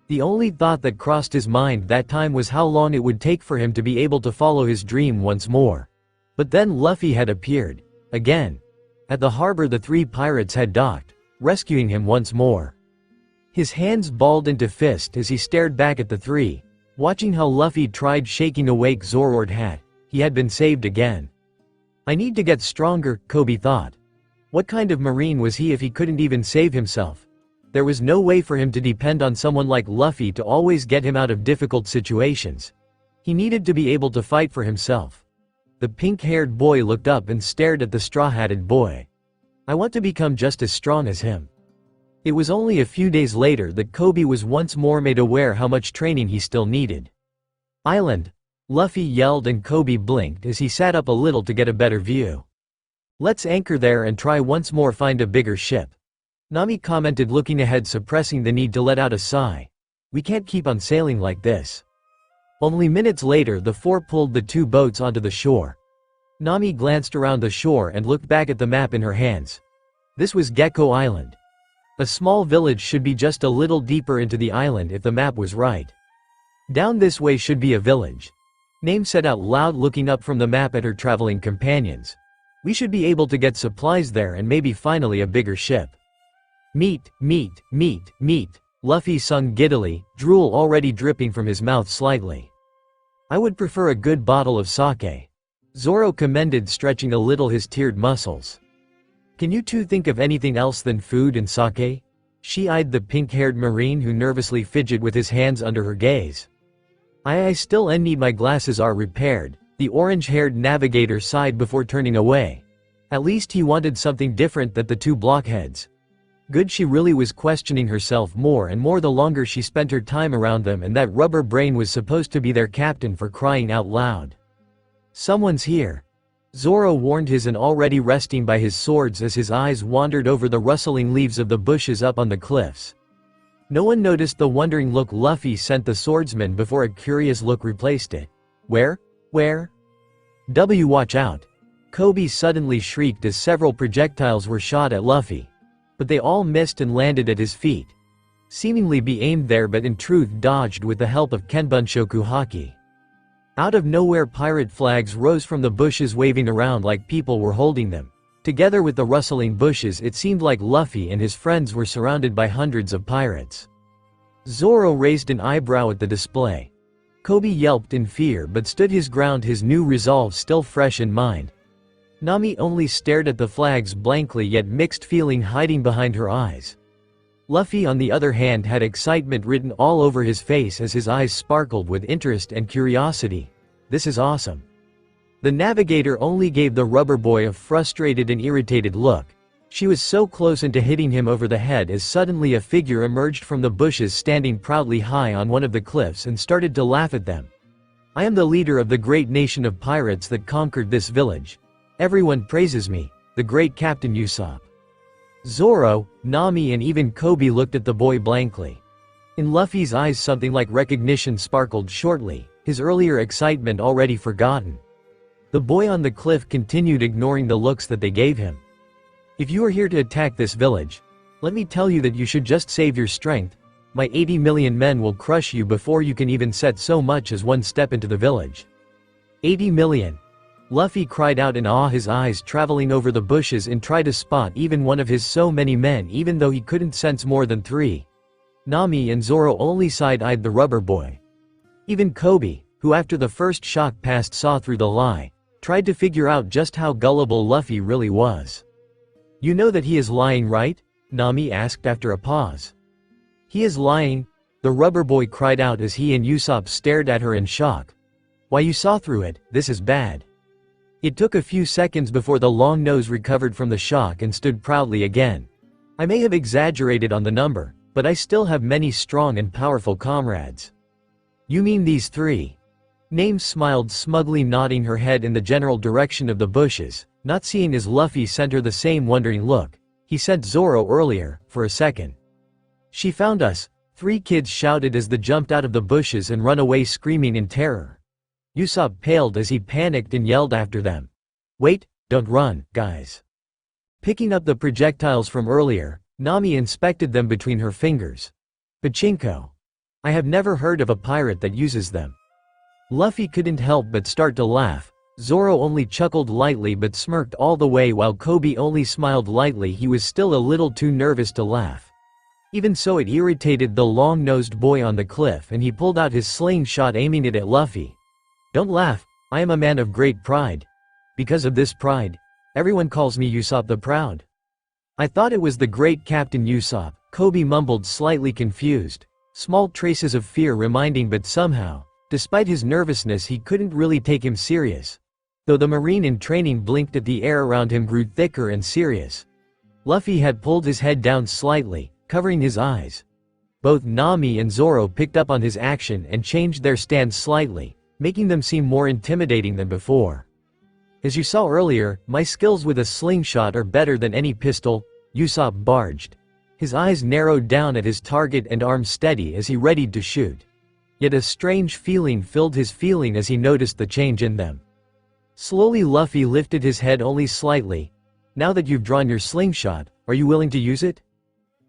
[SPEAKER 3] The only thought that crossed his mind that time was how long it would take for him to be able to follow his dream once more. But then Luffy had appeared. Again. At the harbor the 3 pirates had docked, rescuing him once more. His hands balled into fist as he stared back at the 3, watching how Luffy tried shaking awake Zoro's hat. He had been saved again. I need to get stronger, Kobe thought. What kind of marine was he if he couldn't even save himself? There was no way for him to depend on someone like Luffy to always get him out of difficult situations. He needed to be able to fight for himself. The pink-haired boy looked up and stared at the straw-hatted boy. I want to become just as strong as him. It was only a few days later that Kobe was once more made aware how much training he still needed. Island! Luffy yelled and Kobe blinked as he sat up a little to get a better view. Let's anchor there and try once more find a bigger ship. Nami commented, looking ahead, suppressing the need to let out a sigh. We can't keep on sailing like this. Only minutes later the 4 pulled the 2 boats onto the shore. Nami glanced around the shore and looked back at the map in her hands. This was Gecko Island. A small village should be just a little deeper into the island if the map was right. Down this way should be a village. Name said out loud, looking up from the map at her traveling companions. We should be able to get supplies there and maybe finally a bigger ship. Meat, meat, meat, meat, Luffy sung giddily, drool already dripping from his mouth slightly. I would prefer a good bottle of sake. Zoro commended, stretching a little his tiered muscles. Can you two think of anything else than food and sake? She eyed the pink-haired marine who nervously fidgeted with his hands under her gaze. I still need my glasses are repaired, the orange-haired navigator sighed before turning away. At least he wanted something different than the 2 blockheads. Good, she really was questioning herself more and more the longer she spent her time around them, and that rubber brain was supposed to be their captain, for crying out loud. Someone's here. Zoro warned his and already resting by his swords as his eyes wandered over the rustling leaves of the bushes up on the cliffs. No one noticed the wondering look Luffy sent the swordsman before a curious look replaced it. Where? Watch out. Kobe suddenly shrieked as several projectiles were shot at Luffy. But they all missed and landed at his feet. Seemingly be aimed there, but in truth dodged with the help of Kenbunshoku haki. Out of nowhere pirate flags rose from the bushes, waving around like people were holding them. Together with the rustling bushes, it seemed like Luffy and his friends were surrounded by hundreds of pirates. Zoro raised an eyebrow at the display. Kobe yelped in fear but stood his ground, his new resolve still fresh in mind. Nami only stared at the flags blankly, yet mixed feeling hiding behind her eyes. Luffy on the other hand had excitement written all over his face as his eyes sparkled with interest and curiosity. This is awesome. The navigator only gave the rubber boy a frustrated and irritated look. She was so close into hitting him over the head as suddenly a figure emerged from the bushes, standing proudly high on one of the cliffs, and started to laugh at them. I am the leader of the great nation of pirates that conquered this village. Everyone praises me, the great Captain Usopp. Zoro, Nami and even Kobe looked at the boy blankly. In Luffy's eyes something like recognition sparkled shortly, his earlier excitement already forgotten. The boy on the cliff continued ignoring the looks that they gave him. If you are here to attack this village, let me tell you that you should just save your strength. My 80 million men will crush you before you can even set so much as one step into the village. 80 million. Luffy cried out in awe, his eyes traveling over the bushes and tried to spot even one of his so many men even though he couldn't sense more than 3. Nami and Zoro only side-eyed the rubber boy. Even Kobe, who after the first shock passed saw through the lie, tried to figure out just how gullible Luffy really was. You know that he is lying, right? Nami asked after a pause. He is lying, the rubber boy cried out as he and Usopp stared at her in shock. Why, you saw through it, this is bad. It took a few seconds before the long nose recovered from the shock and stood proudly again. I may have exaggerated on the number, but I still have many strong and powerful comrades. You mean these 3? Name smiled smugly, nodding her head in the general direction of the bushes, not seeing as Luffy sent her the same wondering look. He sent Zoro earlier, for a second. She found us, 3 kids shouted as they jumped out of the bushes and run away screaming in terror. Usopp paled as he panicked and yelled after them. Wait, don't run, guys. Picking up the projectiles from earlier, Nami inspected them between her fingers. Pachinko. I have never heard of a pirate that uses them. Luffy couldn't help but start to laugh. Zoro only chuckled lightly but smirked all the way while Kobe only smiled lightly. He was still a little too nervous to laugh. Even so, it irritated the long-nosed boy on the cliff and he pulled out his slingshot aiming it at Luffy. Don't laugh, I am a man of great pride. Because of this pride, everyone calls me Usopp the Proud. I thought it was the great Captain Usopp, Kobe mumbled, slightly confused. Small traces of fear reminding, but somehow, despite his nervousness, he couldn't really take him serious. Though the marine in training blinked at the air around him grew thicker and serious. Luffy had pulled his head down slightly, covering his eyes. Both Nami and Zoro picked up on his action and changed their stance slightly, making them seem more intimidating than before. As you saw earlier, my skills with a slingshot are better than any pistol, Usopp barged. His eyes narrowed down at his target and arms steady as he readied to shoot. Yet a strange feeling filled his feeling as he noticed the change in them. Slowly Luffy lifted his head only slightly. Now that you've drawn your slingshot, are you willing to use it?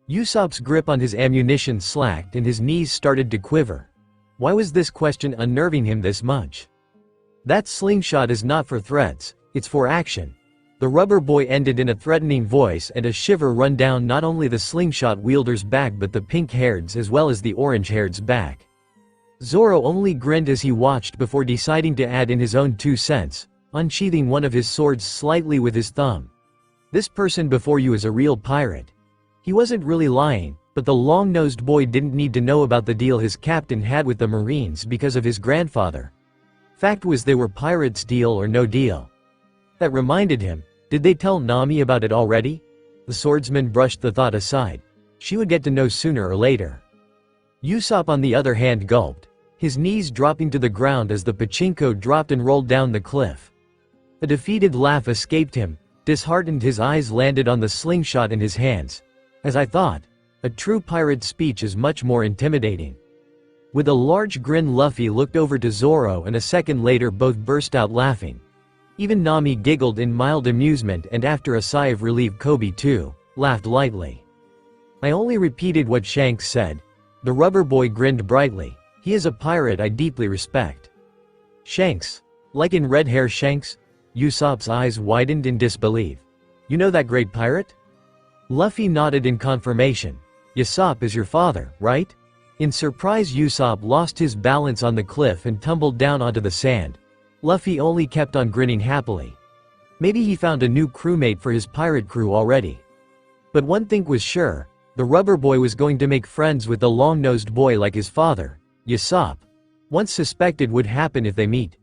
[SPEAKER 3] Usopp's grip on his ammunition slacked and his knees started to quiver. Why was this question unnerving him this much? That slingshot is not for threats, it's for action. The rubber boy ended in a threatening voice, and a shiver run down not only the slingshot wielder's back but the pink-haired's as well as the orange-haired's back. Zoro only grinned as he watched before deciding to add in his own 2 cents, unsheathing one of his swords slightly with his thumb. This person before you is a real pirate. He wasn't really lying, but the long-nosed boy didn't need to know about the deal his captain had with the Marines because of his grandfather. Fact was, they were pirates, deal or no deal. That reminded him, did they tell Nami about it already? The swordsman brushed the thought aside. She would get to know sooner or later. Usopp on the other hand gulped, his knees dropping to the ground as the pachinko dropped and rolled down the cliff. A defeated laugh escaped him. Disheartened, his eyes landed on the slingshot in his hands. As I thought, a true pirate's speech is much more intimidating. With a large grin, Luffy looked over to Zoro, and a second later both burst out laughing. Even Nami giggled in mild amusement, and after a sigh of relief Kobe too laughed lightly. I only repeated what Shanks said. The rubber boy grinned brightly. He is a pirate I deeply respect. Shanks? Like in Red Hair Shanks? Usopp's eyes widened in disbelief. You know that great pirate? Luffy nodded in confirmation. Usopp is your father, right? In surprise, Usopp lost his balance on the cliff and tumbled down onto the sand. Luffy only kept on grinning happily. Maybe he found a new crewmate for his pirate crew already. But one thing was sure, the rubber boy was going to make friends with the long-nosed boy like his father, Usopp. Once suspected would happen if they meet.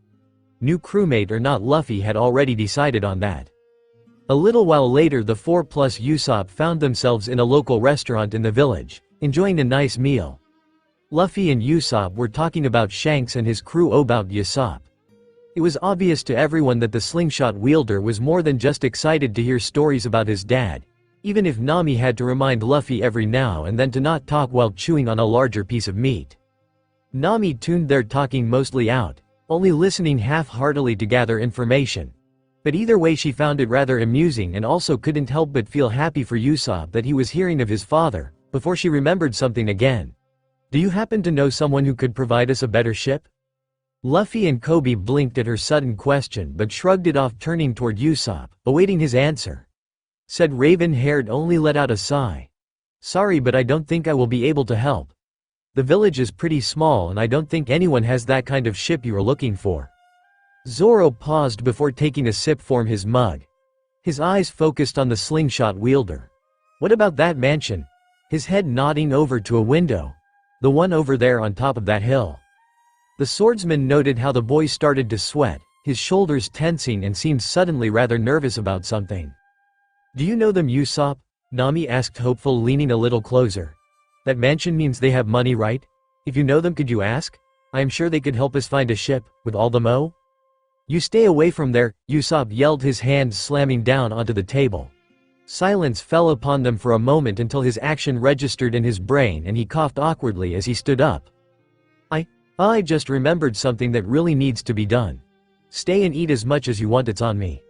[SPEAKER 3] New crewmate or not, Luffy had already decided on that. A little while later, the 4 plus Usopp found themselves in a local restaurant in the village, enjoying a nice meal. Luffy and Usopp were talking about Shanks and his crew about Usopp. It was obvious to everyone that the slingshot wielder was more than just excited to hear stories about his dad, even if Nami had to remind Luffy every now and then to not talk while chewing on a larger piece of meat. Nami tuned their talking mostly out, only listening half-heartedly to gather information. But either way she found it rather amusing and also couldn't help but feel happy for Usopp that he was hearing of his father, before she remembered something again. "Do you happen to know someone who could provide us a better ship?" Luffy and Kobe blinked at her sudden question but shrugged it off, turning toward Usopp, awaiting his answer. Said Raven-haired only let out a sigh. "Sorry, but I don't think I will be able to help. The village is pretty small and I don't think anyone has that kind of ship you are looking for." Zoro paused before taking a sip from his mug. His eyes focused on the slingshot wielder. "What about that mansion?" His head nodding over to a window. "The one over there on top of that hill." The swordsman noted how the boy started to sweat, his shoulders tensing and seemed suddenly rather nervous about something. "Do you know them, Usopp?" Nami asked, hopeful, leaning a little closer. "That mansion means they have money, right? If you know them, could you ask? I am sure they could help us find a ship, with all the mo." "You stay away from there," Usopp yelled, his hands slamming down onto the table. Silence fell upon them for a moment until his action registered in his brain and he coughed awkwardly as he stood up. I just remembered something that really needs to be done. Stay and eat as much as you want, it's on me."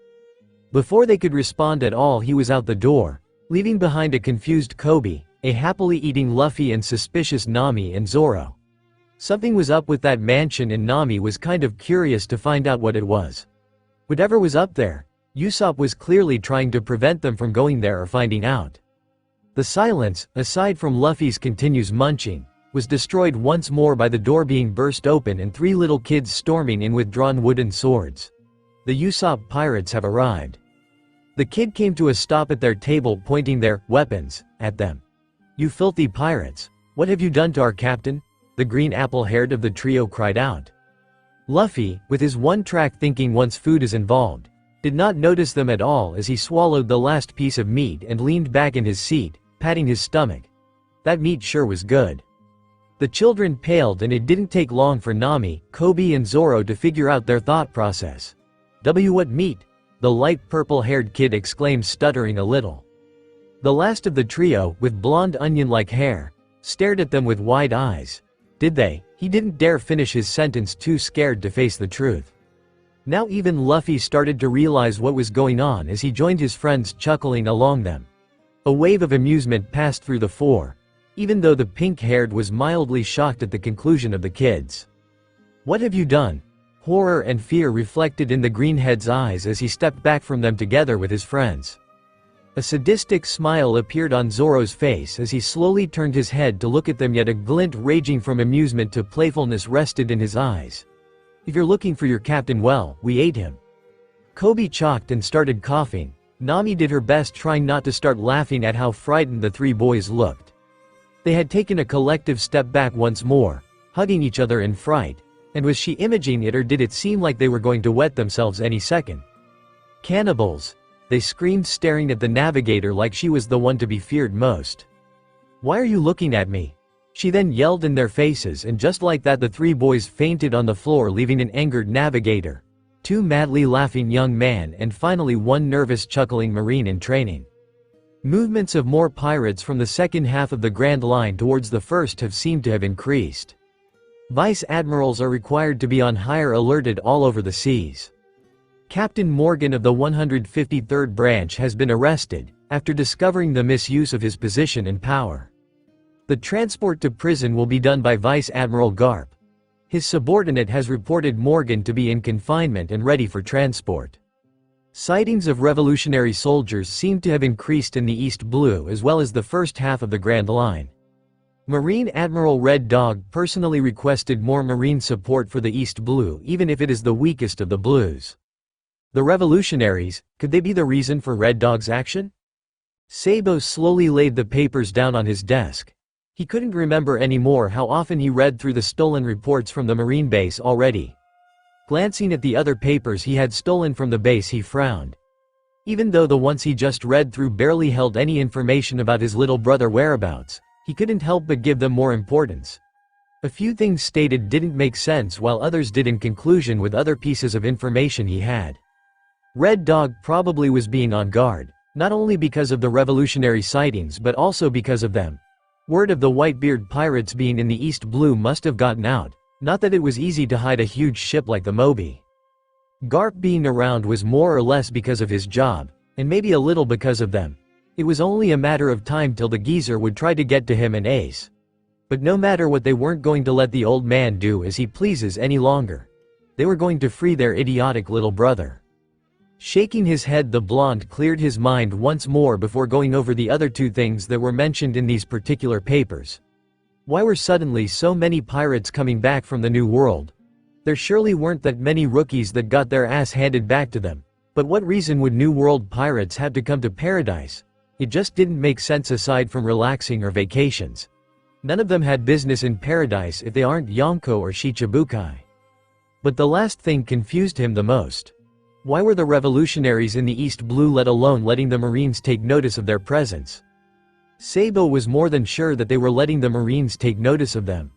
[SPEAKER 3] Before they could respond at all, he was out the door, leaving behind a confused Kobe, a happily eating Luffy, and suspicious Nami and Zoro. Something was up with that mansion and Nami was kind of curious to find out what it was. Whatever was up there, Usopp was clearly trying to prevent them from going there or finding out. The silence, aside from Luffy's continuous munching, was destroyed once more by the door being burst open and three little kids storming in with drawn wooden swords. The Usopp pirates have arrived. The kid came to a stop at their table, pointing their weapons at them. "You filthy pirates, what have you done to our captain?" the green apple-haired of the trio cried out. Luffy, with his one-track thinking once food is involved, did not notice them at all as he swallowed the last piece of meat and leaned back in his seat, patting his stomach. That meat sure was good. The children paled and it didn't take long for Nami, Kobe and Zoro to figure out their thought process. "What meat?" the light purple-haired kid exclaimed, stuttering a little. The last of the trio, with blonde onion-like hair, stared at them with wide eyes. Did they? He didn't dare finish his sentence, too scared to face the truth. Now even Luffy started to realize what was going on as he joined his friends, chuckling along them. A wave of amusement passed through the four, even though the pink-haired was mildly shocked at the conclusion of the kids. "What have you done?" Horror and fear reflected in the greenhead's eyes as he stepped back from them together with his friends. A sadistic smile appeared on Zoro's face as he slowly turned his head to look at them, yet a glint ranging from amusement to playfulness rested in his eyes. "If you're looking for your captain, well, we ate him." Kobe chocked and started coughing. Nami did her best, trying not to start laughing at how frightened the three boys looked. They had taken a collective step back once more, hugging each other in fright, and was she imaging it, or did it seem like they were going to wet themselves any second? "Cannibals!" they screamed, staring at the navigator like she was the one to be feared most. "Why are you looking at me?" she then yelled in their faces, and just like that the three boys fainted on the floor, leaving an angered navigator, two madly laughing young men, and finally one nervous chuckling marine in training. Movements of more pirates from the second half of the Grand Line towards the first have seemed to have increased. Vice admirals are required to be on higher alert all over the seas. Captain Morgan of the 153rd Branch has been arrested, after discovering the misuse of his position and power. The transport to prison will be done by Vice Admiral Garp. His subordinate has reported Morgan to be in confinement and ready for transport. Sightings of revolutionary soldiers seem to have increased in the East Blue as well as the first half of the Grand Line. Marine Admiral Red Dog personally requested more Marine support for the East Blue, even if it is the weakest of the blues. The revolutionaries, could they be the reason for Red Dog's action? Sabo slowly laid the papers down on his desk. He couldn't remember anymore how often he read through the stolen reports from the Marine base already. Glancing at the other papers he had stolen from the base, he frowned. Even though the ones he just read through barely held any information about his little brother whereabouts, he couldn't help but give them more importance. A few things stated didn't make sense while others did in conclusion with other pieces of information he had. Red Dog probably was being on guard, not only because of the revolutionary sightings but also because of them. Word of the Whitebeard pirates being in the East Blue must have gotten out, not that it was easy to hide a huge ship like the Moby. Garp being around was more or less because of his job, and maybe a little because of them. It was only a matter of time till the geezer would try to get to him and Ace. But no matter what, they weren't going to let the old man do as he pleases any longer. They were going to free their idiotic little brother. Shaking his head, the blonde cleared his mind once more before going over the other two things that were mentioned in these particular papers. Why were suddenly so many pirates coming back from the New World? There surely weren't that many rookies that got their ass handed back to them. But what reason would New World pirates have to come to paradise? It just didn't make sense aside from relaxing or vacations. None of them had business in paradise if they aren't Yonko or Shichibukai. But the last thing confused him the most. Why were the revolutionaries in the East Blue let alone letting the Marines take notice of their presence? Sabo was more than sure that they were letting the Marines take notice of them.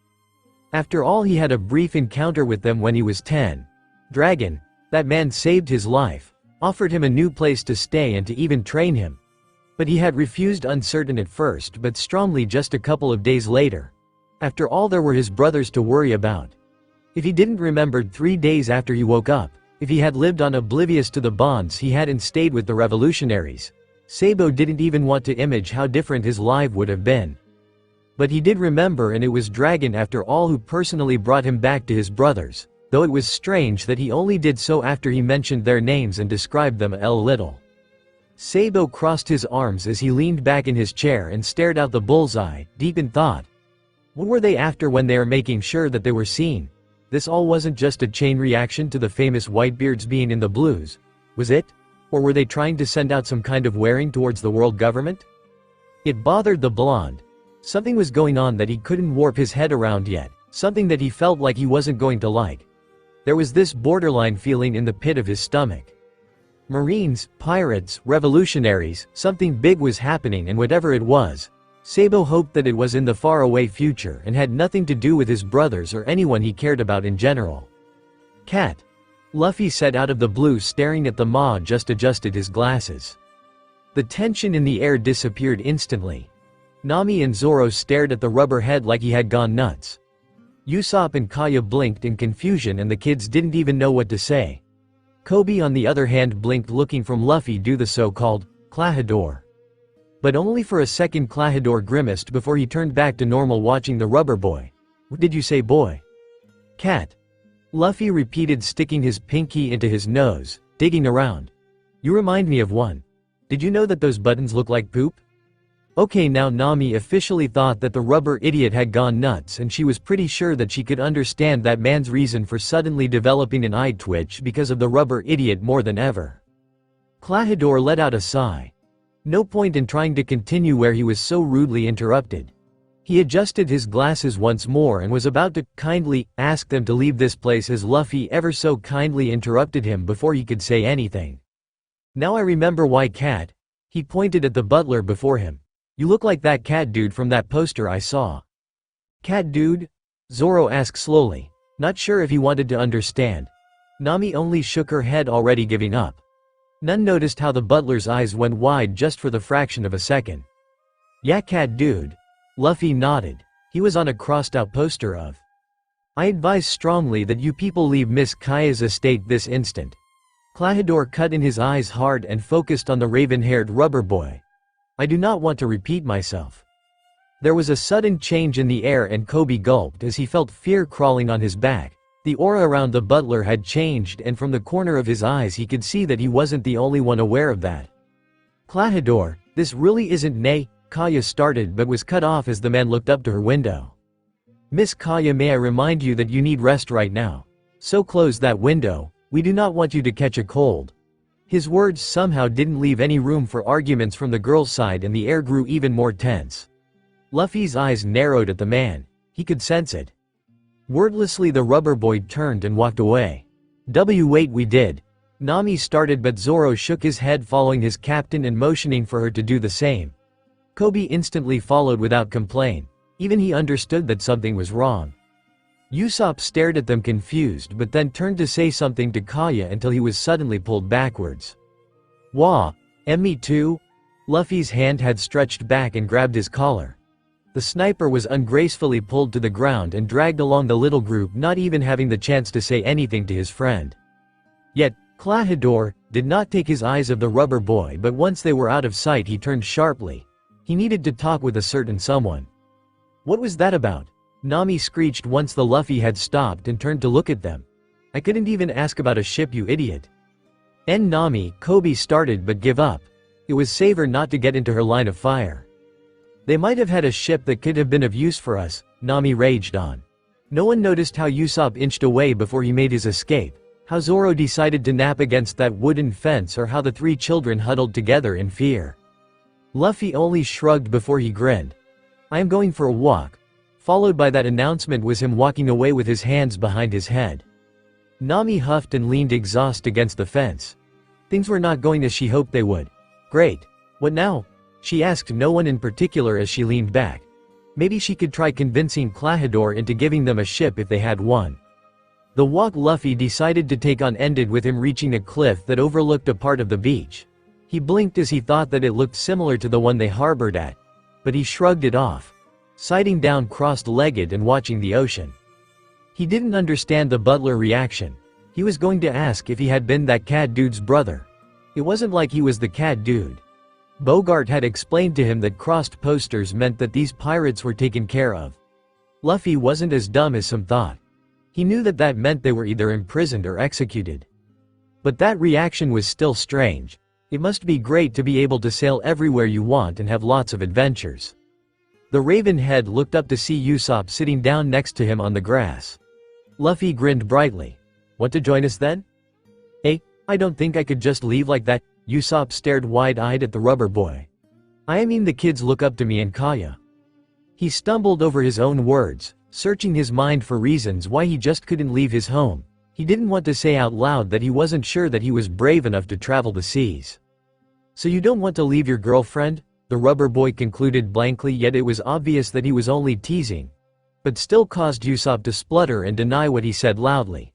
[SPEAKER 3] After all, he had a brief encounter with them when he was 10. Dragon, that man saved his life, offered him a new place to stay and to even train him. But he had refused, uncertain at first but strongly just a couple of days later. After all, there were his brothers to worry about. If he didn't remembered 3 days after he woke up, if he had lived on oblivious to the bonds he had and stayed with the revolutionaries, Sabo didn't even want to imagine how different his life would have been. But he did remember, and it was Dragon after all who personally brought him back to his brothers, though it was strange that he only did so after he mentioned their names and described them a little. Sabo crossed his arms as he leaned back in his chair and stared out the bullseye, deep in thought. What were they after when they were making sure that they were seen? This all wasn't just a chain reaction to the famous Whitebeards being in the blues, was it? Or were they trying to send out some kind of warning towards the world government? It bothered the blonde. Something was going on that he couldn't warp his head around yet, something that he felt like he wasn't going to like. There was this borderline feeling in the pit of his stomach. Marines, pirates, revolutionaries, something big was happening, and whatever it was, Sabo hoped that it was in the faraway future and had nothing to do with his brothers or anyone he cared about in general. Cat. Luffy said out of the blue, staring at the maw, just adjusted his glasses. The tension in the air disappeared instantly. Nami and Zoro stared at the rubber head like he had gone nuts. Usopp and Kaya blinked in confusion and the kids didn't even know what to say. Kobe on the other hand blinked, looking from Luffy do the so-called Klahadore. But only for a second. Klahadore grimaced before he turned back to normal, watching the rubber boy. What did you say, boy? Cat. Luffy repeated, sticking his pinky into his nose, digging around. You remind me of one. Did you know that those buttons look like poop? Okay, now Nami officially thought that the rubber idiot had gone nuts, and she was pretty sure that she could understand that man's reason for suddenly developing an eye twitch because of the rubber idiot more than ever. Klahadore let out a sigh. No point in trying to continue where he was so rudely interrupted. He adjusted his glasses once more and was about to kindly ask them to leave this place as Luffy ever so kindly interrupted him before he could say anything. Now I remember why, Cat. He pointed at the butler before him. You look like that cat dude from that poster I saw. Cat dude? Zoro asked slowly, not sure if he wanted to understand. Nami only shook her head, already giving up. None noticed how the butler's eyes went wide just for the fraction of a second. Yeah, cat dude. Luffy nodded. He was on a crossed-out poster of. I advise strongly that you people leave Miss Kaya's estate this instant. Klahadore cut in his eyes hard and focused on the raven-haired rubber boy. I do not want to repeat myself. There was a sudden change in the air and Kobe gulped as he felt fear crawling on his back. The aura around the butler had changed, and from the corner of his eyes he could see that he wasn't the only one aware of that. Klahadore, this really isn't nay, Kaya started but was cut off as the man looked up to her window. Miss Kaya, may I remind you that you need rest right now. So close that window, we do not want you to catch a cold. His words somehow didn't leave any room for arguments from the girl's side, and the air grew even more tense. Luffy's eyes narrowed at the man. He could sense it. Wordlessly the rubber boy turned and walked away. Wait, we did. Nami started, but Zoro shook his head, following his captain and motioning for her to do the same. Kobe instantly followed without complaint. Even he understood that something was wrong. Usopp stared at them confused but then turned to say something to Kaya until he was suddenly pulled backwards. Wah, me too? Luffy's hand had stretched back and grabbed his collar. The sniper was ungracefully pulled to the ground and dragged along the little group, not even having the chance to say anything to his friend. Yet, Klahadore did not take his eyes off the rubber boy, but once they were out of sight he turned sharply. He needed to talk with a certain someone. What was that about? Nami screeched once the Luffy had stopped and turned to look at them. I couldn't even ask about a ship, you idiot. Nami, Kobe started but give up. It was safer not to get into her line of fire. They might have had a ship that could have been of use for us, Nami raged on. No one noticed how Usopp inched away before he made his escape, how Zoro decided to nap against that wooden fence, or how the three children huddled together in fear. Luffy only shrugged before he grinned. I am going for a walk. Followed by that announcement was him walking away with his hands behind his head. Nami huffed and leaned exhausted against the fence. Things were not going as she hoped they would. Great. What now? She asked no one in particular as she leaned back. Maybe she could try convincing Klahadore into giving them a ship if they had one. The walk Luffy decided to take on ended with him reaching a cliff that overlooked a part of the beach. He blinked as he thought that it looked similar to the one they harbored at, but he shrugged it off, sitting down crossed-legged and watching the ocean. He didn't understand the butler reaction. He was going to ask if he had been that Cad dude's brother. It wasn't like he was the Cad dude. Bogart had explained to him that crossed posters meant that these pirates were taken care of. Luffy wasn't as dumb as some thought. He knew that that meant they were either imprisoned or executed. But that reaction was still strange. It must be great to be able to sail everywhere you want and have lots of adventures. The Ravenhead looked up to see Usopp sitting down next to him on the grass. Luffy grinned brightly. Want to join us then? I don't think I could just leave like that. Usopp stared wide-eyed at the rubber boy. I mean, the kids look up to me and Kaya. He stumbled over his own words, searching his mind for reasons why he just couldn't leave his home. He didn't want to say out loud that he wasn't sure that he was brave enough to travel the seas. So you don't want to leave your girlfriend? The rubber boy concluded blankly, yet it was obvious that he was only teasing, but still caused Usopp to splutter and deny what he said loudly.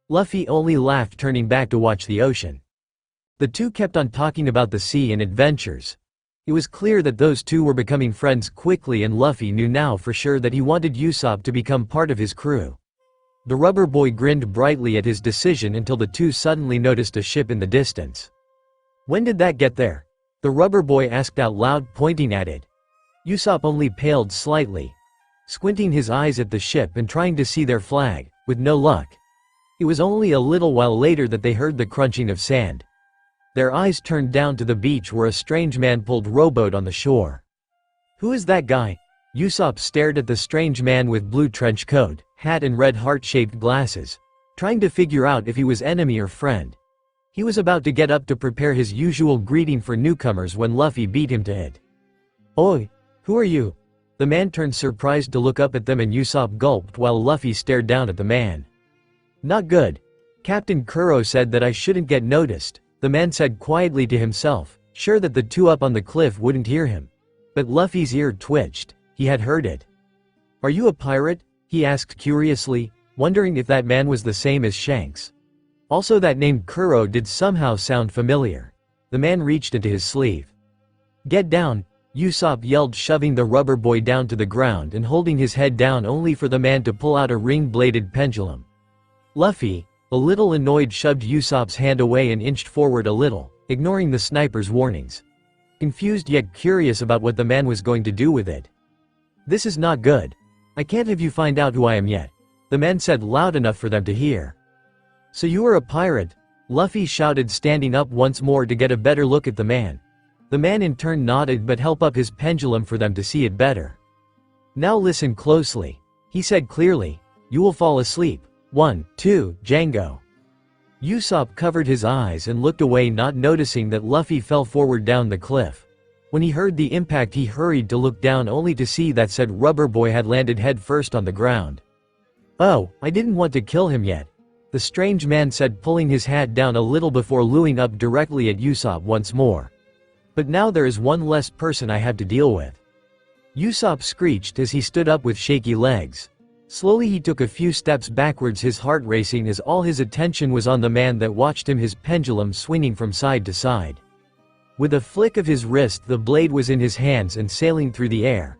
[SPEAKER 3] Luffy only laughed, turning back to watch the ocean. The two kept on talking about the sea and adventures. It was clear that those two were becoming friends quickly, and Luffy knew now for sure that he wanted Usopp to become part of his crew. The rubber boy grinned brightly at his decision until the two suddenly noticed a ship in the distance. When did that get there? The rubber boy asked out loud, pointing at it. Usopp only paled slightly, squinting his eyes at the ship and trying to see their flag, with no luck. It was only a little while later that they heard the crunching of sand. Their eyes turned down to the beach where a strange man pulled rowboat on the shore. Who is that guy? Usopp stared at the strange man with blue trench coat, hat and red heart-shaped glasses, trying to figure out if he was enemy or friend. He was about to get up to prepare his usual greeting for newcomers when Luffy beat him to it. Oi, who are you? The man turned surprised to look up at them, and Usopp gulped while Luffy stared down at the man. Not good. Captain Kuro said that I shouldn't get noticed, the man said quietly to himself, sure that the two up on the cliff wouldn't hear him. But Luffy's ear twitched. He had heard it. Are you a pirate? He asked curiously, wondering if that man was the same as Shanks. Also, that name Kuro did somehow sound familiar. The man reached into his sleeve. Get down, Usopp yelled, shoving the rubber boy down to the ground and holding his head down only for the man to pull out a ring-bladed pendulum. Luffy, a little annoyed, shoved Usopp's hand away and inched forward a little, ignoring the sniper's warnings. Confused yet curious about what the man was going to do with it. This is not good. I can't have you find out who I am yet, the man said loud enough for them to hear. So you are a pirate? Luffy shouted, standing up once more to get a better look at the man. The man in turn nodded but held up his pendulum for them to see it better. Now listen closely, he said clearly. You will fall asleep. 1, 2, Django. Usopp covered his eyes and looked away, not noticing that Luffy fell forward down the cliff. When he heard the impact, he hurried to look down only to see that said rubber boy had landed head first on the ground. Oh, I didn't want to kill him yet, the strange man said, pulling his hat down a little before looking up directly at Usopp once more. But now there is one less person I have to deal with. Usopp screeched as he stood up with shaky legs. Slowly he took a few steps backwards, his heart racing as all his attention was on the man that watched him, his pendulum swinging from side to side. With a flick of his wrist the blade was in his hands and sailing through the air.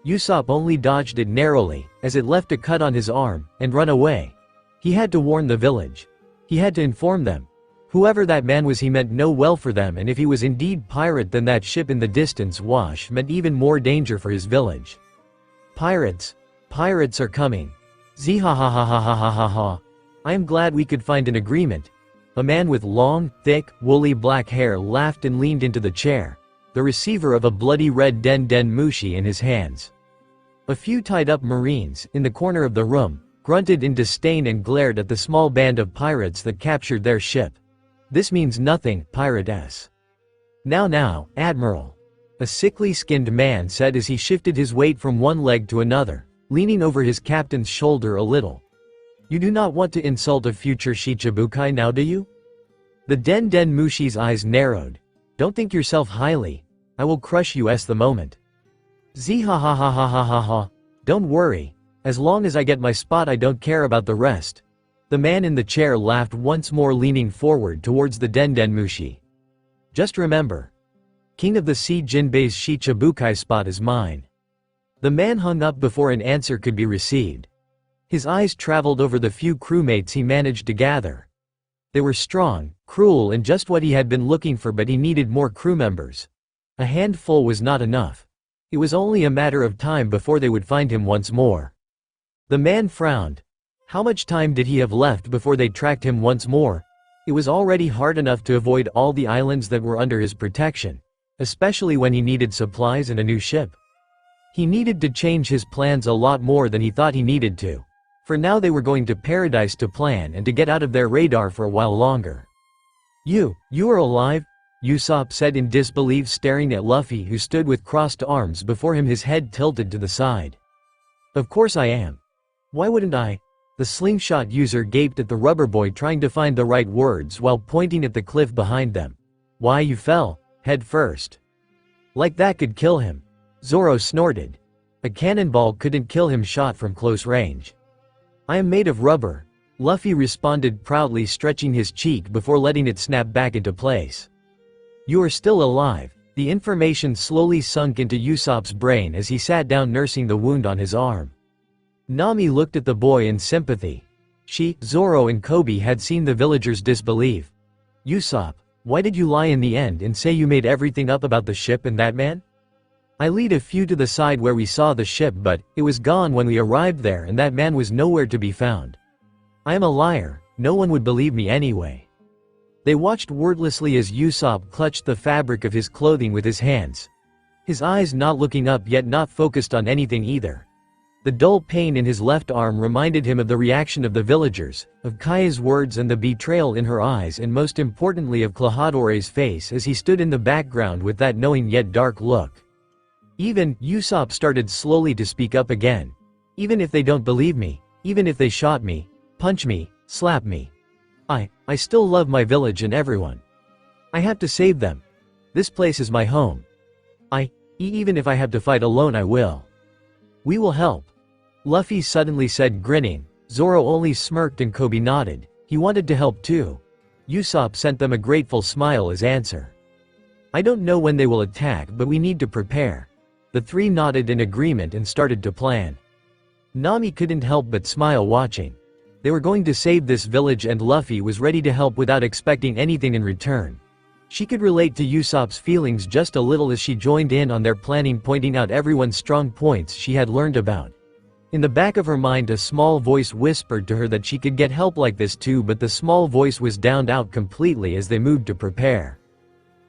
[SPEAKER 3] Usopp only dodged it narrowly, as it left a cut on his arm, and run away. He had to warn the village. He had to inform them. Whoever that man was, he meant no well for them, and if he was indeed pirate, then that ship in the distance wash meant even more danger for his village. Pirates. Pirates are coming. Zihahahahahaha. I am glad we could find an agreement. A man with long, thick, woolly black hair laughed and leaned into the chair, the receiver of a bloody red den den mushi in his hands. A few tied-up marines, in the corner of the room, grunted in disdain and glared at the small band of pirates that captured their ship. This means nothing, Pirate-S. Now, Admiral. A sickly-skinned man said as he shifted his weight from one leg to another, leaning over his captain's shoulder a little. You do not want to insult a future Shichibukai now, do you? The Den Den Mushi's eyes narrowed. Don't think yourself highly. I will crush you the moment. Zihahahahahaha. Don't worry. As long as I get my spot, I don't care about the rest. The man in the chair laughed once more, leaning forward towards the Den Den Mushi. Just remember. King of the Sea Jinbei's Shichibukai spot is mine. The man hung up before an answer could be received. His eyes traveled over the few crewmates he managed to gather. They were strong, cruel, and just what he had been looking for, but he needed more crew members. A handful was not enough. It was only a matter of time before they would find him once more. The man frowned. How much time did he have left before they tracked him once more? It was already hard enough to avoid all the islands that were under his protection, especially when he needed supplies and a new ship. He needed to change his plans a lot more than he thought he needed to. For now they were going to Paradise to plan and to get out of their radar for a while longer. You are alive? Usopp said in disbelief, staring at Luffy, who stood with crossed arms before him, his head tilted to the side. Of course I am. Why wouldn't I? The slingshot user gaped at the rubber boy, trying to find the right words while pointing at the cliff behind them. Why, you fell, head first. Like that could kill him. Zoro snorted. A cannonball couldn't kill him shot from close range. I am made of rubber, Luffy responded proudly, stretching his cheek before letting it snap back into place. You are still alive. The information slowly sunk into Usopp's brain as he sat down, nursing the wound on his arm. Nami looked at the boy in sympathy. She, Zoro, and Kobe had seen the villagers' disbelief. Usopp, why did you lie in the end and say you made everything up about the ship and that man? I lead a few to the side where we saw the ship, but it was gone when we arrived there, and that man was nowhere to be found. I am a liar. No one would believe me anyway. They watched wordlessly as Usopp clutched the fabric of his clothing with his hands. His eyes not looking up, yet not focused on anything either. The dull pain in his left arm reminded him of the reaction of the villagers, of Kaya's words and the betrayal in her eyes, and most importantly of Klahadore's face as he stood in the background with that knowing yet dark look. Even Usopp started slowly to speak up again. Even if they don't believe me, even if they shot me, punch me, slap me, I still love my village and everyone. I have to save them. This place is my home. Even if I have to fight alone, I will. We will help. Luffy suddenly said, grinning. Zoro only smirked and Kobe nodded. He wanted to help too. Usopp sent them a grateful smile as answer. I don't know when they will attack, but we need to prepare. The three nodded in agreement and started to plan. Nami couldn't help but smile watching. They were going to save this village and Luffy was ready to help without expecting anything in return. She could relate to Usopp's feelings just a little as she joined in on their planning, pointing out everyone's strong points she had learned about. In the back of her mind, a small voice whispered to her that she could get help like this too, but the small voice was drowned out completely as they moved to prepare.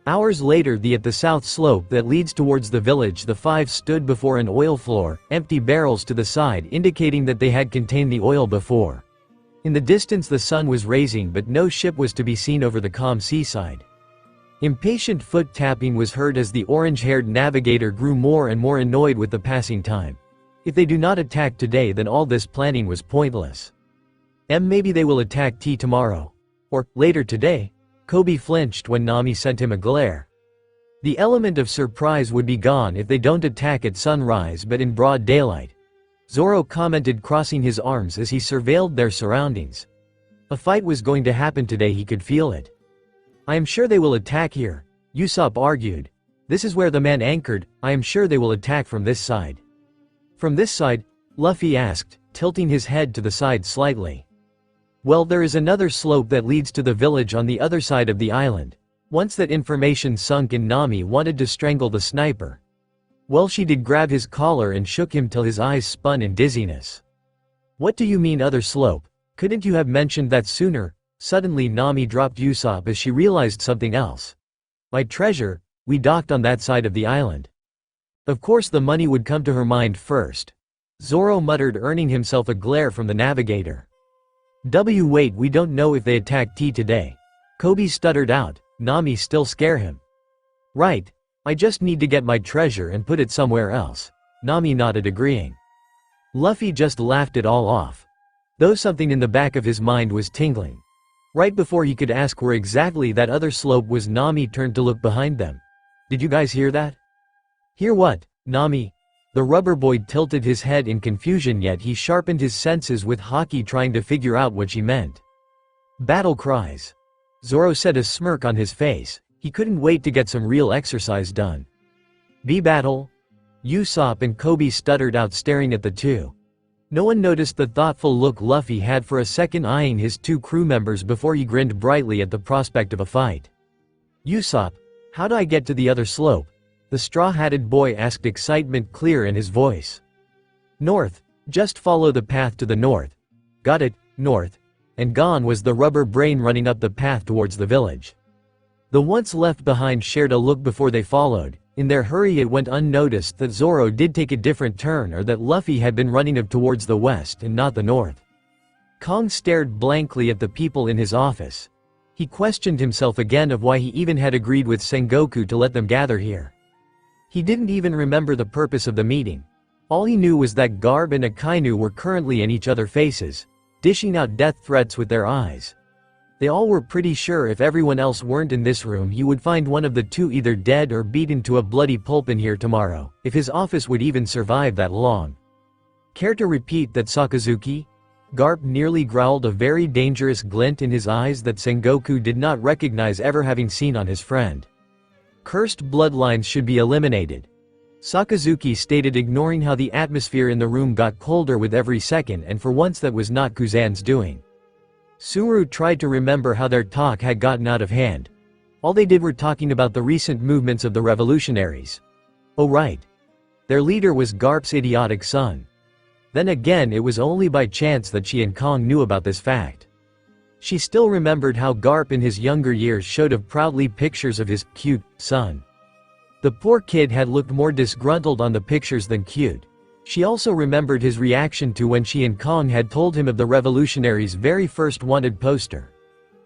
[SPEAKER 3] Hours later, at the south slope that leads towards the village, the five stood before an oil floor, empty barrels to the side indicating that they had contained the oil before. In the distance the sun was rising, but no ship was to be seen over the calm seaside. Impatient foot tapping was heard as the orange-haired navigator grew more and more annoyed with the passing time. If they do not attack today, then all this planning was pointless. Maybe they will attack tomorrow. Or, later today. Kobe flinched when Nami sent him a glare. The element of surprise would be gone if they don't attack at sunrise but in broad daylight. Zoro commented, crossing his arms as he surveilled their surroundings. A fight was going to happen today, he could feel it. I am sure they will attack here, Usopp argued. This is where the man anchored, I am sure they will attack from this side. From this side? Luffy asked, tilting his head to the side slightly. Well, there is another slope that leads to the village on the other side of the island. Once that information sunk in, Nami wanted to strangle the sniper. Well, she did grab his collar and shook him till his eyes spun in dizziness. What do you mean other slope? Couldn't you have mentioned that sooner? Suddenly Nami dropped Usopp as she realized something else. My treasure, we docked on that side of the island. Of course the money would come to her mind first. Zoro muttered, earning himself a glare from the navigator. Wait, we don't know if they attack T today. Kobe stuttered out, Nami still scare him. Right, I just need to get my treasure and put it somewhere else. Nami nodded, agreeing. Luffy just laughed it all off. Though something in the back of his mind was tingling. Right before he could ask where exactly that other slope was, Nami turned to look behind them. Did you guys hear that? Hear what, Nami? The rubber boy tilted his head in confusion, yet he sharpened his senses with Haki, trying to figure out what she meant. Battle cries. Zoro said, a smirk on his face. He couldn't wait to get some real exercise done. Be battle? Usopp and Kobe stuttered out, staring at the two. No one noticed the thoughtful look Luffy had for a second, eyeing his two crew members before he grinned brightly at the prospect of a fight. Usopp, how do I get to the other slope? The straw-hatted boy asked, excitement clear in his voice. North, just follow the path to the north. Got it, north. And gone was the rubber brain, running up the path towards the village. The once left behind shared a look before they followed. In their hurry it went unnoticed that Zoro did take a different turn, or that Luffy had been running up towards the west and not the north. Kong stared blankly at the people in his office. He questioned himself again of why he even had agreed with Sengoku to let them gather here. He didn't even remember the purpose of the meeting. All he knew was that Garp and Akainu were currently in each other's faces, dishing out death threats with their eyes. They all were pretty sure if everyone else weren't in this room, he would find one of the two either dead or beaten to a bloody pulp in here tomorrow, if his office would even survive that long. Care to repeat that, Sakazuki? Garp nearly growled, a very dangerous glint in his eyes that Sengoku did not recognize ever having seen on his friend. Cursed bloodlines should be eliminated. Sakazuki stated, ignoring how the atmosphere in the room got colder with every second, and for once that was not Kuzan's doing. Suru tried to remember how their talk had gotten out of hand. All they did were talking about the recent movements of the revolutionaries. Oh right. Their leader was Garp's idiotic son. Then again, it was only by chance that she and Kong knew about this fact. She still remembered how Garp in his younger years showed of proudly pictures of his cute son. The poor kid had looked more disgruntled on the pictures than cute. She also remembered his reaction to when she and Kong had told him of the revolutionaries' very first wanted poster.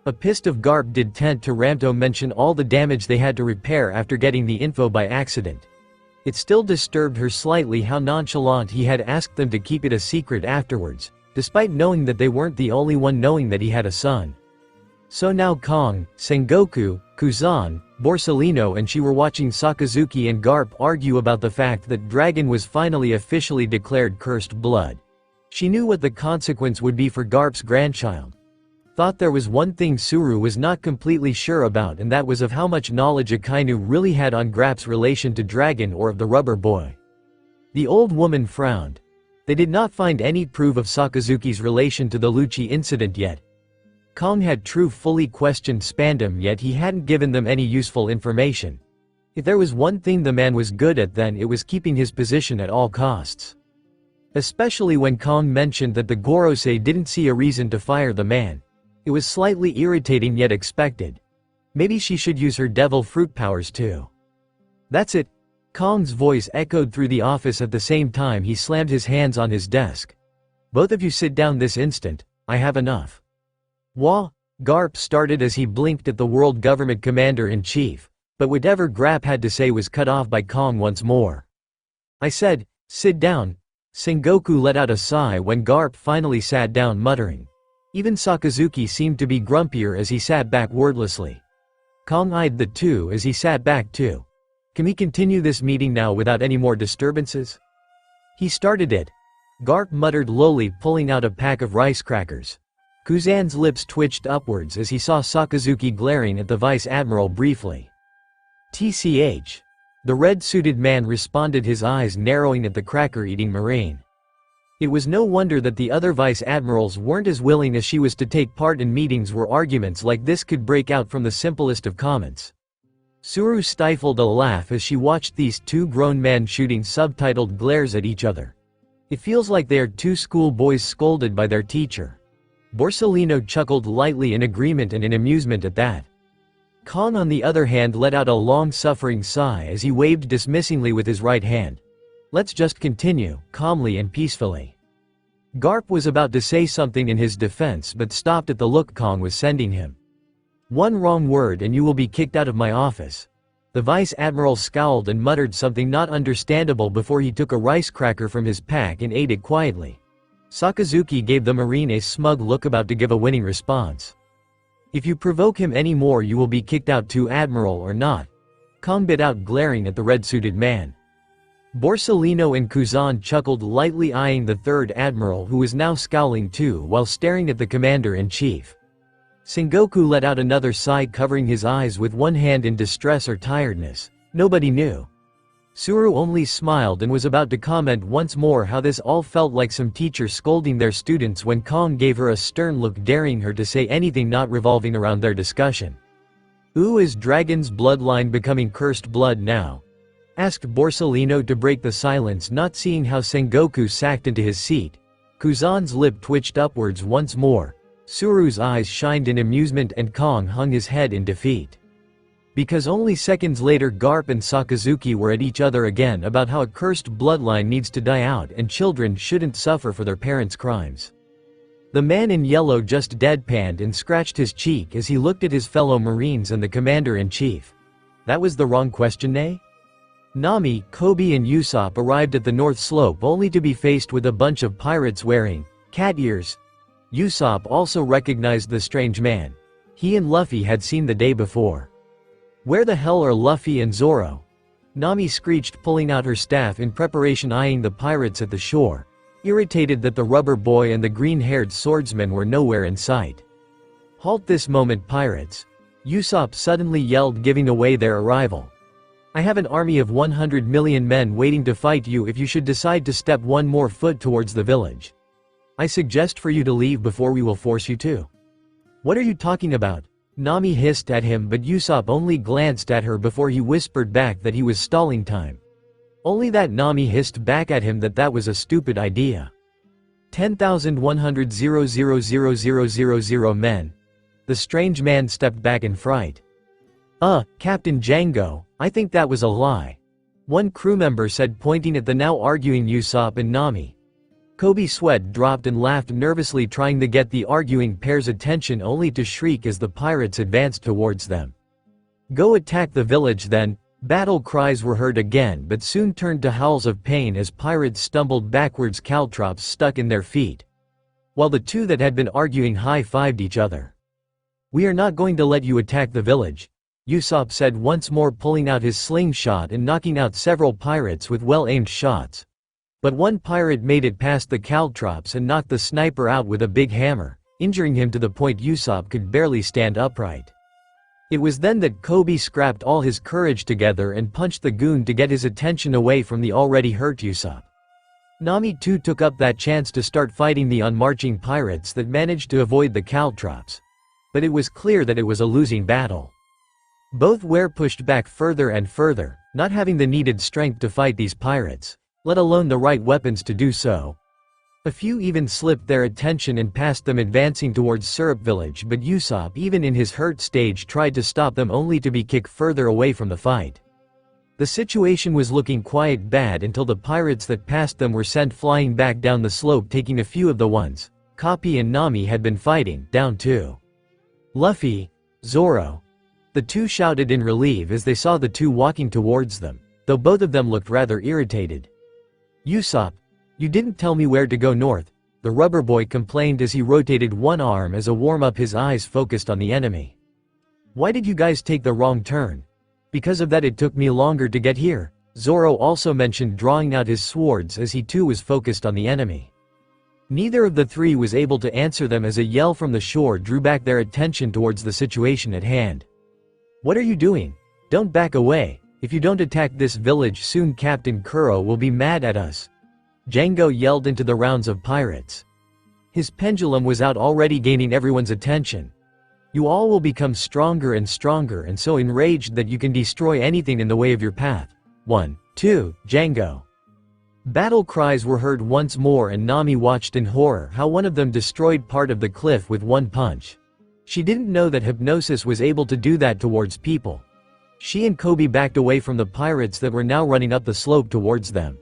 [SPEAKER 3] A pissed of Garp did tend to Ramto mention all the damage they had to repair after getting the info by accident. It still disturbed her slightly how nonchalant he had asked them to keep it a secret afterwards, despite knowing that they weren't the only one knowing that he had a son. So now Kong, Sengoku, Kuzan, Borsalino and she were watching Sakazuki and Garp argue about the fact that Dragon was finally officially declared cursed blood. She knew what the consequence would be for Garp's grandchild. Thought there was one thing Suru was not completely sure about, and that was of how much knowledge Akainu really had on Garp's relation to Dragon or of the rubber boy. The old woman frowned. They did not find any proof of Sakazuki's relation to the Lucci incident yet. Kong had fully questioned Spandam, yet he hadn't given them any useful information. If there was one thing the man was good at, then it was keeping his position at all costs. Especially when Kong mentioned that the Gorosei didn't see a reason to fire the man. It was slightly irritating yet expected. Maybe she should use her devil fruit powers too. That's it. Kong's voice echoed through the office at the same time he slammed his hands on his desk. Both of you sit down this instant, I have enough. Wah! Garp started as he blinked at the world government commander-in-chief, but whatever Garp had to say was cut off by Kong once more. I said, sit down. Sengoku let out a sigh when Garp finally sat down, muttering. Even Sakazuki seemed to be grumpier as he sat back wordlessly. Kong eyed the two as he sat back too. Can we continue this meeting now without any more disturbances? He started it. Garp muttered lowly, pulling out a pack of rice crackers. Kuzan's lips twitched upwards as he saw Sakazuki glaring at the Vice Admiral briefly. TCH. The red-suited man responded, his eyes narrowing at the cracker-eating Marine. It was no wonder that the other Vice Admirals weren't as willing as she was to take part in meetings where arguments like this could break out from the simplest of comments. Suru stifled a laugh as she watched these two grown men shooting subtitled glares at each other. It feels like they are two schoolboys scolded by their teacher. Borsellino chuckled lightly in agreement and in amusement at that. Kong on the other hand let out a long-suffering sigh as he waved dismissingly with his right hand. Let's just continue, calmly and peacefully. Garp was about to say something in his defense but stopped at the look Kong was sending him. One wrong word and you will be kicked out of my office. The Vice Admiral scowled and muttered something not understandable before he took a rice cracker from his pack and ate it quietly. Sakazuki gave the Marine a smug look, about to give a winning response. If you provoke him any more you will be kicked out too, Admiral or not. Kong bit out, glaring at the red-suited man. Borsellino and Kuzan chuckled lightly, eyeing the third Admiral who was now scowling too while staring at the Commander-in-Chief. Sengoku let out another sigh, covering his eyes with one hand in distress or tiredness. Nobody knew. Suru only smiled and was about to comment once more how this all felt like some teacher scolding their students when Kong gave her a stern look, daring her to say anything not revolving around their discussion. "Ooh, is Dragon's bloodline becoming cursed blood now?" asked Borsellino to break the silence, not seeing how Sengoku sacked into his seat. Kuzan's lip twitched upwards once more. Suru's eyes shined in amusement and Kong hung his head in defeat. Because only seconds later Garp and Sakazuki were at each other again about how a cursed bloodline needs to die out and children shouldn't suffer for their parents' crimes. The man in yellow just deadpanned and scratched his cheek as he looked at his fellow Marines and the Commander-in-Chief. That was the wrong question, eh? Nami, Kobe and Usopp arrived at the North Slope only to be faced with a bunch of pirates wearing cat ears. Usopp also recognized the strange man. He and Luffy had seen the day before. "Where the hell are Luffy and Zoro?" Nami screeched, pulling out her staff in preparation, eyeing the pirates at the shore, irritated that the rubber boy and the green-haired swordsman were nowhere in sight. "Halt this moment, pirates!" Usopp suddenly yelled, giving away their arrival. "I have an army of 100 million men waiting to fight you if you should decide to step one more foot towards the village. I suggest for you to leave before we will force you to." "What are you talking about?" Nami hissed at him, but Usopp only glanced at her before he whispered back that he was stalling time. Only that Nami hissed back at him that that was a stupid idea. 10,100 men. The strange man stepped back in fright. Captain Django, I think that was a lie," one crew member said, pointing at the now arguing Usopp and Nami. Kobe's sweat dropped and laughed nervously, trying to get the arguing pair's attention, only to shriek as the pirates advanced towards them. "Go attack the village then!" Battle cries were heard again, but soon turned to howls of pain as pirates stumbled backwards, caltrops stuck in their feet, while the two that had been arguing high-fived each other. "We are not going to let you attack the village," Usopp said once more, pulling out his slingshot and knocking out several pirates with well-aimed shots. But one pirate made it past the caltrops and knocked the sniper out with a big hammer, injuring him to the point Usopp could barely stand upright. It was then that Kobe scrapped all his courage together and punched the goon to get his attention away from the already hurt Usopp. Nami too took up that chance to start fighting the onmarching pirates that managed to avoid the caltrops. But it was clear that it was a losing battle. Both were pushed back further and further, not having the needed strength to fight these pirates, let alone the right weapons to do so. A few even slipped their attention and passed them, advancing towards Syrup Village, but Usopp, even in his hurt stage, tried to stop them, only to be kicked further away from the fight. The situation was looking quite bad until the pirates that passed them were sent flying back down the slope, taking a few of the ones Kapi and Nami had been fighting down too. "Luffy, Zoro!" The two shouted in relief as they saw the two walking towards them, though both of them looked rather irritated. "Usopp, you didn't tell me where to go north," the rubber boy complained as he rotated one arm as a warm-up, his eyes focused on the enemy. "Why did you guys take the wrong turn?" "Because of that it took me longer to get here," Zoro also mentioned drawing out his swords as he too was focused on the enemy. Neither of the three was able to answer them as a yell from the shore drew back their attention towards the situation at hand. "What are you doing? Don't back away. If you don't attack this village soon Captain Kuro will be mad at us," Django yelled into the rounds of pirates. His pendulum was out already gaining everyone's attention. "You all will become stronger and stronger and so enraged that you can destroy anything in the way of your path. 1, 2, Django." Battle cries were heard once more and Nami watched in horror how one of them destroyed part of the cliff with one punch. She didn't know that hypnosis was able to do that towards people. She and Kobe backed away from the pirates that were now running up the slope towards them.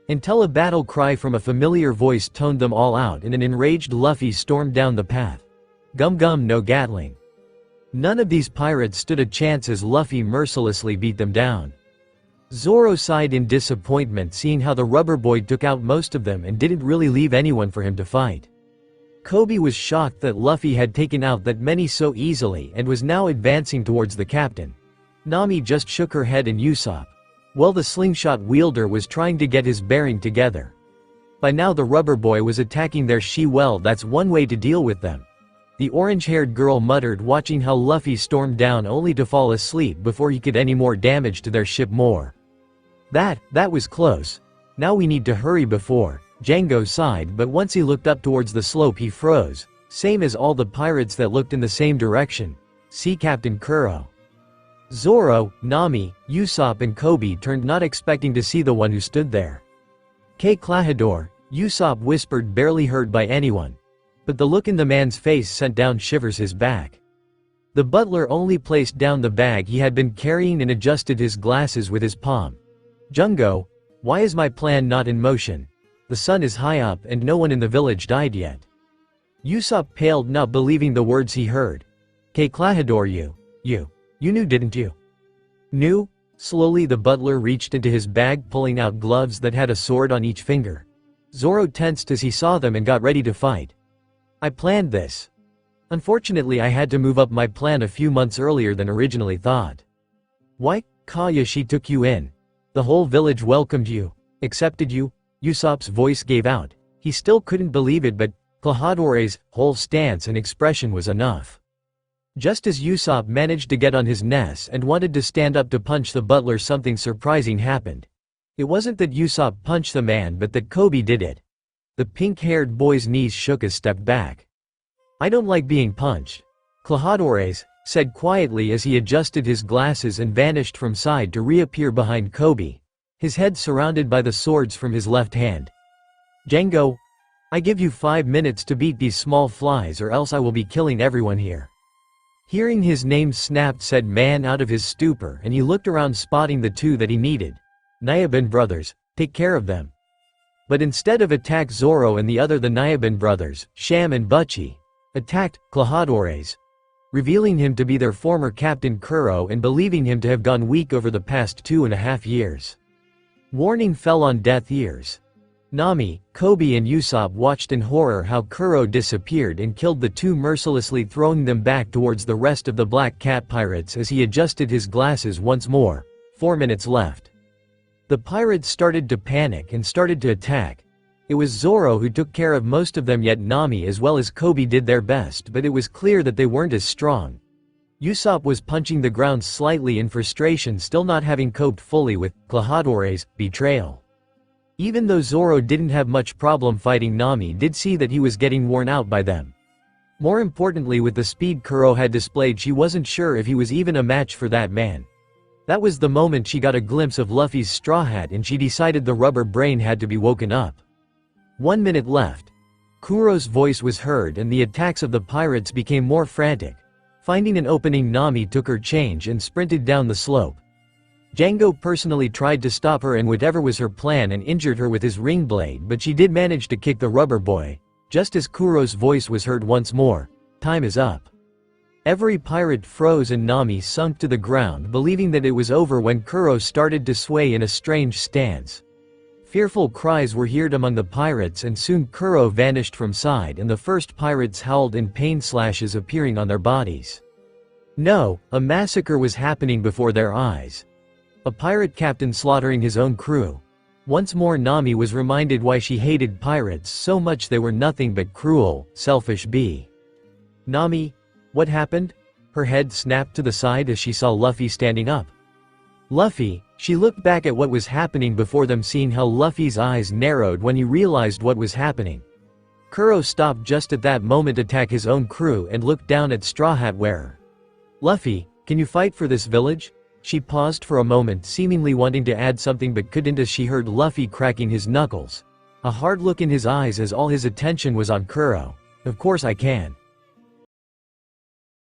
[SPEAKER 3] Until a battle cry from a familiar voice toned them all out and an enraged Luffy stormed down the path. Gum gum no Gatling. None of these pirates stood a chance as Luffy mercilessly beat them down. Zoro sighed in disappointment seeing how the rubber boy took out most of them and didn't really leave anyone for him to fight. Kobe was shocked that Luffy had taken out that many so easily and was now advancing towards the captain. Nami just shook her head and Usopp, well, the slingshot wielder, was trying to get his bearing together. By now the rubber boy was attacking their well, that's one way to deal with them. The orange-haired girl muttered watching how Luffy stormed down only to fall asleep before he could any more damage to their ship more. That was close. Now we need to hurry before, Django sighed, but once he looked up towards the slope he froze, same as all the pirates that looked in the same direction. See Captain Kuro. Zoro, Nami, Usopp and Kobe turned not expecting to see the one who stood there. "K Klahadore," Usopp whispered, barely heard by anyone. But the look in the man's face sent down shivers his back. The butler only placed down the bag he had been carrying and adjusted his glasses with his palm. "Jungo, why is my plan not in motion? The sun is high up and no one in the village died yet." Usopp paled, not believing the words he heard. "K Klahadore, you knew, didn't you?" "Knew?" Slowly the butler reached into his bag, pulling out gloves that had a sword on each finger. Zoro tensed as he saw them and got ready to fight. "I planned this. Unfortunately I had to move up my plan a few months earlier than originally thought." "Why, Kaya, she took you in. The whole village welcomed you, accepted you," Usopp's voice gave out. He still couldn't believe it, but Klahadore's whole stance and expression was enough. Just as Usopp managed to get on his knees and wanted to stand up to punch the butler, something surprising happened. It wasn't that Usopp punched the man, but that Kobe did it. The pink-haired boy's knees shook a step back. "I don't like being punched," Klahadore said quietly as he adjusted his glasses and vanished from side to reappear behind Kobe, his head surrounded by the swords from his left hand. "Django, I give you 5 minutes to beat these small flies or else I will be killing everyone here." Hearing his name snapped said man out of his stupor and he looked around spotting the two that he needed. Nyaban brothers, take care of them. But instead of attack Zoro and the other, the Nyaban brothers, Sham and Butchie, attacked Klahadores, revealing him to be their former captain Kuro and believing him to have gone weak over the past 2.5 years. Warning fell on deaf ears. Nami, Kobe and Usopp watched in horror how Kuro disappeared and killed the two, mercilessly throwing them back towards the rest of the Black Cat pirates as he adjusted his glasses once more. 4 minutes left. The pirates started to panic and started to attack. It was Zoro who took care of most of them, yet Nami as well as Kobe did their best, but it was clear that they weren't as strong. Usopp was punching the ground slightly in frustration, still not having coped fully with Klahadore's betrayal. Even though Zoro didn't have much problem fighting, Nami did see that he was getting worn out by them. More importantly, with the speed Kuro had displayed, she wasn't sure if he was even a match for that man. That was the moment she got a glimpse of Luffy's straw hat and she decided the rubber brain had to be woken up. 1 minute left. Kuro's voice was heard and the attacks of the pirates became more frantic. Finding an opening, Nami took her change and sprinted down the slope. Django personally tried to stop her and whatever was her plan and injured her with his ring blade, but she did manage to kick the rubber boy, just as Kuro's voice was heard once more. Time is up. Every pirate froze and Nami sunk to the ground, believing that it was over when Kuro started to sway in a strange stance. Fearful cries were heard among the pirates and soon Kuro vanished from sight and the first pirates howled in pain, slashes appearing on their bodies. No, a massacre was happening before their eyes. A pirate captain slaughtering his own crew. Once more Nami was reminded why she hated pirates so much. They were nothing but cruel, selfish beasts. Nami? What happened? Her head snapped to the side as she saw Luffy standing up. Luffy? She looked back at what was happening before them, seeing how Luffy's eyes narrowed when he realized what was happening. Kuro stopped just at that moment to attack his own crew and looked down at Straw Hat Wearer. Luffy, can you fight for this village? She paused for a moment, seemingly wanting to add something but couldn't as she heard Luffy cracking his knuckles. A hard look in his eyes as all his attention was on Kuro. Of course I can.